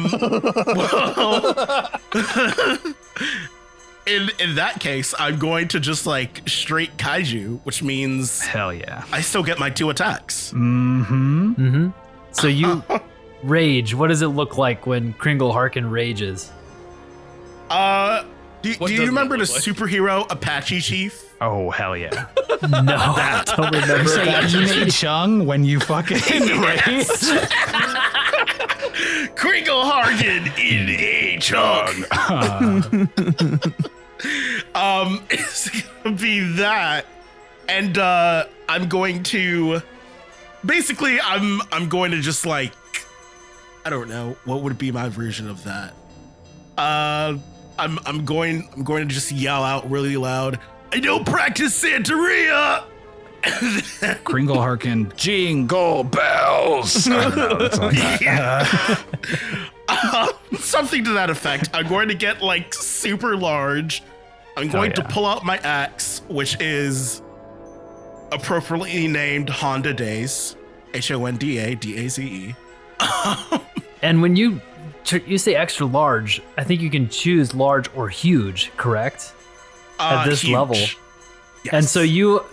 in that case, I'm going to just like straight kaiju, which means Hell yeah. I still get my 2 attacks. Mm-hmm. So you rage. What does it look like when Kringleharken rages? Do What you does remember that the look like? superhero Apache Chief? Oh, hell yeah. No, I don't remember that. Ine Chung when you fucking rage. Kringleharken in a chug. It's gonna be that, and I'm going to basically I'm going to just like I don't know. What would be my version of that? I'm going to just yell out really loud. I don't practice Santeria. Kringle Harkin, jingle bells. Oh, no, that's all I got. Something to that effect. I'm going to get like super large. I'm going to pull out my axe, which is appropriately named Honda Daze, Honda Daze. And when you say extra large, I think you can choose large or huge, correct? At this Huge. level. Yes. And so you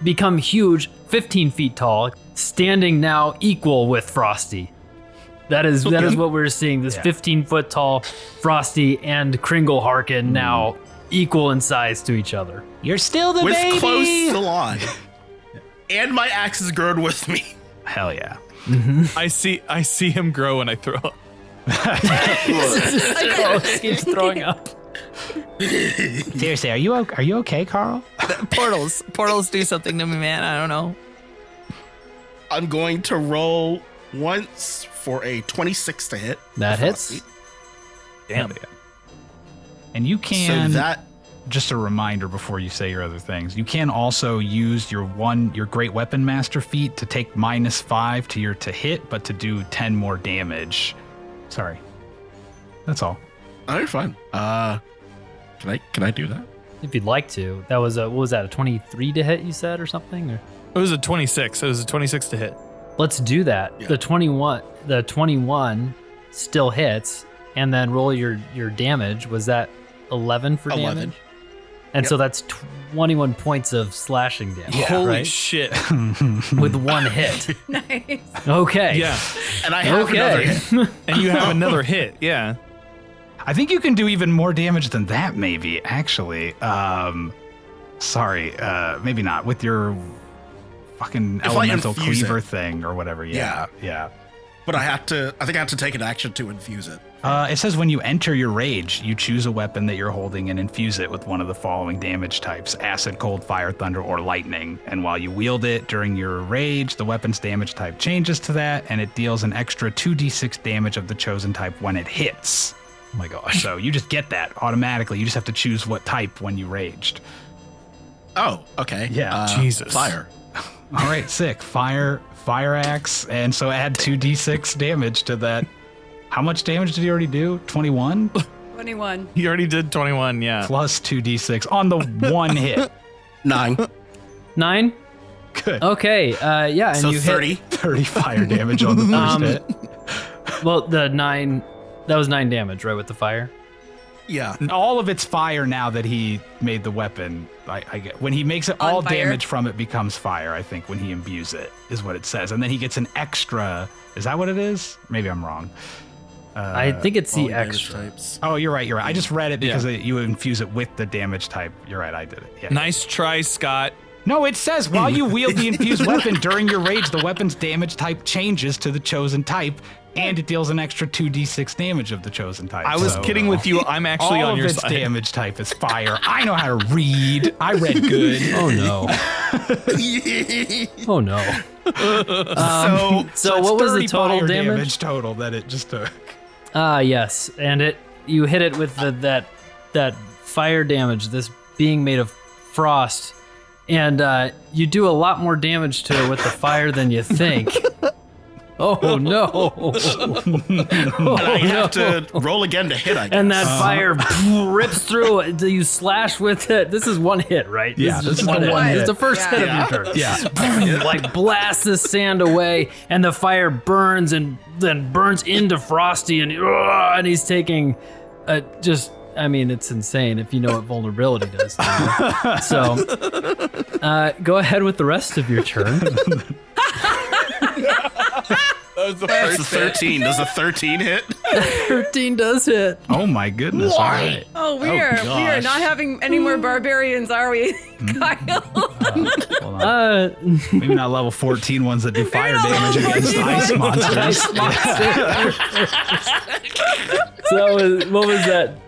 become huge, 15 feet tall, standing now equal with Frosty. That is what we're seeing. This 15-foot tall Frosty and Kringle Harkin now equal in size to each other. You're still the with baby. close to line. And my axe is grown with me. Hell yeah. I see him grow and I throw up. Keeps throwing up. Seriously, are you okay, Carl? Portals do something to me, man. I don't know. I'm going to roll once for a 26 to hit. That hits. Frosty. Damn. And you can, So that just a reminder before you say your other things, you can also use your Great Weapon Master feat to take -5 to your to hit, but to do 10 more damage. Sorry. That's all. Oh, you're fine. Can I do that? If you'd like to. That was what was that, a 23 to hit you said or something? Or? It was a 26. It was a 26 to hit. Let's do that. Yeah. The 21 still hits, and then roll your damage. Was that 11 for 11. damage? And so that's 21 points of slashing damage. Holy right? shit. With one hit. Nice. Okay. Yeah. And I have another hit. And you have another hit. Yeah. I think you can do even more damage than that, maybe, actually. Sorry, maybe not. With your fucking If I elemental infuse cleaver it. thing or whatever. Yeah. But I think I have to take an action to infuse it. It says when you enter your rage, you choose a weapon that you're holding and infuse it with one of the following damage types: acid, cold, fire, thunder, or lightning. And while you wield it during your rage, the weapon's damage type changes to that, and it deals an extra 2d6 damage of the chosen type when it hits. Oh my gosh. So you just get that automatically. You just have to choose what type when you raged. Oh, okay. Yeah. Jesus. Fire. All right, sick. Fire axe, and so add 2d6 damage to that. How much damage did he already do? 21? 21. He already did 21, yeah. Plus 2d6 on the one hit. 9. 9? Good. Okay. Yeah. And So you 30. hit. 30 fire damage on the first hit. Well, the 9. That was 9 damage, right, with the fire? Yeah. All of it's fire now that he made the weapon. I get when he makes it, On all fire? damage from it becomes fire. I think when he imbues it is what it says, and then he gets an extra. Is that what it is? Maybe I'm wrong. I think it's the Damage extra. types. Oh, you're right. I just read it because you infuse it with the damage type. You're right. I did it. Yeah. Nice try, Scott. No, it says while you wield the infused weapon during your rage, the weapon's damage type changes to the chosen type, and it deals an extra 2d6 damage of the chosen type. I was So, kidding with you. I'm actually all on your of its side. damage type is fire. I know how to read. I read good. Oh no. Oh no. So what was the 30 total fire damage? total that it just took? Yes, and you hit it with that fire damage. This being made of frost, and you do a lot more damage to it with the fire than you think. Oh no! And I have to roll again to hit, I guess. And that fire rips through it. You slash with it. This is one hit, right? Yeah, this this is is one the hit. one It's hit. the first hit of your turn. Yeah. Like blast the sand away, and the fire burns and then burns into Frosty, and he's taking just. I mean, it's insane if you know what vulnerability does. So, go ahead with the rest of your turn. That was the That's first a 13. Does a 13 hit? 13 does hit. Oh my goodness! All right. Oh, we are gosh. not having any more barbarians, are we, Kyle? Hold on. Maybe not level 14 ones that do fire not damage level against 14 ice ones. monsters. So that was, what was that?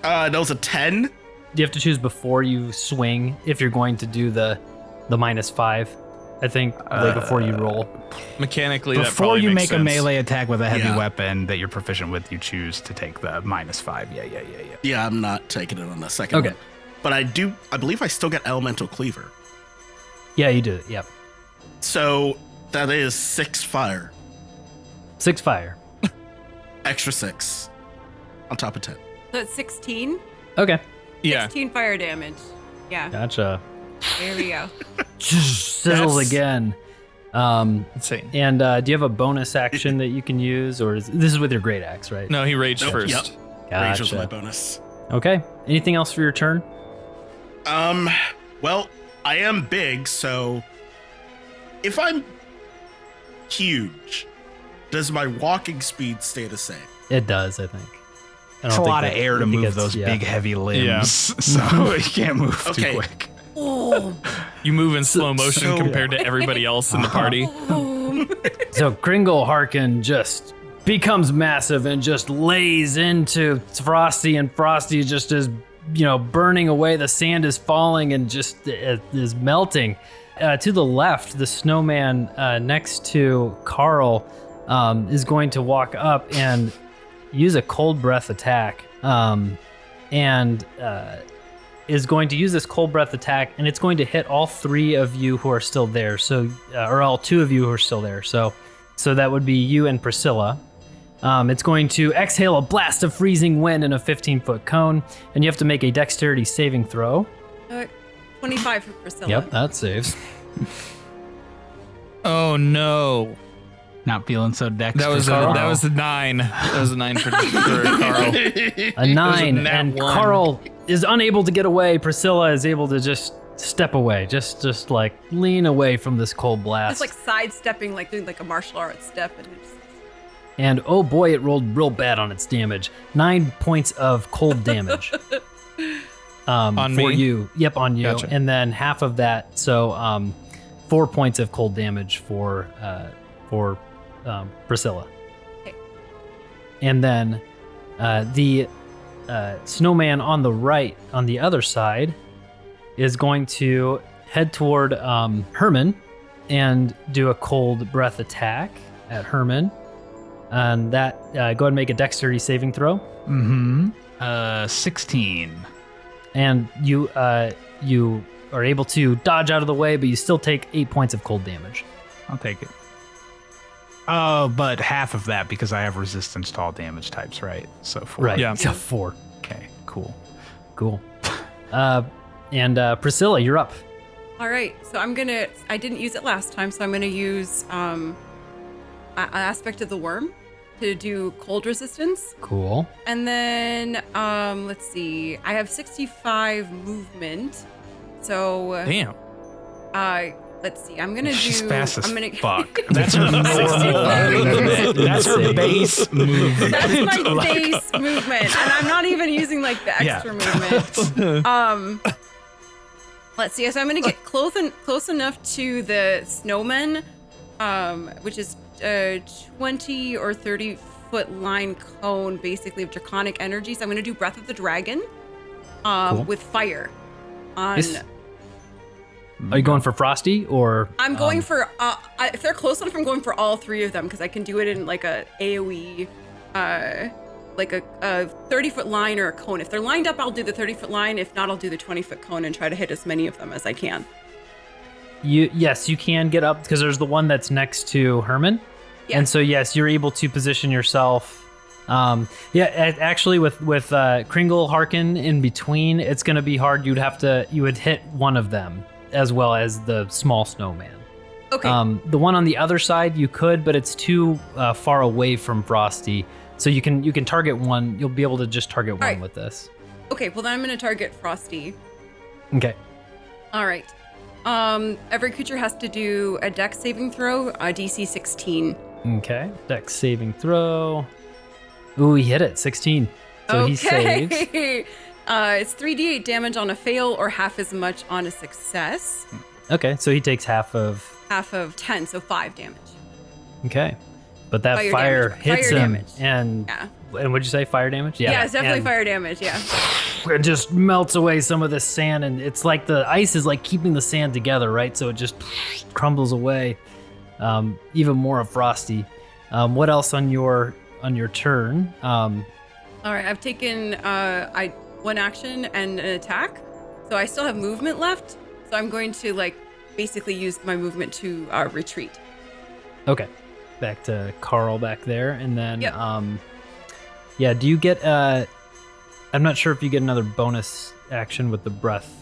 That was a 10. You have to choose before you swing if you're going to do the -5. I think, like before you roll. Mechanically, that Before probably you makes make a sense. melee attack with a heavy Yeah. weapon that you're proficient with, you choose to take the -5. Yeah. Yeah, I'm not taking it on the second Okay. one. But I believe I still get Elemental Cleaver. Yeah, you do it. Yep. So that is 6 fire. 6 fire. Extra 6 on top of 10. So it's 16. Okay. Yeah. 16 fire damage. Yeah. Gotcha. There we go. Sizzles That's- again. Insane. And do you have a bonus action that you can use, or this is with your great axe, right? No, he raged Nope, first. Yep. Rage was Gotcha. my bonus. Okay. Anything else for your turn? Well, I am big, so if I'm huge, does my walking speed stay the same? It does, I think. I It's a don't think lot of that- air I to think move it's- those yeah. big, heavy limbs, Yeah. so you can't move Okay. too quick. Oh, You move in slow motion so- compared to everybody else in the party. So Kringle Harkin just becomes massive and just lays into Frosty, and Frosty just is, burning away. The sand is falling and just is melting. To the left, the snowman next to Carl is going to walk up and use a cold breath attack. And is going to use this cold breath attack, and it's going to hit all 3 of you who are still there. So, or all 2 of you who are still there. So that would be you and Priscilla. It's going to exhale a blast of freezing wind in a 15-foot cone, and you have to make a dexterity saving throw. 25 for Priscilla. Yep, that saves. Oh no. Not feeling so dexterous. That was Carl. a 9. That was a 9 for Carl. A 9, nat and 1. Carl is unable to get away. Priscilla is able to just step away, just like lean away from this cold blast. It's like sidestepping, like doing like a martial arts step. And it's, And oh boy, it rolled real bad on its damage. 9 points of cold damage. On for me? you. Yep, on you. Gotcha. And then half of that, so 4 points of cold damage for Priscilla. Okay. And then the snowman on the right, on the other side, is going to head toward Herman and do a cold breath attack at Herman. And that, go ahead and make a dexterity saving throw. 16. And you are able to dodge out of the way, but you still take 8 points of cold damage. I'll take it. Oh, but half of that because I have resistance to all damage types, right? So 4. Right. Yeah. So 4. Okay, cool. Cool. And Priscilla, you're up. all right. So I didn't use it last time, so I'm going to use an aspect of the worm to do cold resistance. Cool. And then, let's see. I have 65 movement. So, Damn. let's see. I'm going to do... She's fast as I'm gonna, fuck. That's her normal movement. That's her base movement. That's my base movement, and I'm not even using like the extra movement. Let's see. So I'm gonna get close enough to the snowman, which is 20 or 30 foot line cone, basically of draconic energy. So I'm gonna do Breath of the Dragon, Cool. with fire. On Nice. Are you going for Frosty or? I'm going for if they're close enough, I'm going for all 3 of them because I can do it in like a AOE, like a 30-foot line or a cone. If they're lined up, I'll do the 30-foot line. If not, I'll do the 20-foot cone and try to hit as many of them as I can. Yes, you can get up because there's the one that's next to Herman. Yeah. And so yes, you're able to position yourself. Actually, with Kringle Harkin in between, it's going to be hard. You would hit one of them as well as the small snowman. Okay. The one on the other side you could, but it's too far away from Frosty. So you can target one. You'll be able to just target one right. with this. Okay. Well, then I'm going to target Frosty. Okay. All right. Every creature has to do a Dex saving throw, a DC 16. Okay. Dex saving throw. Ooh, he hit it. 16. So he saves. It's 3d8 damage on a fail or half as much on a success. Okay, so he takes half of. Half of 10, so 5 damage. Okay. But that Fire fire damage. hits Fire him. damage. And Yeah. And what'd you say? Fire damage? Yeah, it's definitely and fire damage. Yeah. it just melts away some of this sand, and it's like the ice is like keeping the sand together, right? So it just crumbles away. Even more of Frosty. What else on your turn? All right, I've taken one action and an attack, so I still have movement left. So I'm going to like basically use my movement to retreat. Okay, back to Carl back there, and then Yep. yeah. Do you get I'm not sure if you get another bonus action with the breath.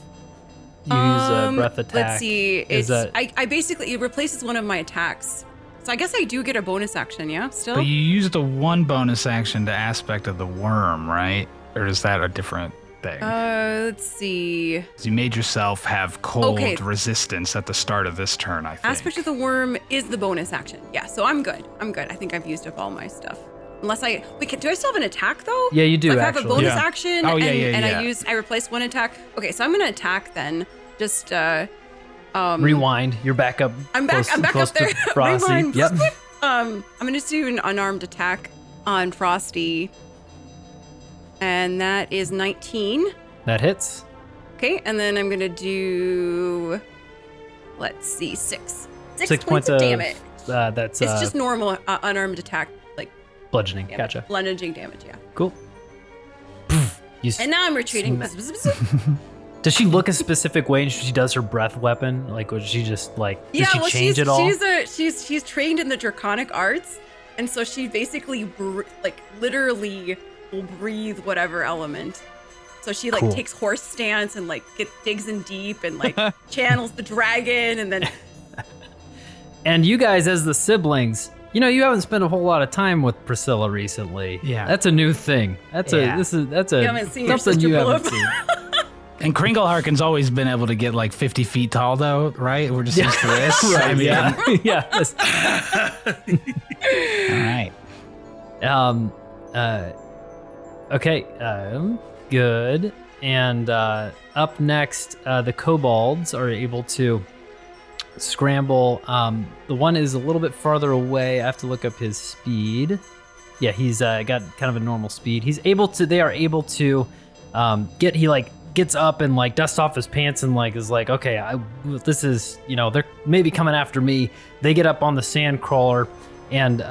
You use a breath attack. Let's see. Is It's that- I basically it replaces one of my attacks. So I guess I do get a bonus action, yeah? Still? But you used the one bonus action to aspect of the worm, right? Or is that a different thing? Let's see. 'Cause you made yourself have cold Okay. resistance at the start of this turn, I think. Aspect of the worm is the bonus action. Yeah, so I'm good. I think I've used up all my stuff. Unless I wait, do I still have an attack though? Yeah, you do, So if I have a actually. bonus Yeah. action Oh, yeah, and yeah. I replace one attack. Okay, so I'm gonna attack then. Just Rewind. You're back up. I'm back close up there. To Frosty. Rewind. Yep. I'm gonna do an unarmed attack on Frosty. And that is 19. That hits. Okay, and then I'm gonna do, let's see, 6 6 points of damage. That's It's just normal unarmed attack, like bludgeoning. damage. Gotcha. Bludgeoning damage, yeah. Cool. You And now I'm retreating. Does she look a specific way when she does her breath weapon? Like, was she just like? Did she change it all? She's trained in the draconic arts, and so she basically literally will breathe whatever element. So she like Cool. takes horse stance and like digs in deep and like channels the dragon, and then And you guys, as the siblings, you know, you haven't spent a whole lot of time with Priscilla recently. Yeah. That's a new thing. That's Yeah. a You haven't seen your something sister you blow haven't up. seen. And Kringle Harkin's always been able to get like 50 feet tall, though, right? We're just used to this. Right. I mean, Yeah. Yeah. Yes. All right. Okay. Good. And up next, the kobolds are able to scramble. The one is a little bit farther away. I have to look up his speed. Yeah, he's got kind of a normal speed. They are able to gets up and like dusts off his pants and like is like, okay, this is, you know, they're maybe coming after me. They get up on the sand crawler and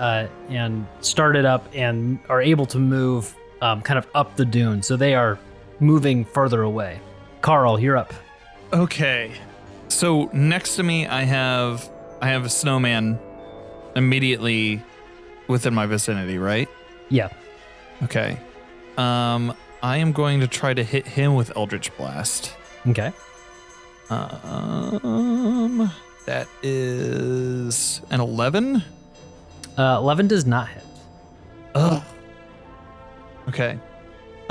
start it up and are able to move kind of up the dune. So they are moving further away. Carl, you're up. Okay. So next to me, I have a snowman immediately within my vicinity, right? Yeah. Okay. I am going to try to hit him with Eldritch Blast. Okay. That is an 11. 11 does not hit. Oh. Okay.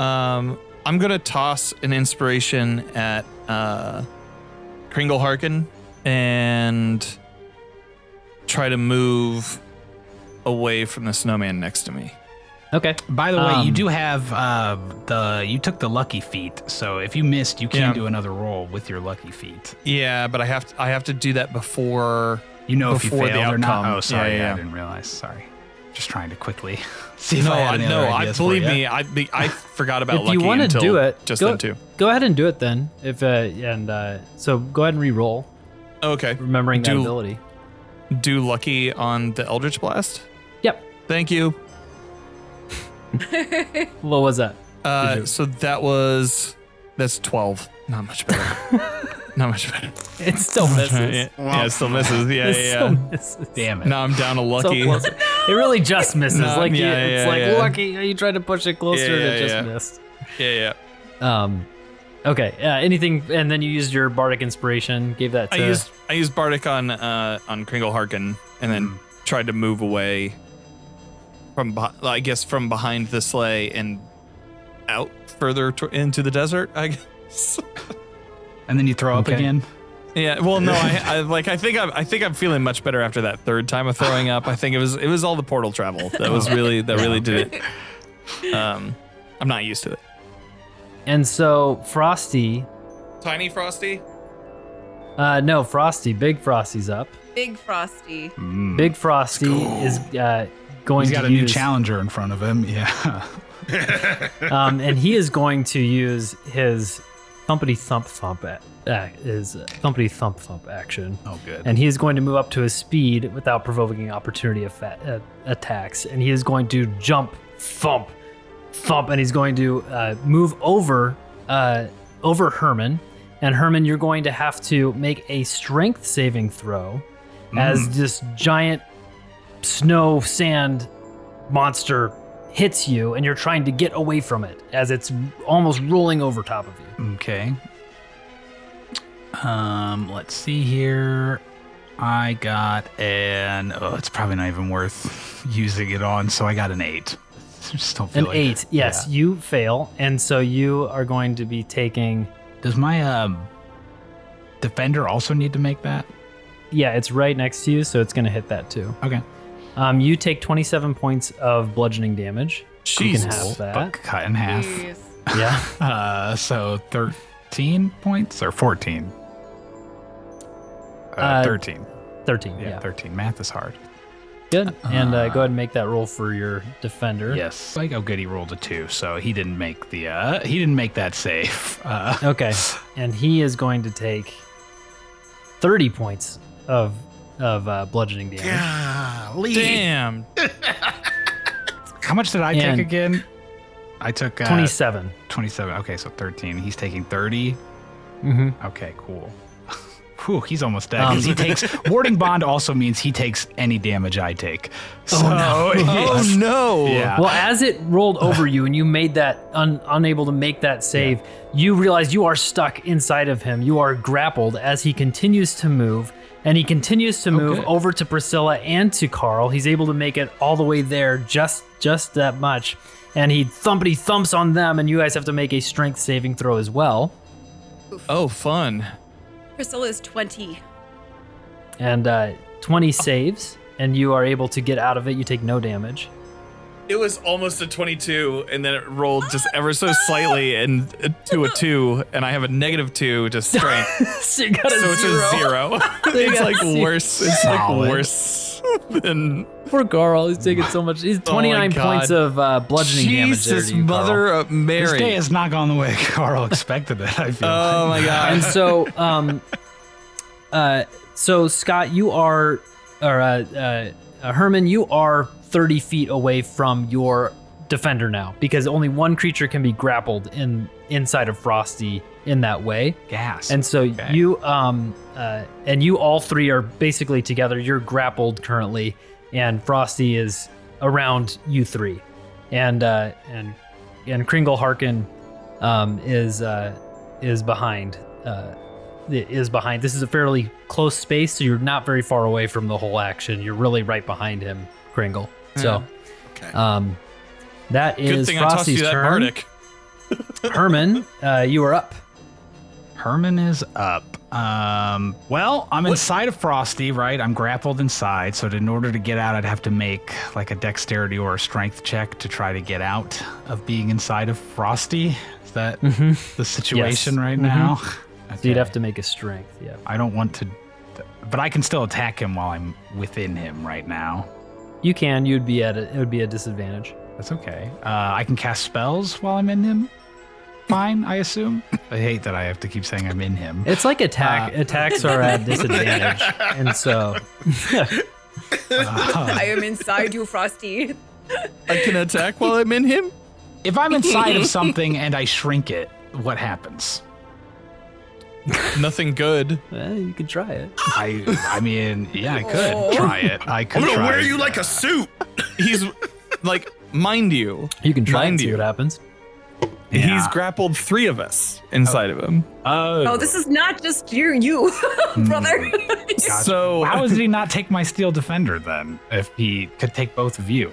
I'm gonna toss an inspiration at Kringle Harkin and try to move away from the snowman next to me. Okay. By the way, you do have you took the lucky feat, so if you missed, you can Yeah. do another roll with your lucky feat. Yeah, but I have to do that before You know if you before the failed or not. outcome. Oh, sorry, Yeah. I didn't realize. Sorry, just trying to quickly see if No, I had any other I ideas for believe you. me. I forgot about If lucky you want to until do it, just go, then too. Go ahead and do it then. If so go ahead and re-roll, Okay. remembering that Do- ability. Do lucky on the Eldritch Blast. Yep. Thank you. What was that? So that's 12. Not much better. Not much better. It still misses. Yeah, it still misses. Yeah, It yeah. still misses. Damn it. Now I'm down to So lucky. close. It really just misses. No, like yeah, it's yeah, like yeah. lucky. You tried to push it closer and it Yeah, just yeah. missed. Yeah. Okay. Anything, and then you used your bardic inspiration. Gave that to. I used Bardic on Kringle Harkin and then tried to move away from from behind the sleigh and out further into the desert, I guess. And then you throw up Okay. again. Yeah, well, no, I think I'm feeling much better after that third time of throwing up. I think it was all the portal travel that was really did it. I'm not used to it. And so Frosty. Tiny Frosty. No, Frosty. Big Frosty's up. Big Frosty. Big Frosty is going He's got to a new use. challenger in front of him. Yeah. And he is going to use his thumpity thump action. Oh, good. And he is going to move up to his speed without provoking opportunity attacks. And he is going to jump, thump, and he's going to move over Herman. And Herman, you're going to have to make a strength saving throw as this giant snow sand monster hits you, and you're trying to get away from it as it's almost rolling over top of you. Okay. Let's see here. I got it's probably not even worth using it on, so I got an 8. Just don't feel An 8, yes, yeah. you fail, and so you are going to be taking... Does my defender also need to make that? Yeah, it's right next to you, so it's going to hit that too. Okay. You take 27 points of bludgeoning damage. Jesus. You can have that. But cut in half. Jeez. Yeah. So 13 points or 14? 13. 13, Yeah, yeah. 13. Math is hard. Good. And go ahead and make that roll for your defender. Yes. Like, oh, good. He rolled a 2, so he didn't make that save. Okay. And he is going to take 30 points of bludgeoning damage. Golly. Damn. How much did I take And- again? I took 27. 27. Okay, so 13. He's taking 30. Mm-hmm. Okay, cool. Whew, he's almost dead. 'Cause he takes warding bond also means he takes any damage I take. So, Oh no. yeah. Well, as it rolled over you and you made that unable to make that save, you realize you are stuck inside of him. You are grappled as he continues to move, and he continues to move good. over to Priscilla and to Carl. He's able to make it all the way there, just that much, and he thumps on them, and you guys have to make a strength saving throw as well. Oh, fun. Priscilla is 20. And 20 saves, and you are able to get out of it. You take no damage. It was almost a 22, and then it rolled just ever so slightly and to a 2, and I have a -2 to strength. So you got a So it's a 0. It's like worse. It's like Solid. worse than Poor Carl. He's taking so much. He's 29 God. points of bludgeoning damage there Jesus, to you, Carl. mother of This day Mary. has not gone the way Carl expected it, I feel. Oh my God. And so, Scott, you are, Herman, you are 30 feet away from your defender now, because only one creature can be grappled inside of Frosty in that way. Gas. And so Okay. you all three are basically together. You're grappled currently, and Frosty is around you three, and Kringle Harkin is behind. This is a fairly close space, so you're not very far away from the whole action. You're really right behind him, Kringle. So, Okay. that Good is thing I tossed Frosty's you that turn. bardic. Herman, you are up. Herman is up. Well, I'm inside of Frosty, right? I'm grappled inside, so in order to get out, I'd have to make like a dexterity or a strength check to try to get out of being inside of Frosty. Is that the situation Yes. right now? So you'd have to make a strength. Yeah. I don't want to, but I can still attack him while I'm within him right now. You can. It would be a disadvantage. That's okay. I can cast spells while I'm in him. Fine, I assume. I hate that I have to keep saying I'm in him. It's like attacks are at disadvantage, and so I am inside you, Frosty. I can attack while I'm in him? If I'm inside of something and I shrink it, what happens? Nothing good. you could try it. I mean, yeah, I could Oh. try it. I could I'm gonna try wear it. you like a suit. He's like, mind you, You can try and Mind see you. what happens. he's grappled 3 of us inside of him. Oh, this is not just you, brother. Gotcha. So How did he not take my steel defender then? If he could take both of you?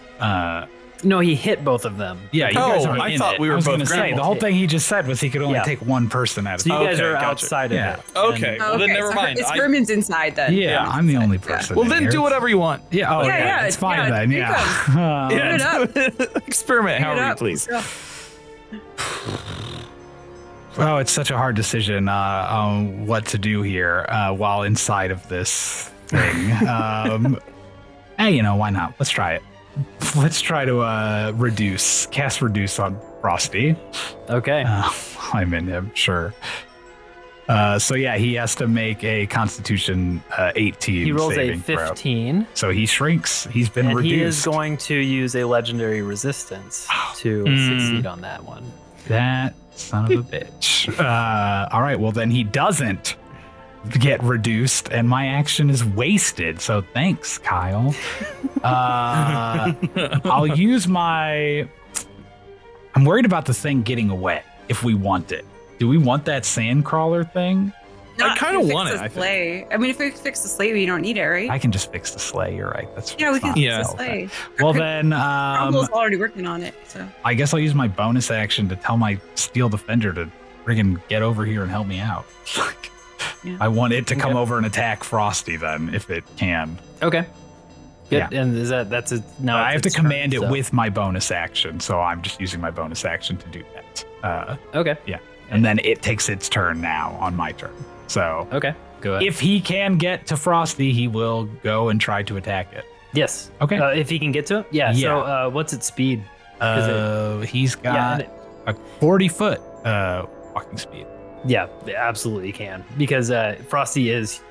No, he hit both of them. Yeah, you guys Oh, aren't I in thought it. we were I was both gonna say grappled. the whole thing he just said was he could only Yeah. take one person at a So you time. guys Okay, are gotcha. outside of Yeah. it. Okay, And- well then never mind. It's Herman's inside then. Yeah, I'm the only person. Well in then here. do whatever you want. Yeah, oh Yeah, yeah, yeah, it's fine yeah, then. you Yeah. It up. Experiment Pick it however you up. please. Yeah. Oh, it's such a hard decision on what to do here while inside of this thing. Hey, why not? Let's try it. let's try to cast reduce on Frosty. Okay. I'm in him, sure. So yeah, he has to make a Constitution 18. He rolls a saving throw. 15. So he shrinks. He's been And reduced. he is going to use a legendary resistance to succeed on that one. That son of a bitch. All right, well then he doesn't get reduced, and my action is wasted. So thanks, Kyle. I'll use my. I'm worried about the thing getting away if we want it. Do we want that sand crawler thing? Not kinda if we want fix it, I the sleigh. I mean, if we fix the sleigh, we don't need it, right? I can just fix the sleigh. You're right. That's Yeah, we can fine. fix the sleigh. Well then, Crumbles already working on it, so. I guess I'll use my bonus action to tell my steel defender to friggin' get over here and help me out. Yeah. I want it to come Okay. over and attack Frosty then, if it can. Okay. Good. Yeah. And is that's it? No, I have to its command turn, it so- with my bonus action, so I'm just using my bonus action to do that. Okay. Yeah. And then it takes its turn now on my turn. So Okay. Go ahead. if he can get to Frosty, he will go and try to attack it. Yes. Okay. If he can get to it. Yeah. So what's its speed? He's got and a 40-foot walking speed. Yeah, absolutely can, because Frosty is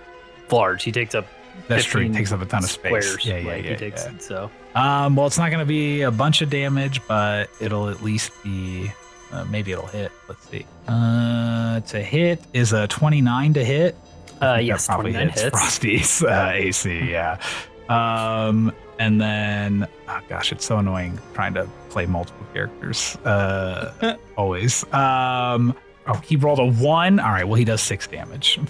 large. He takes up. That's true. It 15 takes up a ton of space. Squares. Yeah, like, he takes yeah. it, so. Well, it's not going to be a bunch of damage, but it'll at least be. Maybe it'll hit. Let's see. It's a hit. Is a 29 to hit? Yes, That probably 29 hits hits. Frosty's AC. Yeah. And then, oh gosh, it's so annoying trying to play multiple characters. Always. Oh, he rolled a 1. All right. Well, he does 6 damage.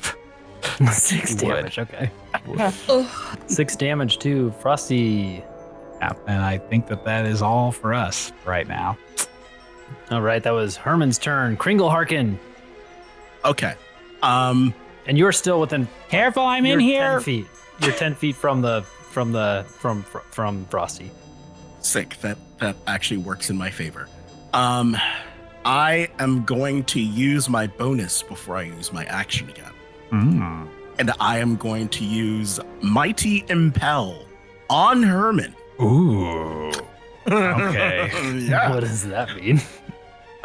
6 Would. damage. Okay. 6 damage to Frosty. Yeah, and I think that is all for us right now. All right, that was Herman's turn. Kringle Harkin, Okay. and you're still within. Careful, I'm you're in here. 10 feet. You're 10 feet from Frosty. Sick. That actually works in my favor. I am going to use my bonus before I use my action again. Mm. And I am going to use Mighty Impel on Herman. Ooh. Okay. Yeah. What does that mean?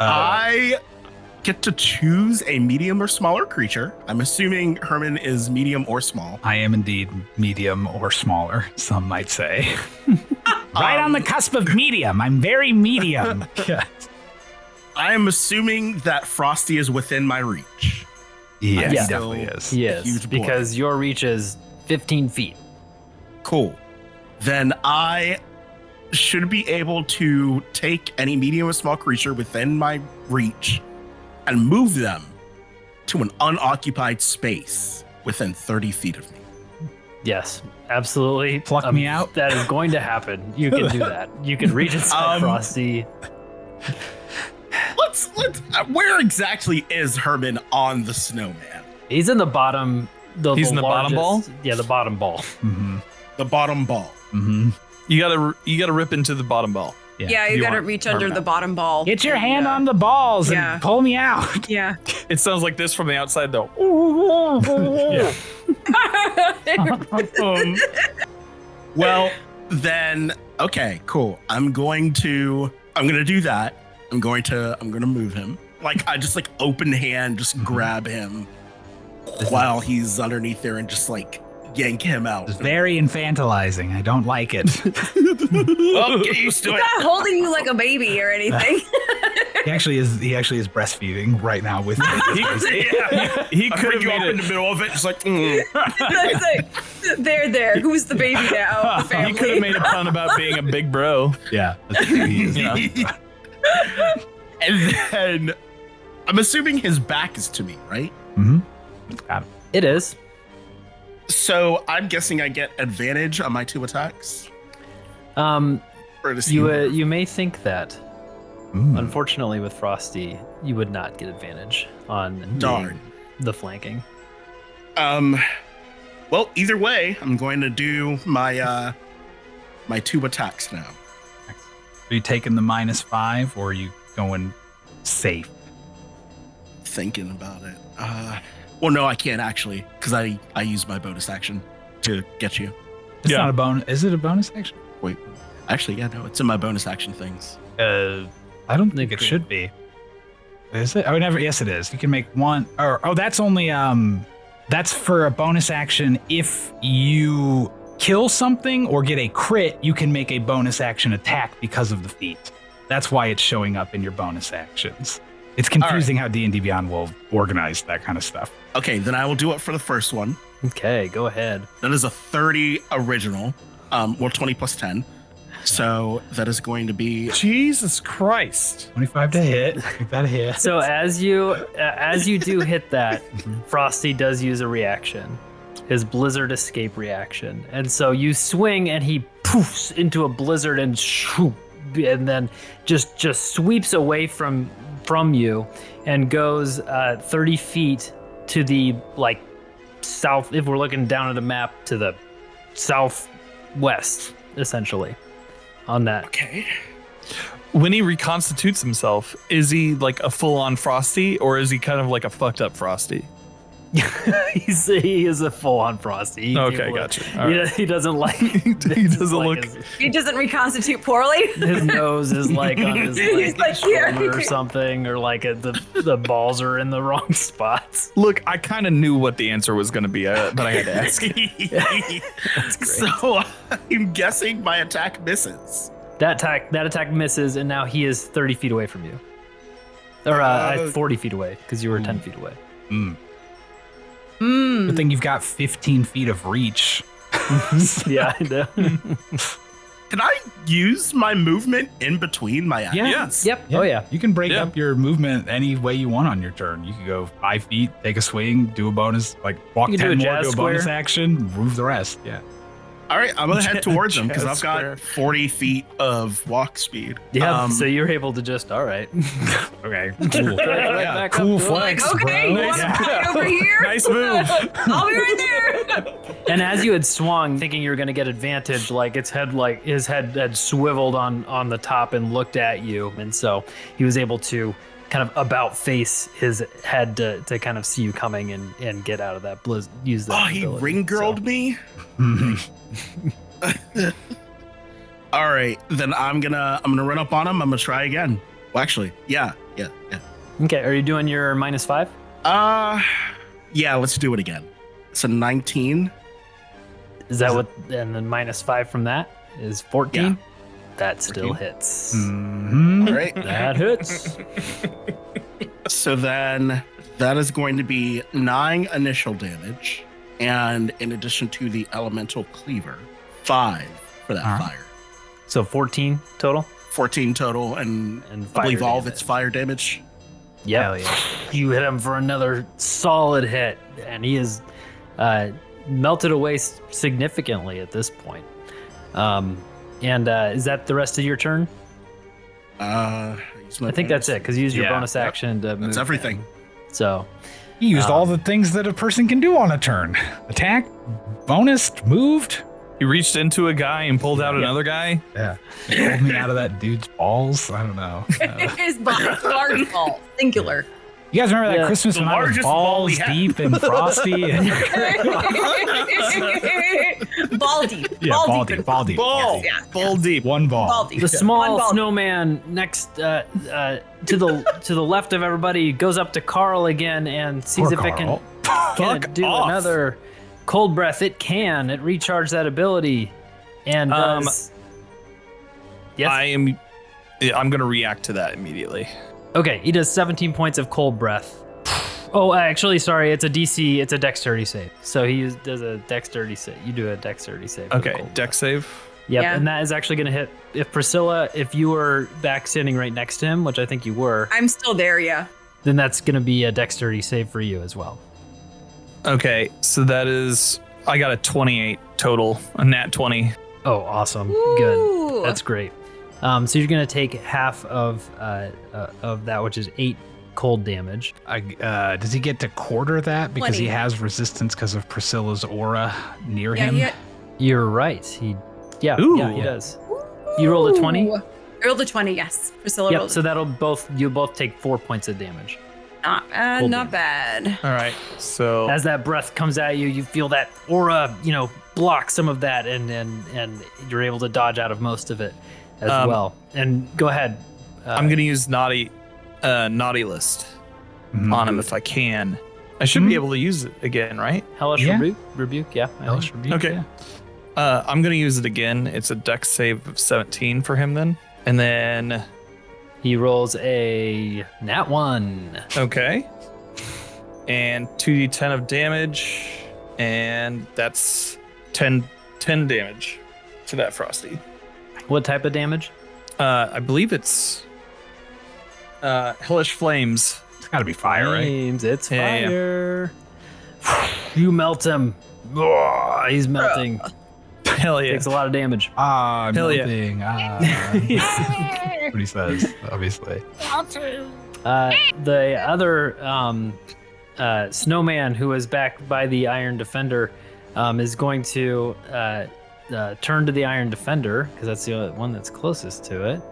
I get to choose a medium or smaller creature. I'm assuming Herman is medium or small. I am indeed medium or smaller, some might say. Right on the cusp of medium. I'm very medium. Yeah. I am assuming that Frosty is within my reach. Yeah, I'm he still definitely is. Yes, huge boy. because your reach is 15 feet. Cool. Then I should be able to take any medium or small creature within my reach and move them to an unoccupied space within 30 feet of me. Yes, absolutely. Pluck me out? That is going to happen. You can do that. You can reach inside Frosty. Let's where exactly is Herman on the snowman? He's in the bottom. He's in the bottom largest- Yeah, the bottom ball. Mm-hmm. The bottom ball. Mm-hmm. You gotta rip into the bottom ball. Yeah, you gotta want reach Herman under the out. bottom ball. Get your and, hand on the balls yeah. and pull me out. Yeah. It sounds like this from the outside though. Yeah. Well, then okay, cool. I'm gonna do that. I'm gonna move him. Like I just like open hand, just grab him while he's underneath there and just like yank him out. It's very infantilizing. I don't like it. Oh, get used to He's it. not holding you like a baby or anything. He actually is breastfeeding right now with me. Yeah. He I could bring have you up made in the it. middle of it, just like That's like, there. Who's the baby now? The He family. could have made a pun about being a big bro. Yeah. That's who he is. You know. And then I'm assuming his back is to me, right? Mm-hmm. It is. So I'm guessing I get advantage on my 2 attacks. Um, Or does you may think that. Mm. Unfortunately, with Frosty, you would not get advantage on Darn. the flanking. Well, either way, I'm going to do my my 2 attacks now. Are you taking the -5 or are you going safe? Thinking about it. Well, no, I can't actually, because I use my bonus action to get you. It's Yeah. not a bonus. Is it a bonus action? Actually, yeah, no, it's in my bonus action things. I don't think it should be. Is it? Oh, never. Yes, it is. You can make one. That's only. That's for a bonus action. If you kill something or get a crit, you can make a bonus action attack because of the feat. That's why it's showing up in your bonus actions. It's confusing how D&D Beyond will organize that kind of stuff. Okay, then I will do it for the first one. Okay, go ahead. That is a 30 original, 20 plus 10. So that is going to be Jesus Christ. 25 to hit. Make that a hit. So as you do hit that, Frosty does use a reaction, his blizzard escape reaction, and so you swing and he poofs into a blizzard and shoop, and then just sweeps away from you and goes 30 feet to the south. If we're looking down at the map, to the southwest, essentially. On that. Okay. When he reconstitutes himself, is he like a full-on Frosty, or is he kind of like a fucked up Frosty? He is a full-on Frosty. Okay, gotcha. Right. He doesn't like. He doesn't look. He doesn't reconstitute poorly. His nose is like on his He's like here. shoulder or something, or like the balls are in the wrong spots. Look, I kind of knew what the answer was going to be, but I had to ask. That's great. So I'm guessing my attack misses. That attack misses, and now he is 30 feet away from you, or 40 feet away because you were 10 feet away. Good thing you've got 15 feet of reach. Yeah, I know. Can I use my movement in between my actions? Yes. Yep. Oh yeah. You can break up your movement any way you want on your turn. You can go 5 feet, take a swing, do a bonus, walk You 10 can do a more, jazz do a bonus square. action, move the rest. Yeah. All right, I'm gonna head towards them because I've Square. got 40 feet of walk speed. Yeah. So you're able to just Okay. Cool. Yeah, Cool Like, flex, okay, bro. you want to fight over here? Nice move. I'll be right there. And as you had swung, thinking you were going to get advantage, his head had swiveled on the top and looked at you, and so he was able to kind of about face his head to kind of see you coming and get out of that blizzard. Use that. Oh, he ability, ring girled so. me. All right, then I'm gonna run up on him. I'm gonna try again. Well, actually, yeah. Okay, are you doing your -5? Yeah, let's do it again. It's a 19. Is that what? And then -5 from that is 14. Yeah. That still 14. hits. All right. That hits. So then that is going to be 9 initial damage, and in addition to the elemental cleaver, 5 for that fire. So 14 total. 14 total, and I believe fire all of damage. it's fire damage. Yep. Hell yeah. You hit him for another solid hit, and he is melted away significantly at this point. And is that the rest of your turn? I think that's it, because you used your Yeah. bonus action to move. That's everything. him. So, You used all the things that a person can do on a turn. Attack, bonus, moved. He reached into a guy and pulled out another guy. Yeah. Pulled me out of that dude's balls. I don't know. His large ball, singular. You guys remember that Yeah, Christmas the when I was largest ball we balls had. deep and frosty? And Ball deep. yeah, ball deep. Ball deep. Ball. Yeah. Ball deep. One ball. Ball deep. the small One ball. snowman next to the left of everybody goes up to Carl again and sees Poor if it can Fuck do off. another cold breath. It can. It recharged that ability, and does. Yes. I'm gonna react to that immediately. Okay, he does 17 points of cold breath. Oh, actually, sorry, it's a DC, it's a dexterity save. So he does a dexterity save. You do a dexterity save. for the Okay, cold deck save. Yep, Yeah. and that is actually going to hit. If Priscilla, if you were back standing right next to him, which I think you were, I'm still there, yeah. then that's going to be a dexterity save for you as well. Okay, so that is I got a 28 total, a nat 20. Oh, awesome. Ooh. Good. That's great. So you're going to take half of that, which is 8 cold damage. Does he get to quarter that because 20. he has resistance because of Priscilla's aura near him? Yeah, You're right. He Ooh. does. You rolled a 20? I rolled a 20, yes. Priscilla Yep, rolled so you'll both take 4 points of damage. Not bad, not bad. All right. So As that breath comes at you, you feel that aura, block some of that, and you're able to dodge out of most of it as well. And go ahead. I'm gonna use naughty list on him if I can. I should be able to use it again, right? Hellish rebuke, yeah. Hellish rebuke. Okay. I'm gonna use it again. It's a dex save of 17 for him then, and then He rolls a nat 1. okay, and 2d10 of damage, and that's 10 damage to that Frosty. What type of damage? I believe it's hellish flames. It's got to be fire, right? Flames, it's Yeah, fire. You melt him. Oh, he's melting. Hell yeah! Takes a lot of damage. Ah, Hell yeah. melting. That's what he says, obviously. The other snowman who is back by the Iron Defender is going to turn to the Iron Defender, because that's the only one that's closest to it.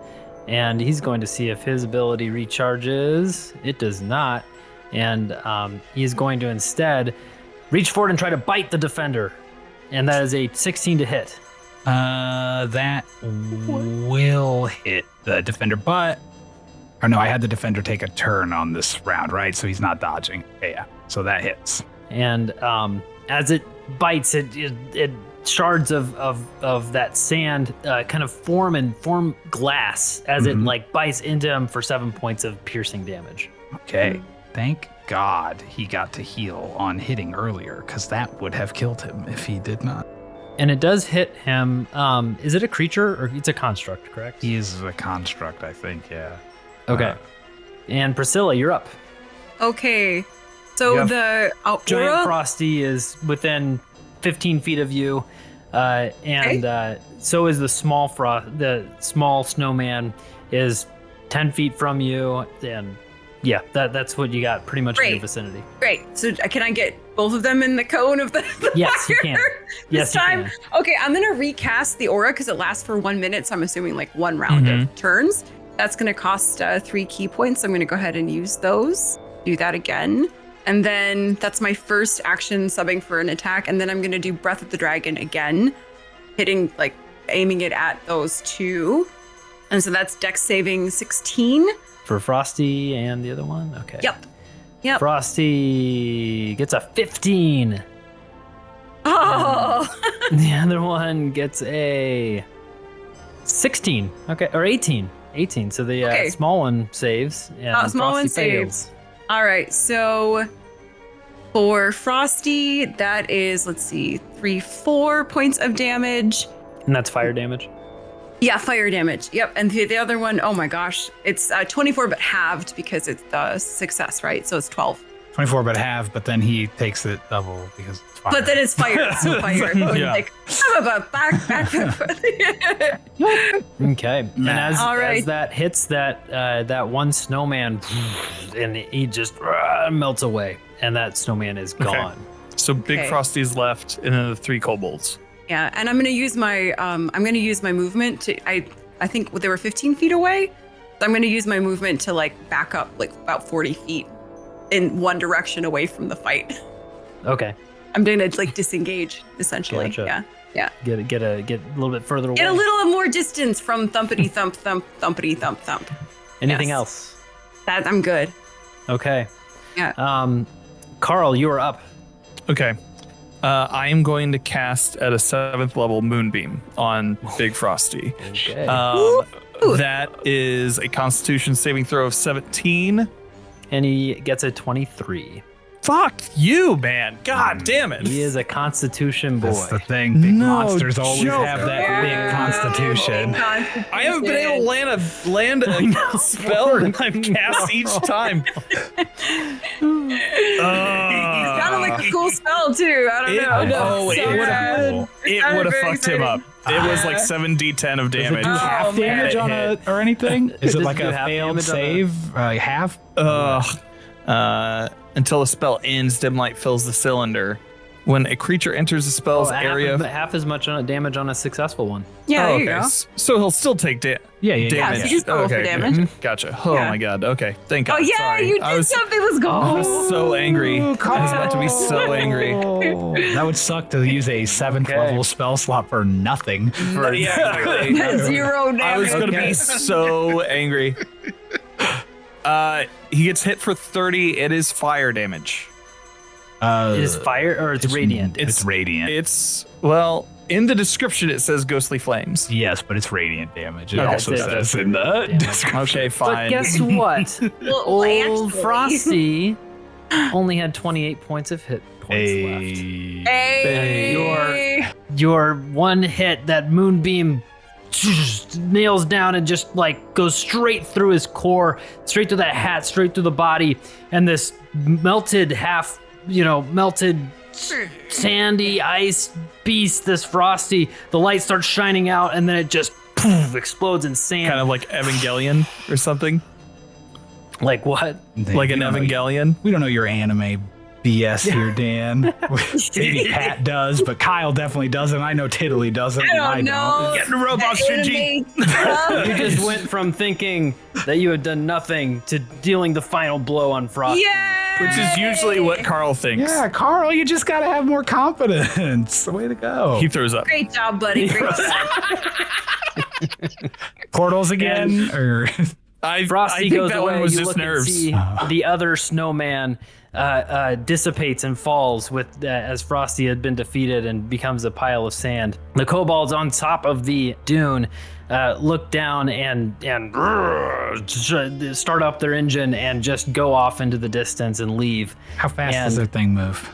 And he's going to see if his ability recharges. It does not. And he's going to instead reach forward and try to bite the Defender. And that is a 16 to hit. That will hit the defender, but or no, I had the defender take a turn on this round, right? So he's not dodging. Yeah. So that hits. And as it bites, it shards of that sand kind of form glass as it like bites into him for 7 points of piercing damage. Okay. Thank God he got to heal on hitting earlier, because that would have killed him if he did not. And it does hit him. Is it a creature or it's a construct, correct? He is a construct, I think, yeah. Okay. And Priscilla, you're up. Okay. So You have the Giant aura. Frosty is within 15 feet of you. And so is the small snowman is 10 feet from you. And yeah, that's what you got pretty much in your Great. vicinity. Great. So can I get both of them in the cone of the Yes, you fire can. this Yes, you time? can. Okay, I'm gonna recast the aura because it lasts for 1 minute. So I'm assuming like one round of turns. That's gonna cost 3 key points. I'm gonna go ahead and use those. Do that again. And then that's my first action subbing for an attack. And then I'm gonna do Breath of the Dragon again, aiming it at those two. And so that's Dex saving 16. For Frosty and the other one? Okay. Yep. Frosty gets a 15. Oh. The other one gets a 16. Okay, or 18. 18. So the Okay. small one saves. And Small one Frosty fails. saves. All right. So for Frosty, that is, 4 points of damage. And that's fire damage. Yeah, fire damage. Yep. And the other one, oh my gosh, it's 24, but halved because it's the success, right? So it's 12. 24 but half, but then he takes it double because it's fire. But then it's fire. It's still fire. Yeah. Like, I'm about back. Okay. And as All right. that hits that one snowman, and he just melts away, and that snowman is gone. So Big Okay. Frosty's left, and then the 3 kobolds. Yeah, and I'm gonna use my movement to I think they were 15 feet away. So I'm gonna use my movement to back up about 40 feet in one direction away from the fight. Okay. I'm gonna disengage essentially. Gotcha. Yeah. Get a little bit further away. Get a little more distance from thumpity thump thump thumpity thump thump. Anything Yes. else? That I'm good. Okay. Yeah. Carl, you are up. Okay. I am going to cast at a 7th level Moonbeam on Big Frosty. Okay. That is a Constitution saving throw of 17. And he gets a 23. Fuck you, man. God damn it. He is a Constitution boy. That's the thing. Big No monsters always joke. have that big constitution. I haven't been able to land a spell that I've cast each time. It sounded like a cool spell too. I don't know. It would have fucked him up. It was like 7d10 of Does it damage. do half damage on it or anything? Is it Does like it do a half failed damage on a- save? Half? Until the spell ends, dim light fills the cylinder When a creature enters a spell's area. Half as much damage on a successful one. Yeah, there you okay. go. So he'll still take Yeah, damage. so you still roll for damage. Gotcha. Oh Yeah. my god. Okay. Thank God. Oh yeah, Sorry. you did something. Let's go. I was so angry. I was about to be so angry. That would suck to use a 7th level spell slot for nothing. Zero damage. I was gonna be so angry. He gets hit for 30. It is fire damage. It is fire or it's radiant? It's radiant. It's in the description it says ghostly flames. Yes, but it's radiant damage. It Okay, also so says in the description. Okay, fine. But guess what? Old actually. Frosty only had 28 points of hit points left. Hey. Your one hit, that moonbeam nails down and just like goes straight through his core, straight through that hat, straight through the body, and this melted melted sandy ice beast, this Frosty, the light starts shining out and then it just poof, explodes in sand. Kind of like Evangelion or something. Like what? Like an Evangelion. We don't know your anime BS here, Dan. Maybe Pat does, but Kyle definitely doesn't. I know Tiddly doesn't. I don't know. Get in the robot, Shinji. You just went from thinking that you had done nothing to dealing the final blow on Frosty. Yeah. Which is usually what Carl thinks. Yeah, Carl, you just gotta have more confidence. Way to go. He throws up. Great job, buddy. Great job. Portals again? Or Frosty I think goes that away. one was You just look nerves. and see the other snowman dissipates and falls with as Frosty had been defeated and becomes a pile of sand. The kobolds on top of the dune look down and start up their engine and just go off into the distance and leave. how fast does their thing move?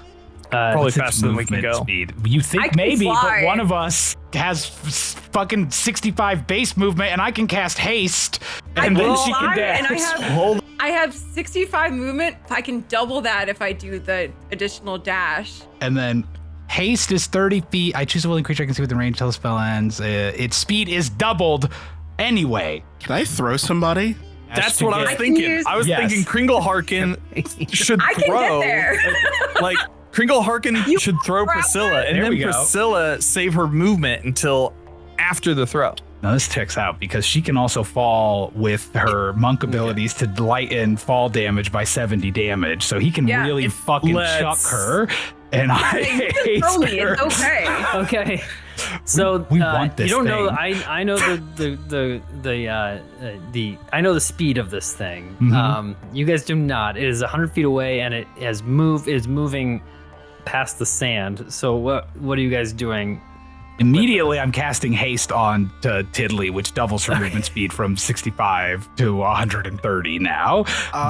Probably What's its faster than we can movement go. Speed? You I think can maybe, fly. but one of us has fucking 65 base movement, and I can cast haste, and then she can dash. And I have 65 movement. I can double that if I do the additional dash. And then haste is 30 feet. I choose a willing creature I can see within range until the spell ends. Its speed is doubled anyway. Can I throw somebody? That's what I was I can thinking. use- I was Yes. thinking Kringle Harkin should I can throw. get there. Like Kringle Harkin should throw grab Priscilla, and There then we go. Priscilla save her movement until after the throw. Now this checks out because she can also fall with her monk abilities to lighten fall damage by 70 damage. So he can Yeah, really fucking chuck her. And I hate Throw me. her. It's okay. Okay. So We want this you don't know. thing. I know I know the speed of this thing. Mhm. You guys do not. It is 100 feet away and it is moving past the sand. So what are you guys doing? Immediately, I'm casting haste on to Tiddly, which doubles her movement speed from 65 to 130 now.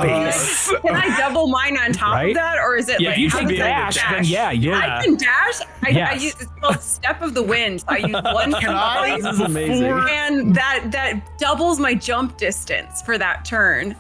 Base. Can I double mine on top Right? of that, or is it Yeah, like you how can does that dash. Then yeah, I can dash. I Yes. use it's called Step of the Wind. So I use one I? This is amazing. and that doubles my jump distance for that turn.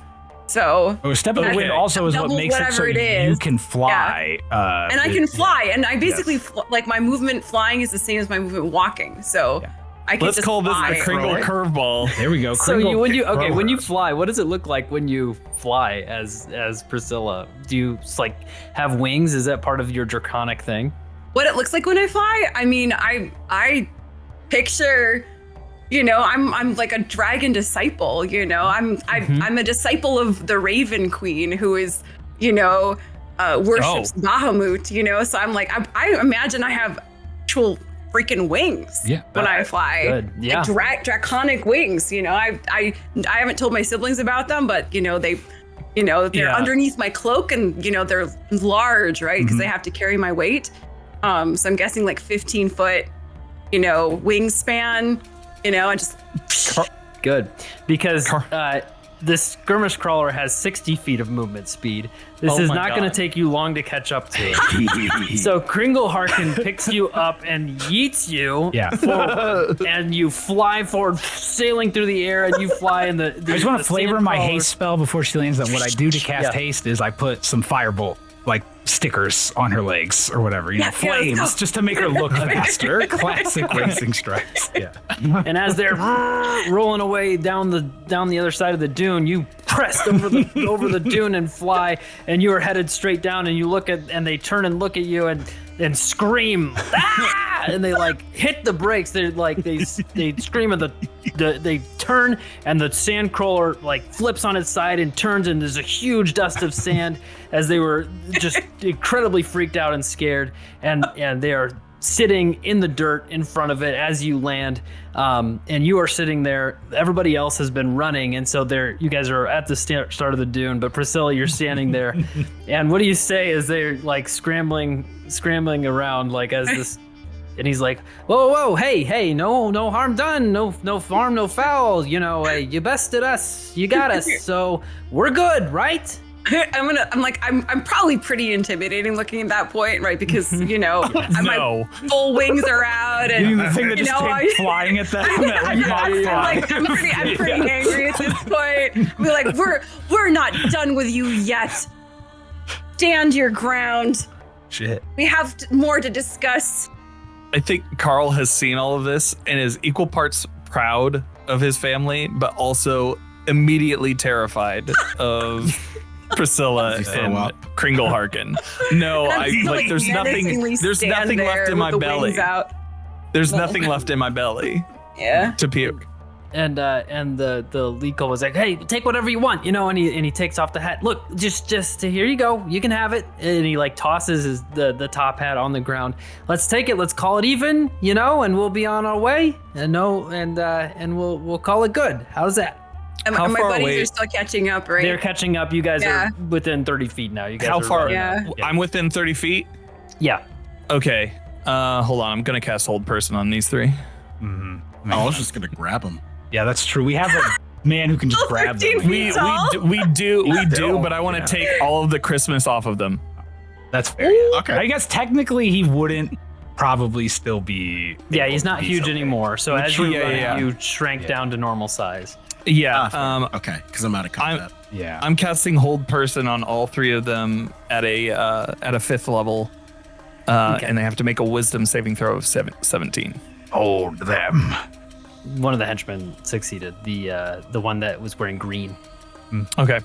So Oh, Step of the Okay. Wind also is what Double makes it so whatever it you is. can fly. and I can fly, and I basically like my movement flying is the same as my movement walking. So I can Let's just call this fly. the Kringle curveball. There we go. So Kringle when you thrower. fly, what does it look like when you fly as Priscilla? Do you like have wings? Is that part of your draconic thing? What it looks like when I fly? I mean, I picture, I'm like a dragon disciple. I'm a disciple of the Raven Queen, who is, worships Bahamut. So I'm like, I imagine I have actual freaking wings when I fly. Good. Yeah. Like draconic wings. I haven't told my siblings about them, but they're underneath my cloak, and they're large, right? Because they have to carry my weight. So I'm guessing like 15-foot, wingspan. I just Good, because this skirmish crawler has 60 feet of movement speed. This Oh is my not going God. to take you long to catch up to. So Kringle Harkin picks you up and yeets you forward, and you fly forward, sailing through the air, and you fly in the I just want to flavor my crawler. haste spell before she lands. That what I do to cast Yeah. haste is I put some firebolt like stickers on her legs or whatever, let's flames, go. just to make her look faster. Classic racing strikes. Yeah. And as they're rolling away down the other side of the dune, you press over the dune and fly, and you are headed straight down. And you look at, and they turn and look at you, and and scream, ah! And they like hit the brakes. They like they scream at they turn, and the sand crawler like flips on its side and turns, and there's a huge dust of sand as they were just incredibly freaked out and scared, and they are sitting in the dirt in front of it as you land, and you are sitting there. Everybody else has been running, and so you guys are at the start of the dune, but Priscilla, you're standing there. And what do you say as they're like scrambling around, like as this, and he's like, whoa, hey, no harm done, no harm, no foul, you bested us, you got us, so we're good, right? I'm probably pretty intimidating looking at that point, right? Because, my full wings are out, and the thing that just came flying at them. I'm pretty angry at this point. We're like, we're not done with you yet. Stand your ground. Shit. We have more to discuss. I think Carl has seen all of this and is equal parts proud of his family, but also immediately terrified of Priscilla and Kringle Harkin. No, there's nothing left in my belly. There's nothing left in my belly. Yeah. To puke. And the Leeko was like, hey, take whatever you want, and he takes off the hat. Look, just here you go, you can have it. And he like tosses the top hat on the ground. Let's take it. Let's call it even, and we'll be on our way. And we'll call it good. How's that? And my buddies are still catching up, right? They're catching up. You guys are within 30 feet now. You guys How are far? Yeah. I'm within 30 feet? Yeah. Okay. Hold on. I'm going to cast Hold Person on these three. Mm-hmm. I was just going to grab him. Yeah, that's true. We have a man who can just grab them. We do, but I want to take all of the Christmas off of them. That's fair. Okay. I guess technically he wouldn't probably still be. Yeah, he's not huge anymore. So as you you shrank down to normal size. Yeah. Okay, because I'm out of combat. Yeah. I'm casting Hold Person on all three of them at a 5th level, and they have to make a Wisdom saving throw of 17. Hold them. One of the henchmen succeeded. The one that was wearing green. Okay.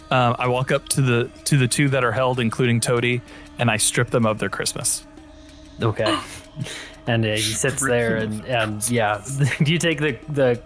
I walk up to the two that are held, including Toady, and I strip them of their Christmas. Okay. And he sits there, and you take the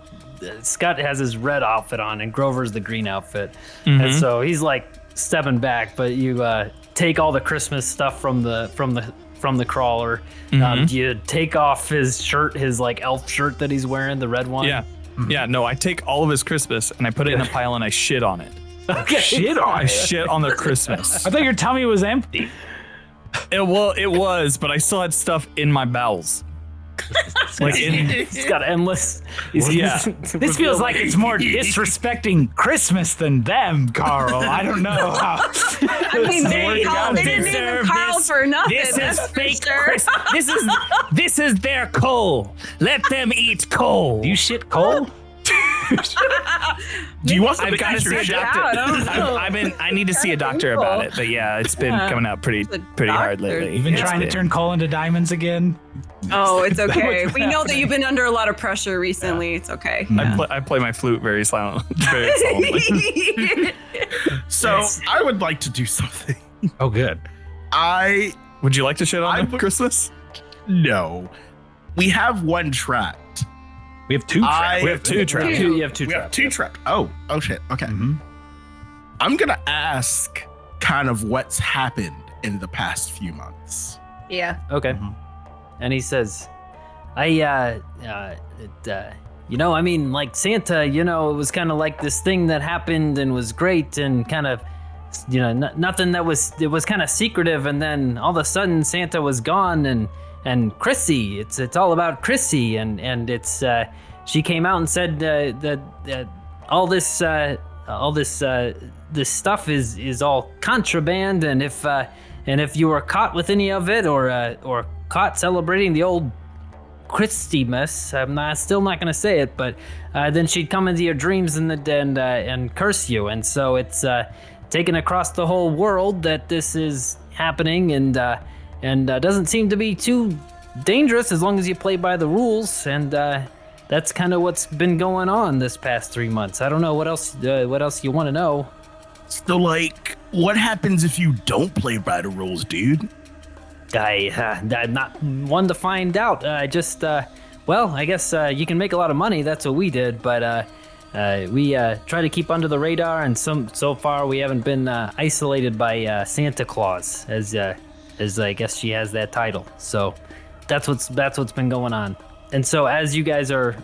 Scott has his red outfit on, and Grover's the green outfit, and so he's like stepping back. But you take all the Christmas stuff from the crawler. You take off his shirt, his like elf shirt that he's wearing, the red one. Yeah. Yeah. No, I take all of his Christmas and I put it in a pile and I shit on it. Okay. I shit on the Christmas. I thought your tummy was empty. It was, but I still had stuff in my bowels. He's got endless. This feels like it's more disrespecting Christmas than them, Carl. I don't know how. I mean, they didn't name Carl for nothing. This is fake Christmas. This is their coal. Let them eat coal. Do you shit coal? Do you want I've got to see a doctor. I need to see a doctor about it, but yeah, it's been coming out pretty hard lately. You've been trying to turn coal into diamonds again? Oh, it's okay. We know that you've been under a lot of pressure recently. It's okay. I play my flute very solemnly. So I would like to do something. Oh, good. Would you like to shit on Christmas? No. We have one trapped. We have two trapped. We have two trapped. You have two We traps. have two trapped. Oh shit. Okay. I'm gonna ask kind of what's happened in the past few months. Yeah. Okay. And he says, like Santa, it was kind of like this thing that happened and was great and kind of, nothing it was kind of secretive. And then all of a sudden Santa was gone and Chrissy, it's all about Chrissy. And it's, she came out and said that all this stuff is all contraband. And if you were caught with any of it or caught celebrating the old Christmas, I'm still not going to say it, but then she'd come into your dreams and curse you. And so it's taken across the whole world that this is happening and doesn't seem to be too dangerous as long as you play by the rules. And that's kind of what's been going on this past 3 months. I don't know what else you want to know. So what happens if you don't play by the rules, dude? I'm not one to find out. I guess you can make a lot of money. That's what we did, but we try to keep under the radar, and so far we haven't been isolated by Santa Claus, as I guess she has that title. So that's what's been going on. And so as you guys are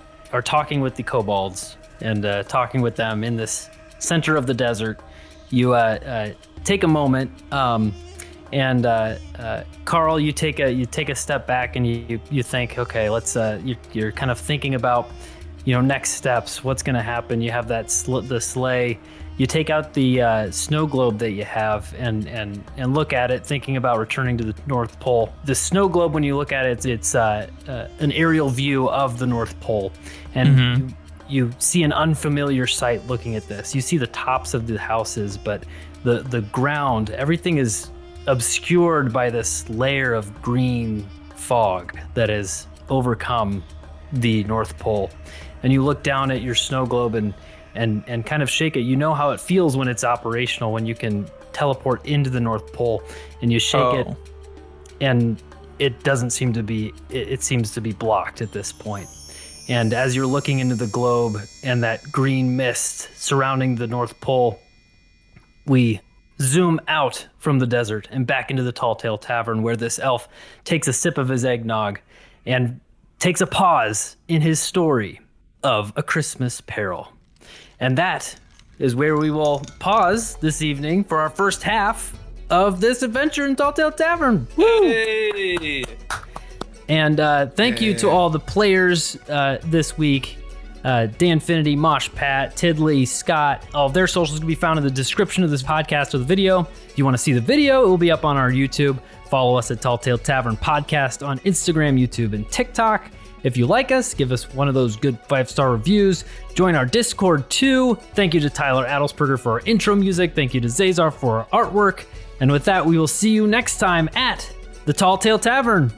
talking with the kobolds and talking with them in this center of the desert, you take a moment, and Carl, you take a step back and you think, okay, let's you're kind of thinking about, next steps, what's going to happen. You have the sleigh. You take out the snow globe that you have and look at it, thinking about returning to the North Pole. The snow globe, when you look at it, it's an aerial view of the North Pole, and you see an unfamiliar sight looking at this. You see the tops of the houses, but the ground, everything is obscured by this layer of green fog that has overcome the North Pole. And you look down at your snow globe and kind of shake it. You know how it feels when it's operational, when you can teleport into the North Pole, and you shake it, and it doesn't seem to be, it seems to be blocked at this point. And as you're looking into the globe and that green mist surrounding the North Pole, we zoom out from the desert and back into the Talltale Tavern, where this elf takes a sip of his eggnog and takes a pause in his story of A Christmas Peril. And that is where we will pause this evening for our first half of this adventure in Talltale Tavern. Woo! Hey. And thank you to all the players this week. Danfinity, Mosh Pat, Tidley, Scott. All of their socials can be found in the description of this podcast or the video. If you want to see the video, it will be up on our YouTube. Follow us at Talltale Tavern Podcast on Instagram, YouTube, and TikTok. If you like us, give us one of those good 5-star reviews. Join our Discord too. Thank you to Tyler Adelsperger for our intro music. Thank you to Zaezar for our artwork. And with that, we will see you next time at the Talltale Tavern.